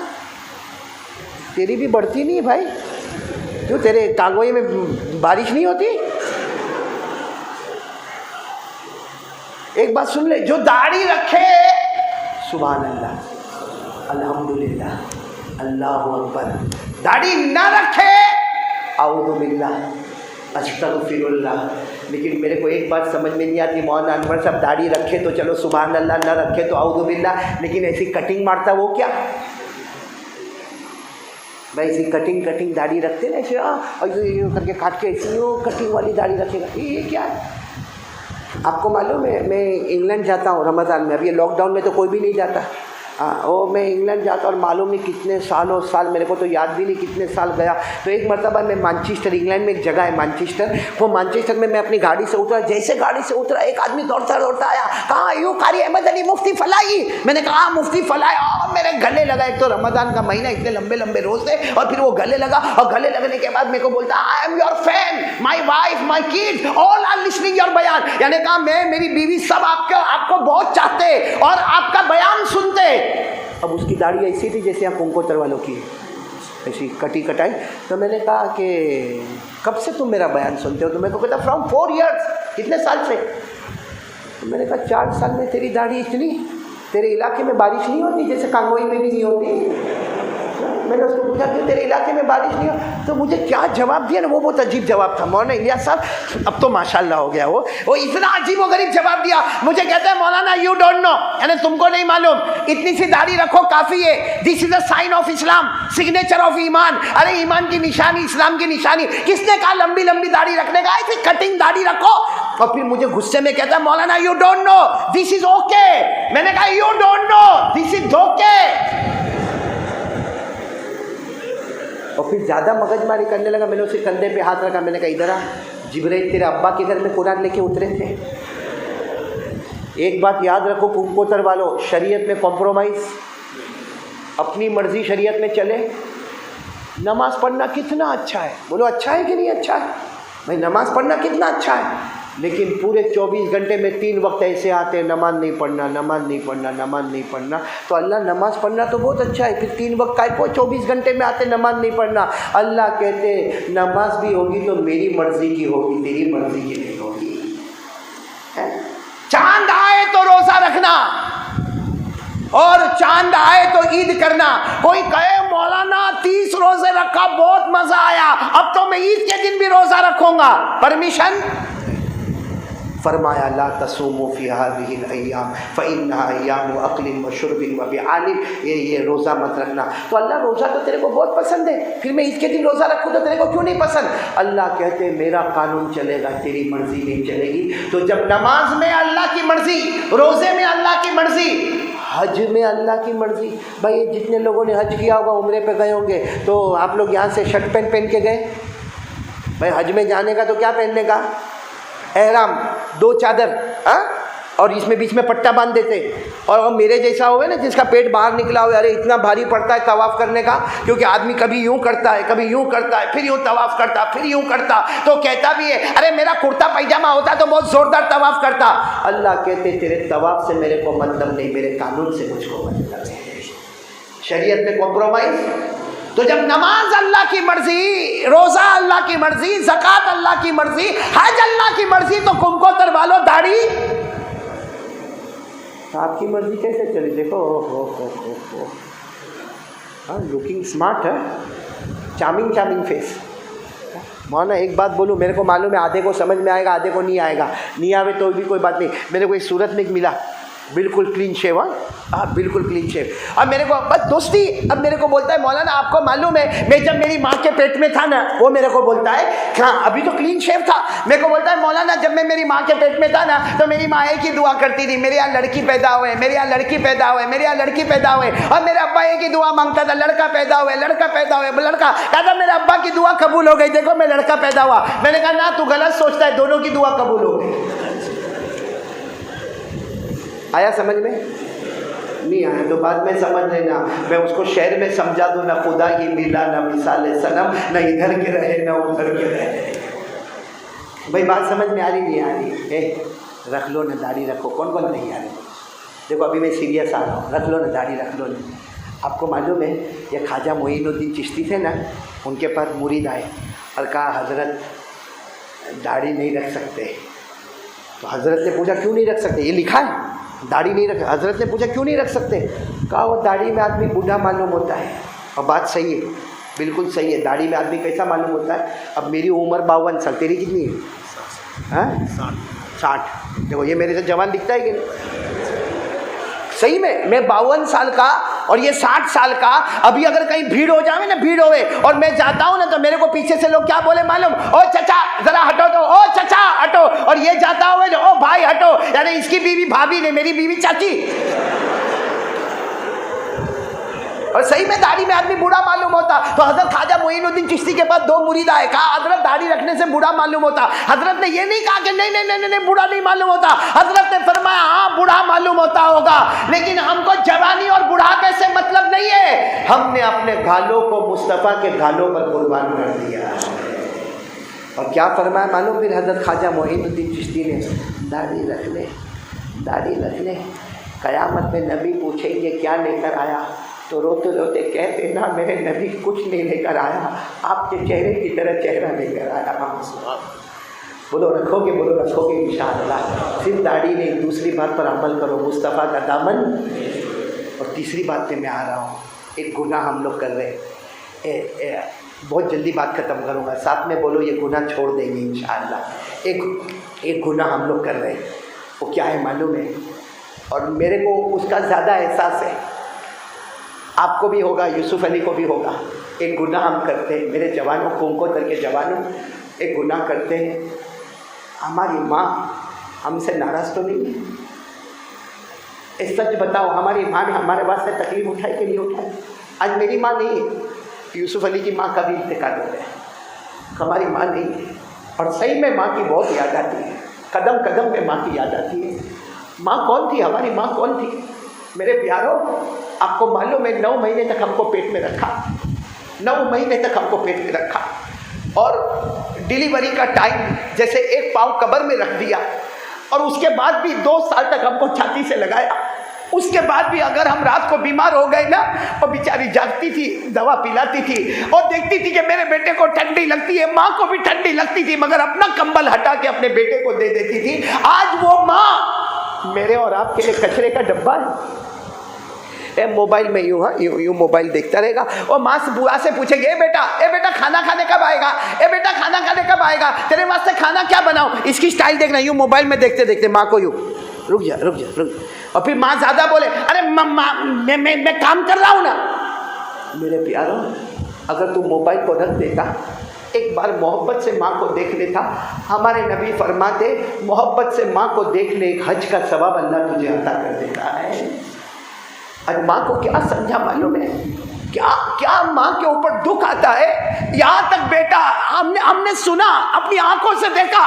تیری بھی بڑھتی نہیں ہے بھائی. کیوں تیرے کانگوئی میں بارش نہیں ہوتی؟ ایک بات سن لے, جو داڑھی رکھے سبحان اللہ الحمدللہ اللہ اکبر, داڑھی نہ رکھے اعوذ باللہ استغفر اللہ. لیکن میرے کو ایک بات سمجھ میں نہیں آتی, مولانا انور صاحب داڑھی رکھے تو چلو سبحان اللہ, نہ رکھے تو اعوذ باللہ, لیکن ایسی کٹنگ مارتا وہ کیا بھائی؟ ایسی کٹنگ داڑھی رکھتے نا ایسے, اور یوں کر کے کاٹ کے ایسی یوں کٹنگ والی داڑھی رکھے گا, یہ کیا ہے؟ آپ کو معلوم ہے میں انگلینڈ جاتا ہوں رمضان میں, ابھی یہ لاک ڈاؤن میں تو کوئی بھی نہیں جاتا. وہ میں انگلینڈ جاتا اور معلوم نہیں کتنے سال, میرے کو تو یاد بھی نہیں کتنے سال گیا. تو ایک مرتبہ میں مانچسٹر, انگلینڈ میں ایک جگہ ہے مانچسٹر, وہ مانچسٹر میں اپنی گاڑی سے اترا. جیسے گاڑی سے اترا ایک آدمی دوڑتا آیا, کہاں یوں قاری احمد علی مفتی فلاحی. میں نے کہا مفتی فلاحی, میرے گلے لگا. ایک تو رمضان کا مہینہ, اتنے لمبے لمبے روزے, اور پھر وہ گلے لگا, اور گلے لگنے کے بعد میرے کو بولتا I am your fan, my wife, my kids all are listening your بیان. یعنی کہا میں, میری بیوی, سب آپ کو بہت چاہتے اور آپ کا بیان سنتے. اب اس کی داڑھی ایسی تھی جیسے آپ کنکوتر والوں کی, ایسی کٹائی. تو میں نے کہا کہ کب سے تم میرا بیان سنتے ہو؟ تو میرے کو کہتا فرام 4 years. کتنے سال سے؟ تو میں نے کہا 4 سال میں تیری داڑھی اتنی. تیرے علاقے میں بارش نہیں ہوتی جیسے کانگوئی میں بھی نہیں ہوتی؟ میں نے اس کو پوچھا کہ تیرے علاقے میں بارش نہیں ہو. تو مجھے کیا جواب دیا نا, وہ بہت عجیب جواب تھا. مولانا الیاس صاحب اب تو ماشاءاللہ ہو گیا, وہ اتنا عجیب و غریب جواب دیا. مجھے کہتے ہیں مولانا یو ڈونٹ نو, یعنی تم کو نہیں معلوم, اتنی سی داڑھی رکھو کافی ہے. This is a sign of Islam, signature of ایمان. ارے ایمان کی نشانی, اسلام کی نشانی. کس نے کہا لمبی لمبی داڑھی رکھنے کا؟ ایسی کٹنگ داڑھی رکھو. اور پھر مجھے غصے میں کہتا ہے مولانا you don't know, this is okay. میں نے کہا you don't know, this is okay. اور پھر زیادہ مغز ماری کرنے لگا. میں نے اسے کندھے پہ ہاتھ رکھا, میں نے کہا ادھر آ, جبرائیل تیرے ابا کے گھر میں قرآن لے کے اترے تھے. ایک بات یاد رکھو کنکوتر والوں, شریعت میں کمپرومائز, اپنی مرضی شریعت میں چلے. نماز پڑھنا کتنا اچھا ہے, بولو اچھا ہے کہ نہیں اچھا ہے بھائی؟ نماز پڑھنا کتنا اچھا ہے, لیکن پورے 24 گھنٹے میں 3 وقت ایسے آتے ہیں نماز نہیں پڑھنا, نماز نہیں پڑھنا, نماز نہیں پڑھنا. تو اللہ نماز پڑھنا تو بہت اچھا ہے, پھر 3 وقت کا 24 گھنٹے میں آتے نماز نہیں پڑھنا. اللہ کہتے نماز بھی ہوگی تو میری مرضی کی ہوگی, تیری مرضی کی نہیں ہوگی. چاند آئے تو روزہ رکھنا, اور چاند آئے تو عید کرنا. کوئی کہے مولانا 30 روزے رکھا بہت مزہ آیا, اب تو میں عید کے دن بھی روزہ رکھوں گا, پرمیشن؟ فرمایا لا تصوموا فی هذه الايام فانها ايام اکل وشرب وبعال. یہ روزہ مت رکھنا. تو اللہ روزہ تو تیرے کو بہت پسند ہے, پھر میں عید کے دن روزہ رکھوں تو تیرے کو کیوں نہیں پسند؟ اللہ کہتے میرا قانون چلے گا, تیری مرضی نہیں چلے گی. تو جب نماز میں اللہ کی مرضی, روزے میں اللہ کی مرضی, حج میں اللہ کی مرضی. بھائی جتنے لوگوں نے حج کیا ہوگا, عمرے پہ گئے ہوں گے, تو آپ لوگ یہاں سے شرٹ پینٹ پہن کے گئے. بھائی حج میں جانے کا تو کیا پہننے کا؟ احرام, 2 چادر, اور اس میں بیچ میں پٹا باندھ دیتے. اور میرے جیسا ہوئے نا جس کا پیٹ باہر نکلا ہوئے, ارے اتنا بھاری پڑتا ہے طواف کرنے کا, کیونکہ آدمی کبھی یوں کرتا ہے, کبھی یوں کرتا ہے, پھر یوں طواف کرتا, پھر یوں کرتا. تو کہتا بھی ہے ارے میرا کرتا پائجامہ ہوتا تو بہت زوردار طواف کرتا. اللہ کہتے تیرے طواف سے میرے کو مطلب نہیں, میرے قانون سے مجھ کو مطلب ہے. شریعت میں کمپرومائز. تو جب نماز اللہ کی مرضی, روزہ اللہ کی مرضی, زکوٰۃ اللہ کی مرضی, حج اللہ کی مرضی, تو کنکوتر والوں داڑھی آپ کی مرضی کیسے چلی؟ دیکھو لوکنگ اسمارٹ ہے, چارمنگ فیس. مولانا ایک بات بولوں، میرے کو معلوم ہے آدھے کو سمجھ میں آئے گا، آدھے کو نہیں آئے گا، نہیں آوے تو بھی کوئی بات نہیں. میرے کو ایک صورت میں ایک ملا بالکل کلین شیو، ہاں بالکل کلین شیو. اب میرے کو بس دوستی، اب میرے کو بولتا ہے مولانا آپ کو معلوم ہے میں جب میری ماں کے پیٹ میں تھا نا، وہ میرے کو بولتا ہے ہاں ابھی تو کلین شیو تھا، میرے کو بولتا ہے مولانا جب میں میری ماں کے پیٹ میں تھا نا تو میری ماں ایک ہی دعا کرتی تھی، میرے یہاں لڑکی پیدا ہوئے، میرے یہاں لڑکی پیدا ہوئے، میرے یہاں لڑکی پیدا ہوئے. اور میرے ابا ایک ہی دعا مانگتا تھا، لڑکا پیدا ہوئے، لڑکا پیدا ہوئے، لڑکا. کہا میرے ابا کی دعا قبول ہو گئی، دیکھو میں لڑکا پیدا ہوا. میں نے کہا نا تو غلط سوچتا ہے، دونوں کی دعا قبول ہو گئی. آیا سمجھ میں؟ نہیں آیا تو بعد میں سمجھ لینا، میں اس کو شعر میں سمجھا دوں، نہ خدا ہی ملا نہ مثال صنم، نہ ادھر کے رہے نہ ادھر کے رہے. بھائی بات سمجھ میں آ رہی نہیں آ رہی؟ رکھ لو نا داڑھی رکھو. کون کون نہیں آ رہی؟ دیکھو ابھی میں سیریس آ رہا ہوں، رکھ لو نا داڑھی رکھ لو نا. آپ کو معلوم ہے یہ خواجہ معین الدین چشتی تھے نا، ان کے پاس مرید آئے اور کہا حضرت داڑھی نہیں رکھ سکتے. تو حضرت نے پوچھا کیوں نہیں رکھ سکتے؟ یہ لکھا ہے داڑھی نہیں رکھ. حضرت نے پوچھا کیوں نہیں رکھ سکتے؟ کہا وہ داڑھی میں آدمی بوڑھا معلوم ہوتا ہے. اور بات صحیح ہے، بالکل صحیح ہے. داڑھی میں آدمی کیسا معلوم ہوتا ہے؟ اب میری عمر 52 سال، تیری کتنی ہے؟ ہاں 60. دیکھو یہ میرے سے جوان دکھتا ہے کہ نہیں؟ صحیح میں 52 سال کا اور یہ 60 سال کا. ابھی اگر کہیں بھیڑ ہو جائے نا، بھیڑ ہوئے اور میں جاتا ہوں نا تو میرے کو پیچھے سے لوگ کیا بولے معلوم؟ او چچا ذرا ہٹو تو، او چچا ہٹو. اور یہ جاتا ہوئے او بھائی ہٹو، یعنی اس کی بیوی بھابھی نے، میری بیوی چاچی. اور صحیح میں داڑھی میں آدمی بوڑھا معلوم ہوتا. تو حضرت خواجہ معین الدین چشتی کے پاس 2 مرید آئے، کہا حضرت داڑھی رکھنے سے بوڑھا معلوم ہوتا. حضرت نے یہ نہیں کہا کہ نہیں نہیں نہیں نہیں بوڑھا نہیں معلوم ہوتا. حضرت نے فرمایا ہاں بوڑھا معلوم ہوتا ہوگا، لیکن ہم کو جوانی اور بوڑھاپے سے مطلب نہیں ہے. ہم نے اپنے گالوں کو مصطفیٰ کے گالوں پر قربان کر دیا. اور کیا فرمایا معلوم پھر حضرت خواجہ معین الدین چشتی نے؟ داڑھی رکھ لے، داڑھی رکھ لے. قیامت میں نبی پوچھیں گے کیا لے کر آیا تو روتے روتے کہہ دینا میرے نبی کچھ نہیں لے کر آیا، آپ کے چہرے کی طرح چہرہ لے کر آیا. بولو رکھو گے، بولو رکھو گے انشاءاللہ. صرف داڑھی نہیں، دوسری بات پر عمل کرو، مصطفیٰ کا دامن. اور تیسری بات پہ میں آ رہا ہوں. ایک گناہ ہم لوگ کر رہے، بہت جلدی بات ختم کروں گا، ساتھ میں بولو یہ گناہ چھوڑ دیں گے انشاءاللہ. ایک گناہ ہم لوگ کر رہے، وہ کیا ہے معلوم ہے؟ اور میرے کو اس کا زیادہ احساس ہے، آپ کو بھی ہوگا، یوسف علی کو بھی ہوگا. ایک گناہ ہم کرتے ہیں، میرے جوانوں کو کر کے جوانوں ایک گناہ کرتے ہیں. ہماری ماں ہم سے ناراض تو نہیں ہے؟ سچ بتاؤ ہماری ماں نے ہمارے واسطے تکلیف اٹھائی کہ نہیں اٹھائی؟ آج میری ماں نہیں ہے، یوسف علی کی ماں کا بھی انتقال ہو گیا، ہماری ماں نہیں ہے. اور صحیح میں ماں کی بہت یاد آتی ہے، قدم قدم پہ ماں کی یاد آتی ہے. ماں کون تھی؟ ہماری ماں کون تھی؟ میرے پیاروں آپ کو معلوم ہے 9 مہینے تک ہم کو پیٹ میں رکھا، 9 مہینے تک ہم کو پیٹ میں رکھا. اور ڈیلیوری کا ٹائم جیسے 1 پاؤں قبر میں رکھ دیا. اور اس کے بعد بھی 2 سال تک ہم کو چھاتی سے لگایا. اس کے بعد بھی اگر ہم رات کو بیمار ہو گئے نا، وہ بیچاری جاگتی تھی، دوا پلاتی تھی اور دیکھتی تھی کہ میرے بیٹے کو ٹھنڈی لگتی ہے. ماں کو بھی ٹھنڈی لگتی تھی مگر اپنا کمبل ہٹا کے اپنے بیٹے کو دے دیتی تھی. آج وہ ماں میرے اور آپ کے لیے کچرے کا ڈبہ ہے. موبائل میں یوں موبائل دیکھتا رہے گا. اور ماں سے بوا سے پوچھے گی اے بیٹا کھانا کھانے کب آئے گا؟ اے بیٹا کھانا کھانے کب آئے گا؟ تیرے واسطے کھانا کیا بناؤں؟ اس کی سٹائل دیکھنا، یوں موبائل میں دیکھتے دیکھتے ماں کو یوں رک جا. اور پھر ماں زیادہ بولے ارے میں کام کر رہا ہوں نا. میرے پیاروں اگر تو موبائل کو رکھ دیتا، ایک بار محبت سے ماں کو دیکھ لیتا. ہمارے نبی فرماتے محبت سے ماں کو دیکھ لے، ایک حج کا ثواب اللہ تجھے عطا کر دیتا ہے. اور ماں کو کیا سمجھا معلوم ہے؟ کیا ماں کے اوپر دکھ آتا ہے. یہاں تک بیٹا ہم نے سنا، اپنی آنکھوں سے دیکھا،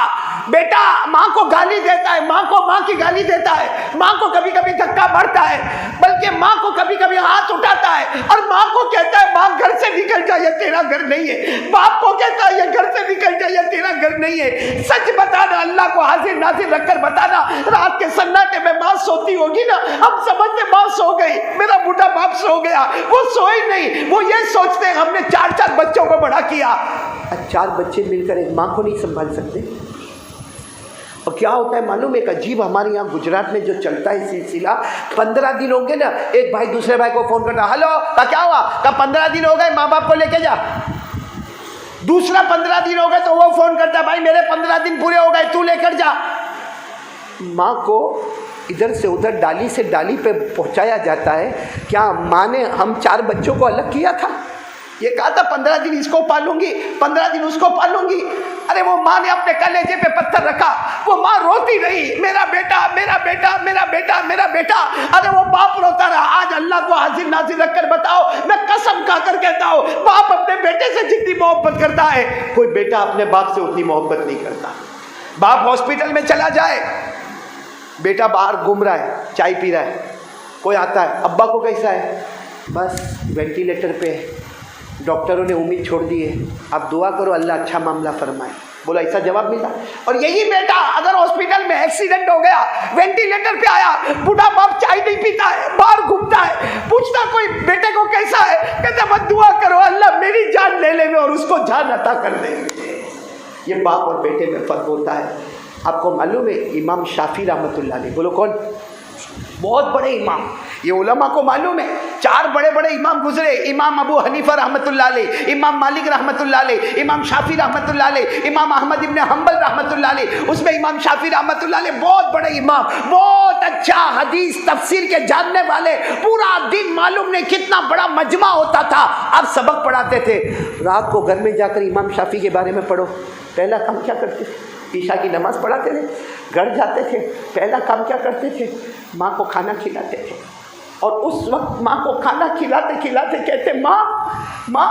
بیٹا ماں کو گالی دیتا ہے، ماں کی گالی دیتا ہے، ماں کو کبھی کبھی دھکا مارتا ہے، بلکہ ماں کو کبھی کبھی ہاتھ اٹھاتا ہے اور ماں کو کہتا ہے ماں گھر سے نکل جا، یہ تیرا گھر نہیں ہے. باپ کو کہتا ہے یہ گھر سے نکل جا، یہ تیرا گھر نہیں ہے. سچ بتانا، اللہ کو حاضر ناظر رکھ کر بتانا. رات کے سناٹے میں ماں سوتی ہوگی نا، ہم سمجھتے ماں سو گئی، میرا بوڑھا باپ سو گیا. وہ سوئی نہیں، وہ یہ سوچتے ہیں ہم نے 4 بچوں کو بڑا کیا. 4 بچے مل کر ایک ماں کو نہیں سنبھال سکتے. اور کیا ہوتا ہے معلوم؟ ایک عجیب ہمارے یہاں گجرات میں جو چلتا ہے سلسلہ، 15 دن ہوں گے نا، ایک بھائی دوسرے بھائی کو فون کرتا، ہلو کیا ہوا؟ 15 دن ہو گئے، ماں باپ کو لے کے جا. دوسرا 15 دن ہو گئے تو وہ فون کرتا ہے بھائی میرے 15 دن پورے ہو گئے تو لے کر جا. ماں کو ادھر سے ادھر ڈالی سے ڈالی پہ پہنچایا جاتا ہے. کیا ماں نے ہم 4 بچوں کو الگ کیا تھا؟ یہ کہا تھا 15 دن اس کو پالوں گی 15 دن اس کو پالوں گی. ارے وہ ماں نے اپنے کلیجے پہ پتھر رکھا, وہ ماں روتی رہی میرا بیٹا میرا بیٹا میرا بیٹا میرا بیٹا. ارے وہ باپ روتا رہا. آج اللہ کو حاضر ناظر رکھ کر بتاؤ, میں قسم کھا کر کہتا ہوں باپ اپنے بیٹے سے جتنی محبت کرتا ہے کوئی بیٹا اپنے باپ سے اتنی محبت نہیں کرتا. باپ ہاسپٹل میں چلا جائے, بیٹا باہر گھوم رہا ہے چائے پی رہا ہے, کوئی آتا ہے ابا کو کیسا ہے؟ بس وینٹیلیٹر پہ, ڈاکٹروں نے امید چھوڑ دی ہے, آپ دعا کرو اللہ اچھا معاملہ فرمائے. بولا ایسا جواب ملا. اور یہی بیٹا اگر ہاسپٹل میں ایکسیڈنٹ ہو گیا, وینٹیلیٹر پہ آیا, بوڑھا باپ چائے نہیں پیتا ہے, باہر گھومتا ہے, پوچھتا کوئی بیٹے کو کیسا ہے, کہتا مت دعا کرو اللہ میری جان لے لے اور اس کو جان عطا کر دے. یہ باپ اور بیٹے میں فرق ہوتا ہے. آپ کو معلوم ہے امام شافعی رحمۃ اللہ علیہ, بولو کون؟ بہت بڑے امام. یہ علماء کو معلوم ہے 4 بڑے بڑے امام گزرے, امام ابو حنیفہ رحمۃ اللہ علیہ, امام مالک رحمۃ اللہ علیہ, امام شافعی رحمۃ اللہ علیہ, امام احمد ابن حنبل رحمۃ اللہ علیہ. اس میں امام شافعی رحمۃ اللہ علیہ بہت بڑے امام, بہت اچھا حدیث تفسیر کے جاننے والے, پورا دن معلوم نہیں کتنا بڑا مجمع ہوتا تھا. آپ سبق پڑھاتے تھے, رات کو گھر میں جا کر امام شافعی کے بارے میں پڑھو. پہلا کام کیا کرتے تھے؟ عشاء کی نماز پڑھاتے تھے, گھر جاتے تھے, پہلا کام کیا کرتے تھے؟ ماں کو کھانا کھلاتے تھے. اور اس وقت ماں کو کھانا کھلاتے کھلاتے کہتے ماں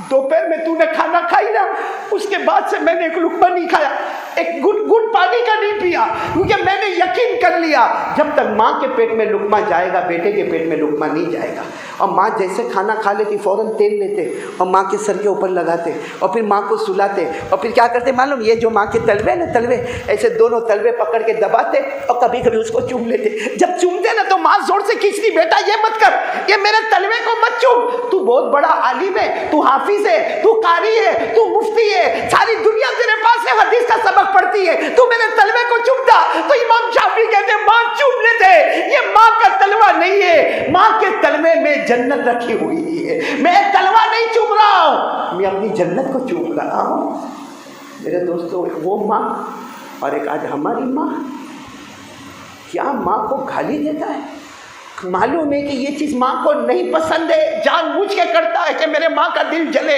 دوپہر میں تو نے کھانا کھائی نا, اس کے بعد سے میں نے ایک لقمہ نہیں کھایا, ایک گھٹ پانی کا نہیں پیا, کیونکہ میں نے یقین کر لیا جب تک ماں کے پیٹ میں لقمہ جائے گا بیٹے کے پیٹ میں لقمہ نہیں جائے گا. اور ماں جیسے کھانا کھا لیتی فوراً تیل لیتے اور ماں کے سر کے اوپر لگاتے اور پھر ماں کو سلاتے اور پھر کیا کرتے معلوم؟ یہ جو ماں کے تلوے نا تلوے ایسے دونوں تلوے پکڑ کے دباتے اور کبھی کبھی اس کو چوم لیتے. جب چومتے نا تو ماں زور سے کھینچتی, بیٹا یہ مت کر, یہ میرے تلوے کو مت چوم, تو بہت بڑا عالم ہے, تو حافظ ہے, تو قاری ہے, تو مفتی ہے, ساری دنیا تیرے پاس ہے, حدیث کا سبق پڑھتی ہے, تو میرے تلوے کو چومتا. تو امام شافعی کہتے ماں چوم لیتے, یہ ماں کا تلوہ نہیں ہے, ماں کے تلوے میں جنت رکھی ہوئی ہے. میں تلوہ نہیں چوم رہا ہوں, میں اپنی جنت کو چوم رہا ہوں. میرے دوستو, ایک وہ ماں اور ایک آج ہماری ماں, کیا ماں کو گالی دیتا ہے؟ معلوم ہے کہ یہ چیز ماں کو نہیں پسند ہے, جان بوجھ کے کرتا ہے کہ میرے ماں کا دل جلے.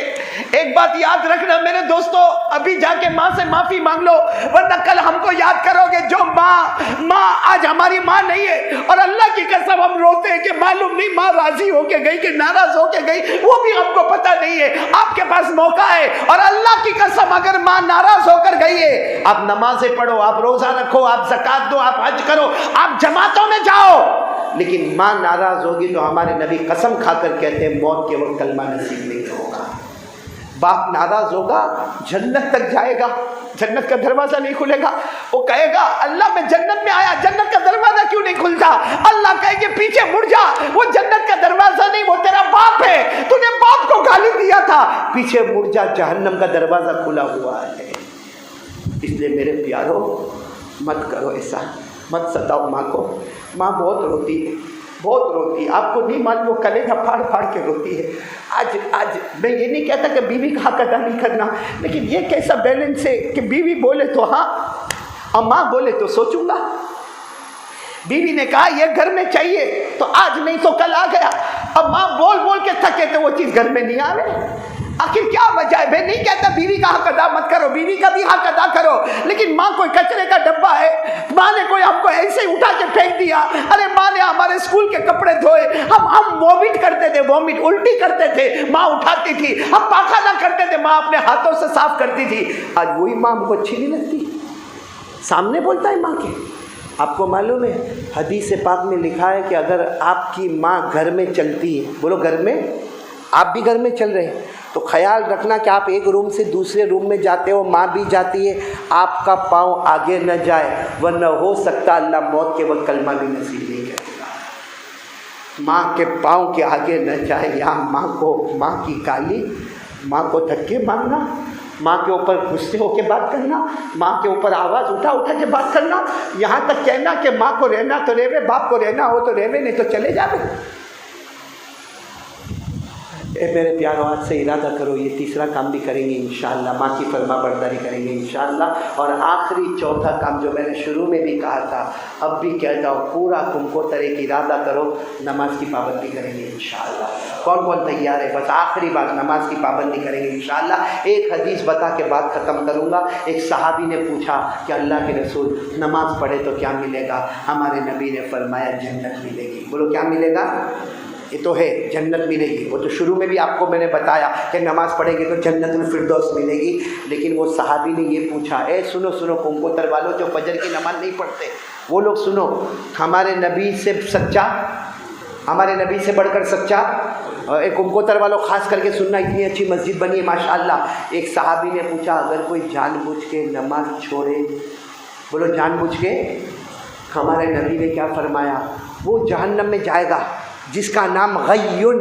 ایک بات یاد رکھنا میرے دوستو, ابھی جا کے ماں سے معافی مانگ لو, ورنہ کل ہم کو یاد کرو گے جو ماں آج ہماری ماں نہیں ہے. اور اللہ کی قسم ہم روتے ہیں کہ معلوم نہیں ماں راضی ہو کے گئی کہ ناراض ہو کے گئی, وہ بھی ہم کو پتہ نہیں ہے. آپ کے پاس موقع ہے, اور اللہ کی قسم اگر ماں ناراض ہو کر گئی ہے, آپ نمازیں پڑھو, آپ روزہ رکھو, آپ زکات دو, آپ حج کرو, آپ جماعتوں میں جاؤ, لیکن ماں ناراض ہوگی تو ہمارے نبی قسم کھا کر کہتے ہیں موت کے وقت کلمہ نصیب نہیں ہوگا. باپ ناراض ہوگا, جنت تک جائے گا, جنت کا دروازہ نہیں کھلے گا. وہ کہے گا اللہ میں جنت میں آیا, جنت کا دروازہ کیوں نہیں کھلتا؟ اللہ کہے گے پیچھے مڑ جا, وہ جنت کا دروازہ نہیں, وہ تیرا باپ ہے, تو نے باپ کو گالی دیا تھا, پیچھے مڑ جا, جہنم کا دروازہ کھلا ہوا ہے. اس لیے میرے پیارو مت کرو ایسا, مت ستاؤ ماں کو. ماں بہت روتی ہے, بہت روتی ہے, آپ کو نہیں معلوم, وہ کلیجہ پھاڑ پھاڑ کے روتی ہے. آج میں یہ نہیں کہتا کہ بیوی کا حق ادا نہیں کرنا, لیکن یہ کیسا بیلنس ہے کہ بیوی بولے تو ہاں اور ماں بولے تو سوچوں گا. بیوی نے کہا یہ گھر میں چاہیے تو آج نہیں تو کل آ گیا, اب ماں بول بول کے تھکے تو وہ چیز گھر میں نہیں آ رہی. آخر کیا وجہ ہے؟ میں نہیں کہتا بیوی کا حق ادا مت کرو, بیوی کا بھی حق ادا کرو, لیکن ماں کوئی کچرے کا ڈبہ ہے, ماں نے کوئی ہم کو ایسے ہی اٹھا کے پھینک دیا, ارے ماں نے ہمارے اسکول کے کپڑے دھوئے, ہم وومٹ کرتے تھے, وومٹ الٹی کرتے تھے, ماں اٹھاتی تھی, ہم پاخانہ کرتے تھے, ماں اپنے ہاتھوں سے صاف کرتی تھی. آج وہی ماں ہم کو اچھی نہیں لگتی, سامنے بولتا ہے ماں کے. آپ کو معلوم ہے حدیث پاک میں لکھا ہے کہ اگر آپ کی ماں گھر میں چلتی ہے, بولو گھر میں, آپ بھی گھر میں چل رہے ہیں, تو خیال رکھنا کہ آپ ایک روم سے دوسرے روم میں جاتے ہو, ماں بھی جاتی ہے, آپ کا پاؤں آگے نہ جائے, ورنہ ہو سکتا اللہ موت کے وقت کلمہ بھی نصیب نہیں کرے گا. ماں کے پاؤں کے آگے نہ جائے. یہاں ماں کی گالی, ماں کو دھکے مارنا, ماں کے اوپر غصے ہو کے بات کرنا, ماں کے اوپر آواز اٹھا کے بات کرنا, یہاں تک کہنا کہ ماں کو رہنا تو رہے, باپ کو رہنا ہو تو رہے, نہیں تو چلے جاوے. اے میرے پیاروں، آج سے ارادہ کرو یہ تیسرا کام بھی کریں گے انشاءاللہ، ماں کی فرما برداری کریں گے انشاءاللہ۔ اور آخری چوتھا کام جو میں نے شروع میں بھی کہا تھا، اب بھی کہتا ہوں، پورا کمکوتر ایک ارادہ کرو، نماز کی پابندی کریں گے انشاءاللہ۔ کون کون تیار ہے؟ بس آخری بات، نماز کی پابندی کریں گے انشاءاللہ۔ ایک حدیث بتا کے بات ختم کروں گا۔ ایک صحابی نے پوچھا کہ اللہ کے رسول، نماز پڑھے تو کیا ملے گا؟ ہمارے نبی نے فرمایا جنت ملے گی۔ بولو کیا ملے گا؟ یہ تو ہے، جنت ملے گی۔ وہ تو شروع میں بھی آپ کو میں نے بتایا کہ نماز پڑھیں گے تو جنت الفردوس ملے گی۔ لیکن وہ صحابی نے یہ پوچھا، اے سنو سنو کمکوتر والوں جو فجر کی نماز نہیں پڑھتے، وہ لوگ سنو، ہمارے نبی سے سچا، ہمارے نبی سے بڑھ کر سچا، اور ایک کمکوتر والوں خاص کر کے سننا، اتنی اچھی مسجد بنی ہے ماشاءاللہ۔ ایک صحابی نے پوچھا، اگر کوئی جان بوجھ کے نماز چھوڑے، بولو جان بوجھ کے، ہمارے نبی نے کیا فرمایا؟ وہ جہنم میں جائے گا جس کا نام غیون،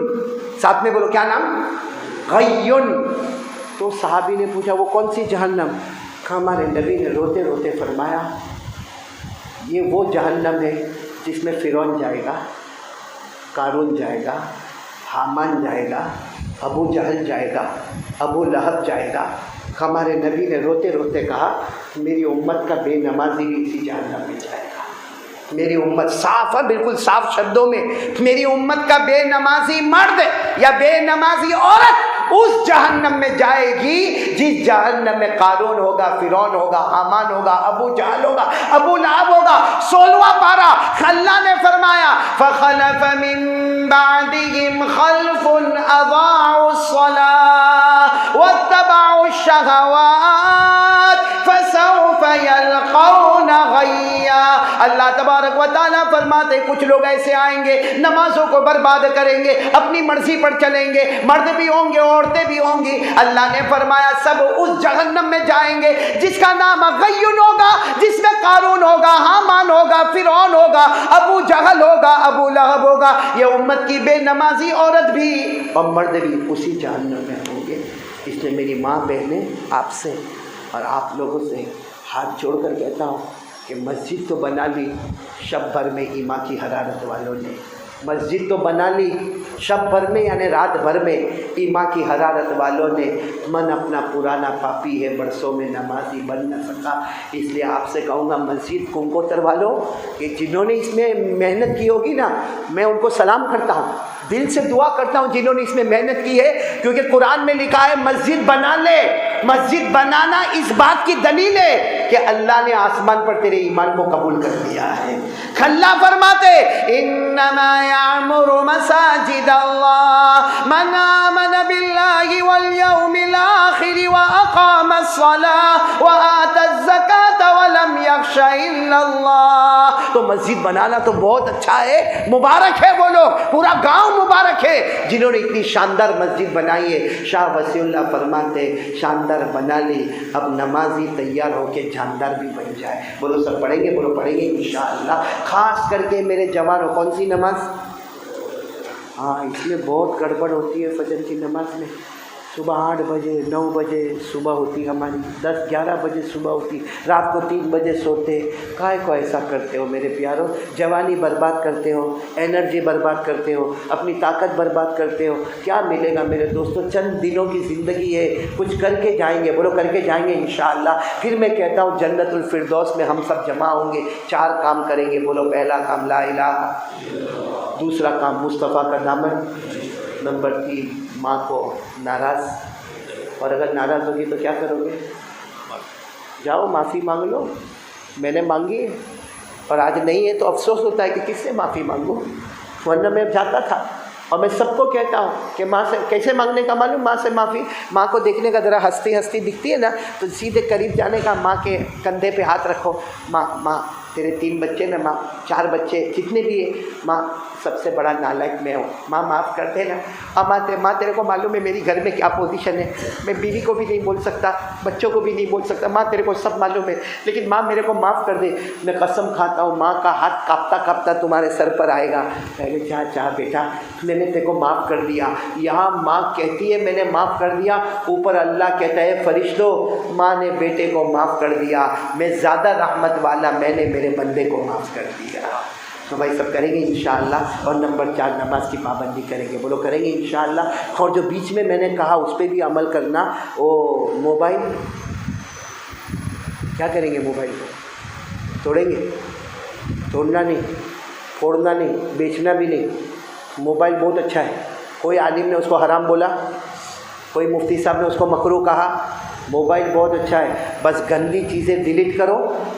ساتھ میں بولو کیا نام؟ غیون۔ تو صحابی نے پوچھا وہ کون سی جہنم؟ ہمارے نبی نے روتے روتے فرمایا یہ وہ جہنم ہے جس میں فرعون جائے گا، قارون جائے گا، حامان جائے گا، ابو جہل جائے گا، ابو لہب جائے گا۔ ہمارے نبی نے روتے روتے کہا میری امت کا بے نمازی بھی اسی جہنم میں جائے گا۔ میری امت، صاف ہے، بالکل صاف شبدوں میں، میری امت کا بے نمازی مرد یا بے نمازی عورت اس جہنم میں جائے گی جس جہنم میں قارون ہوگا، فرعون ہوگا، حامان ہوگا، ابو جہل ہوگا، ابو لہب ہوگا۔ 16واں پارہ اللہ نے فرمایا فَخَلَفَ مِن بَعْدِهِمْ خَلْفٌ أَضَاعُوا الصَّلَاةَ وَاتَّبَعُوا الشَّهَوَاتِ فَسَوْفَ يَلْقَوْنَ غَيًّا۔ اللہ تبارک و تعالیٰ فرماتے کچھ لوگ ایسے آئیں گے نمازوں کو برباد کریں گے، اپنی مرضی پر چلیں گے، مرد بھی ہوں گے عورتیں بھی ہوں گی۔ اللہ نے فرمایا سب اس جہنم میں جائیں گے جس کا نام غیون ہوگا، جس میں قارون ہوگا، حامان ہوگا، فرعون ہوگا، ابو جہل ہوگا، ابو لہب ہوگا۔ یہ امت کی بے نمازی عورت بھی اور مرد بھی اسی جہنم میں ہوں گے۔ اس لیے میری ماں بہنیں آپ سے اور آپ لوگوں سے ہاتھ جوڑ کر کہتا ہوں کہ مسجد تو بنا لی شب بھر میں ایمان کی حرارت والوں نے، مسجد تو بنا لی شب بھر میں یعنی رات بھر میں ایمان کی حرارت والوں نے، من اپنا پرانا پاپی ہے برسوں میں نمازی بن نہ سکا۔ اس لیے آپ سے کہوں گا مسجد کمکوتر والوں کہ جنہوں نے اس میں محنت کی ہوگی نا، میں ان کو سلام کرتا ہوں، دل سے دعا کرتا ہوں جنہوں نے اس میں محنت کی ہے، کیونکہ قرآن میں لکھا ہے مسجد بنا لے۔ مسجد بنانا اس بات کی دلیل ہے کہ اللہ نے آسمان پر تیرے ایمان کو قبول کر لیا ہے۔ اللہ فرماتے انما یعمر مساجد اللہ من آمن باللہ والیوم الآخر واقام الصلاة وآت الزکاة ولم یخش الا اللہ۔ تو مسجد بنانا تو بہت اچھا ہے، مبارک ہے وہ لوگ، پورا گاؤں مبارک ہے جنہوں نے اتنی شاندار مسجد بنائی ہے۔ شاہ وسیع اللہ فرماتے شاندار بنا لی، اب نمازی تیار ہو کے جاندار بھی بن جائے۔ بولو سب پڑھیں گے؟ بولو پڑھیں گے انشاءاللہ۔ خاص کر کے میرے جوانوں، کون سی نماز؟ ہاں اس میں بہت گڑبڑ ہوتی ہے فجر کی نماز میں۔ صبح 8 بجے 9 بجے صبح ہوتی ہماری، 10-11 بجے صبح ہوتی، رات کو 3 بجے سوتے۔ کائے کو ایسا کرتے ہو میرے پیاروں؟ جوانی برباد کرتے ہو، انرجی برباد کرتے ہو، اپنی طاقت برباد کرتے ہو، کیا ملے گا میرے دوستوں؟ چند دنوں کی زندگی ہے، کچھ کر کے جائیں گے، بولو کر کے جائیں گے انشاءاللہ۔ پھر میں کہتا ہوں جنت الفردوس میں ہم سب جمع ہوں گے۔ 4 کام کریں گے، بولو پہلا کام لا الہ، دوسرا کام مصطفیٰ کا دامن، نمبر 3 ماں کو ناراض، اور اگر ناراض ہوگی تو کیا کرو گے؟ جاؤ معافی مانگ لو، میں نے مانگی ہے اور آج نہیں ہے تو افسوس ہوتا ہے کہ کس سے معافی مانگوں، ورنہ میں جاتا تھا۔ اور میں سب کو کہتا ہوں کہ ماں سے کیسے مانگنے کا معلوم؟ ماں سے معافی، ماں کو دیکھنے کا ذرا ہنستی ہنستی دکھتی ہے نا تو سیدھے قریب جانے کا، ماں کے کندھے پہ ہاتھ رکھو، ماں تیرے 3 بچے نا، ماں 4 بچے جتنے بھی ہیں، ماں سب سے بڑا نالائق میں ہوں، ماں معاف کر دے نا۔ اور ماں تیرے کو معلوم ہے میری گھر میں کیا پوزیشن ہے، میں بیوی کو بھی نہیں بول سکتا، بچوں کو بھی نہیں بول سکتا، ماں تیرے کو سب معلوم ہے، لیکن ماں میرے کو معاف کر دے۔ میں قسم کھاتا ہوں ماں کا ہاتھ کاپتا کاپتا تمہارے سر پر آئے گا، پہلے چاہ بیٹا میں نے تیرے کو معاف کر دیا۔ یہاں ماں کہتی ہے میں نے معاف کر دیا، اوپر اللہ کہتا ہے فرشتوں ماں نے بیٹے کو معاف کر دیا، میں زیادہ رحمت والا، میں نے میرے بندے کو معاف کر دیا۔ تو بھائی سب کریں گے انشاءاللہ. اور نمبر 4 نماز کی پابندی کریں گے. بولو کریں گے انشاءاللہ. اور جو بیچ میں نے کہا اس پہ بھی عمل کرنا. وہ موبائل کیا کریں گے؟ موبائل کو توڑیں گے؟ توڑنا نہیں، پھوڑنا نہیں، بیچنا بھی نہیں. موبائل بہت اچھا ہے. کوئی عالم نے اس کو حرام بولا، کوئی مفتی صاحب نے اس کو مکروہ کہا. موبائل بہت اچھا ہے. بس گندی چیزیں ڈیلیٹ کرو.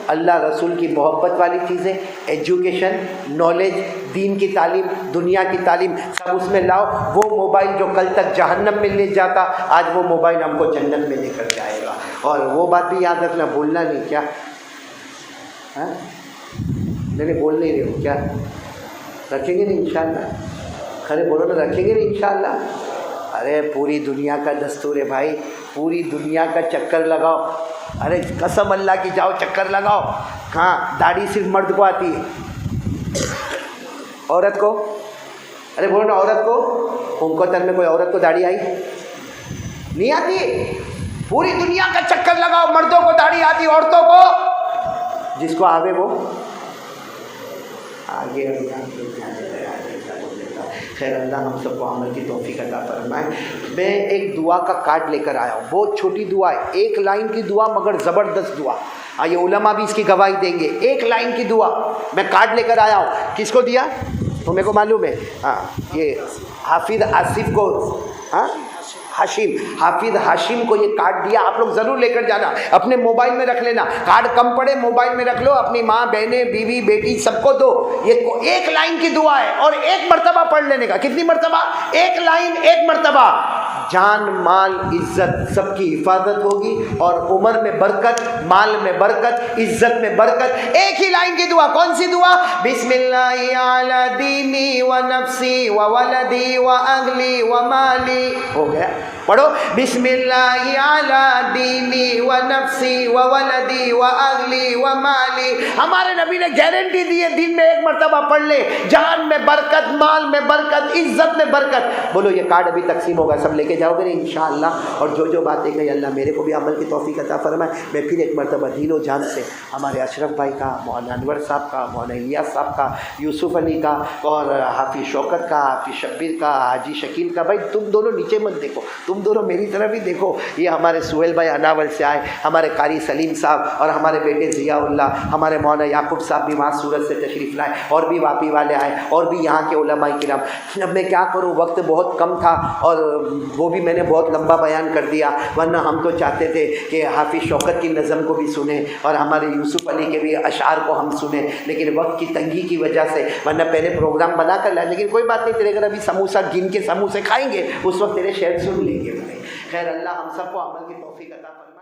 اللہ رسول کی محبت والی چیزیں، ایجوکیشن، نالج، دین کی تعلیم، دنیا کی تعلیم سب اس میں لاؤ. وہ موبائل جو کل تک جہنم میں لے جاتا، آج وہ موبائل ہم کو جنت میں لے کر جائے گا. اور وہ بات بھی یاد رکھنا، بولنا نہیں. کیا نہیں بول نہیں رہے ہو کیا؟ رکھیں گے نہیں انشاءاللہ؟ کھڑے بولو نا، رکھیں گے نہیں انشاءاللہ؟ ارے پوری دنیا کا دستور ہے بھائی، پوری دنیا کا چکر لگاؤ. ارے قسم اللہ کی جاؤ چکر لگاؤ. ہاں داڑھی صرف مرد کو آتی ہے، عورت کو؟ ارے بولو نا عورت کو. کوکتر میں کوئی عورت کو داڑھی آئی؟ نہیں آتی. پوری دنیا کا چکر لگاؤ، مردوں کو داڑھی آتی، عورتوں کو جس کو آوے وہ آگے. خیر اللہ ہم سب کو عمل کی توفیق عطا فرمائے. میں ایک دعا کا کارڈ لے کر آیا ہوں. بہت چھوٹی دعا ہے، 1 لائن کی دعا مگر زبردست دعا. یہ علماء بھی اس کی گواہی دیں گے. 1 لائن کی دعا میں کارڈ لے کر آیا ہوں. کس کو دیا تو میرے کو معلوم ہے. ہاں یہ حافظ آصف کو، ہاں حافظ ہاشم کو یہ کارڈ دیا. آپ لوگ ضرور لے کر جانا، اپنے موبائل میں رکھ لینا. کارڈ کم پڑے موبائل میں رکھ لو، اپنی ماں بہنیں بیوی بیٹی سب کو دو. یہ 1 لائن کی دعا ہے اور 1 مرتبہ پڑھ لینے کا. کتنی مرتبہ؟ 1 لائن 1 مرتبہ. جان مال عزت سب کی حفاظت ہوگی اور عمر میں برکت، مال میں برکت، عزت میں برکت. 1 ہی لائن کی دعا. کون سی دعا؟ بسم اللہ علی دینی و نفسی و ولدی و اہلی و مالی. ہو گیا. پڑھو بسم اللہ علی دینی و نفسی و ولدی و اہلی و مالی. ہمارے نبی نے گارنٹی دی ہے، دن میں 1 مرتبہ پڑھ لے، جان میں برکت، مال میں برکت، عزت میں برکت. بولو یہ کارڈ ابھی تقسیم ہوگا، سب لے کے جاؤ گے انشاءاللہ. اور جو باتیں کہی اللہ میرے کو بھی عمل کی توفیق عطا فرمائے. میں پھر ایک مرتبہ دل و جان سے ہمارے اشرف بھائی کا، مولانا انور صاحب کا، مولانا الیاس صاحب کا، یوسف علی کا، اور حافظ شوکت کا، حافظ شبیر کا، حاجی شکیل کا. بھائی تم دونوں نیچے مت دیکھو، تم دونوں میری طرف ہی دیکھو. یہ ہمارے سہیل بھائی اناول سے آئے، ہمارے قاری سلیم صاحب، اور ہمارے بیٹے ضیاء اللہ، ہمارے مولانا یعقوب صاحب بھی وہاں سورت سے تشریف لائے، اور بھی واپی والے آئے، اور بھی یہاں کے علماء کرام. اب میں کیا کروں، وقت بہت کم تھا اور وہ بھی میں نے بہت لمبا بیان کر دیا. ورنہ ہم تو چاہتے تھے کہ حافظ شوکت کی نظم کو بھی سنیں اور ہمارے یوسف علی کے بھی اشعار کو ہم سنیں، لیکن وقت کی تنگی کی وجہ سے، ورنہ پہلے پروگرام بنا کر لائے. لیکن کوئی بات نہیں، تیرے گھر ابھی سموسہ گن کے سموسے کھائیں گے، اس وقت تیرے شعر سن لیں گے. خیر اللہ ہم سب کو عمل کی توفیق عطا فرمائے.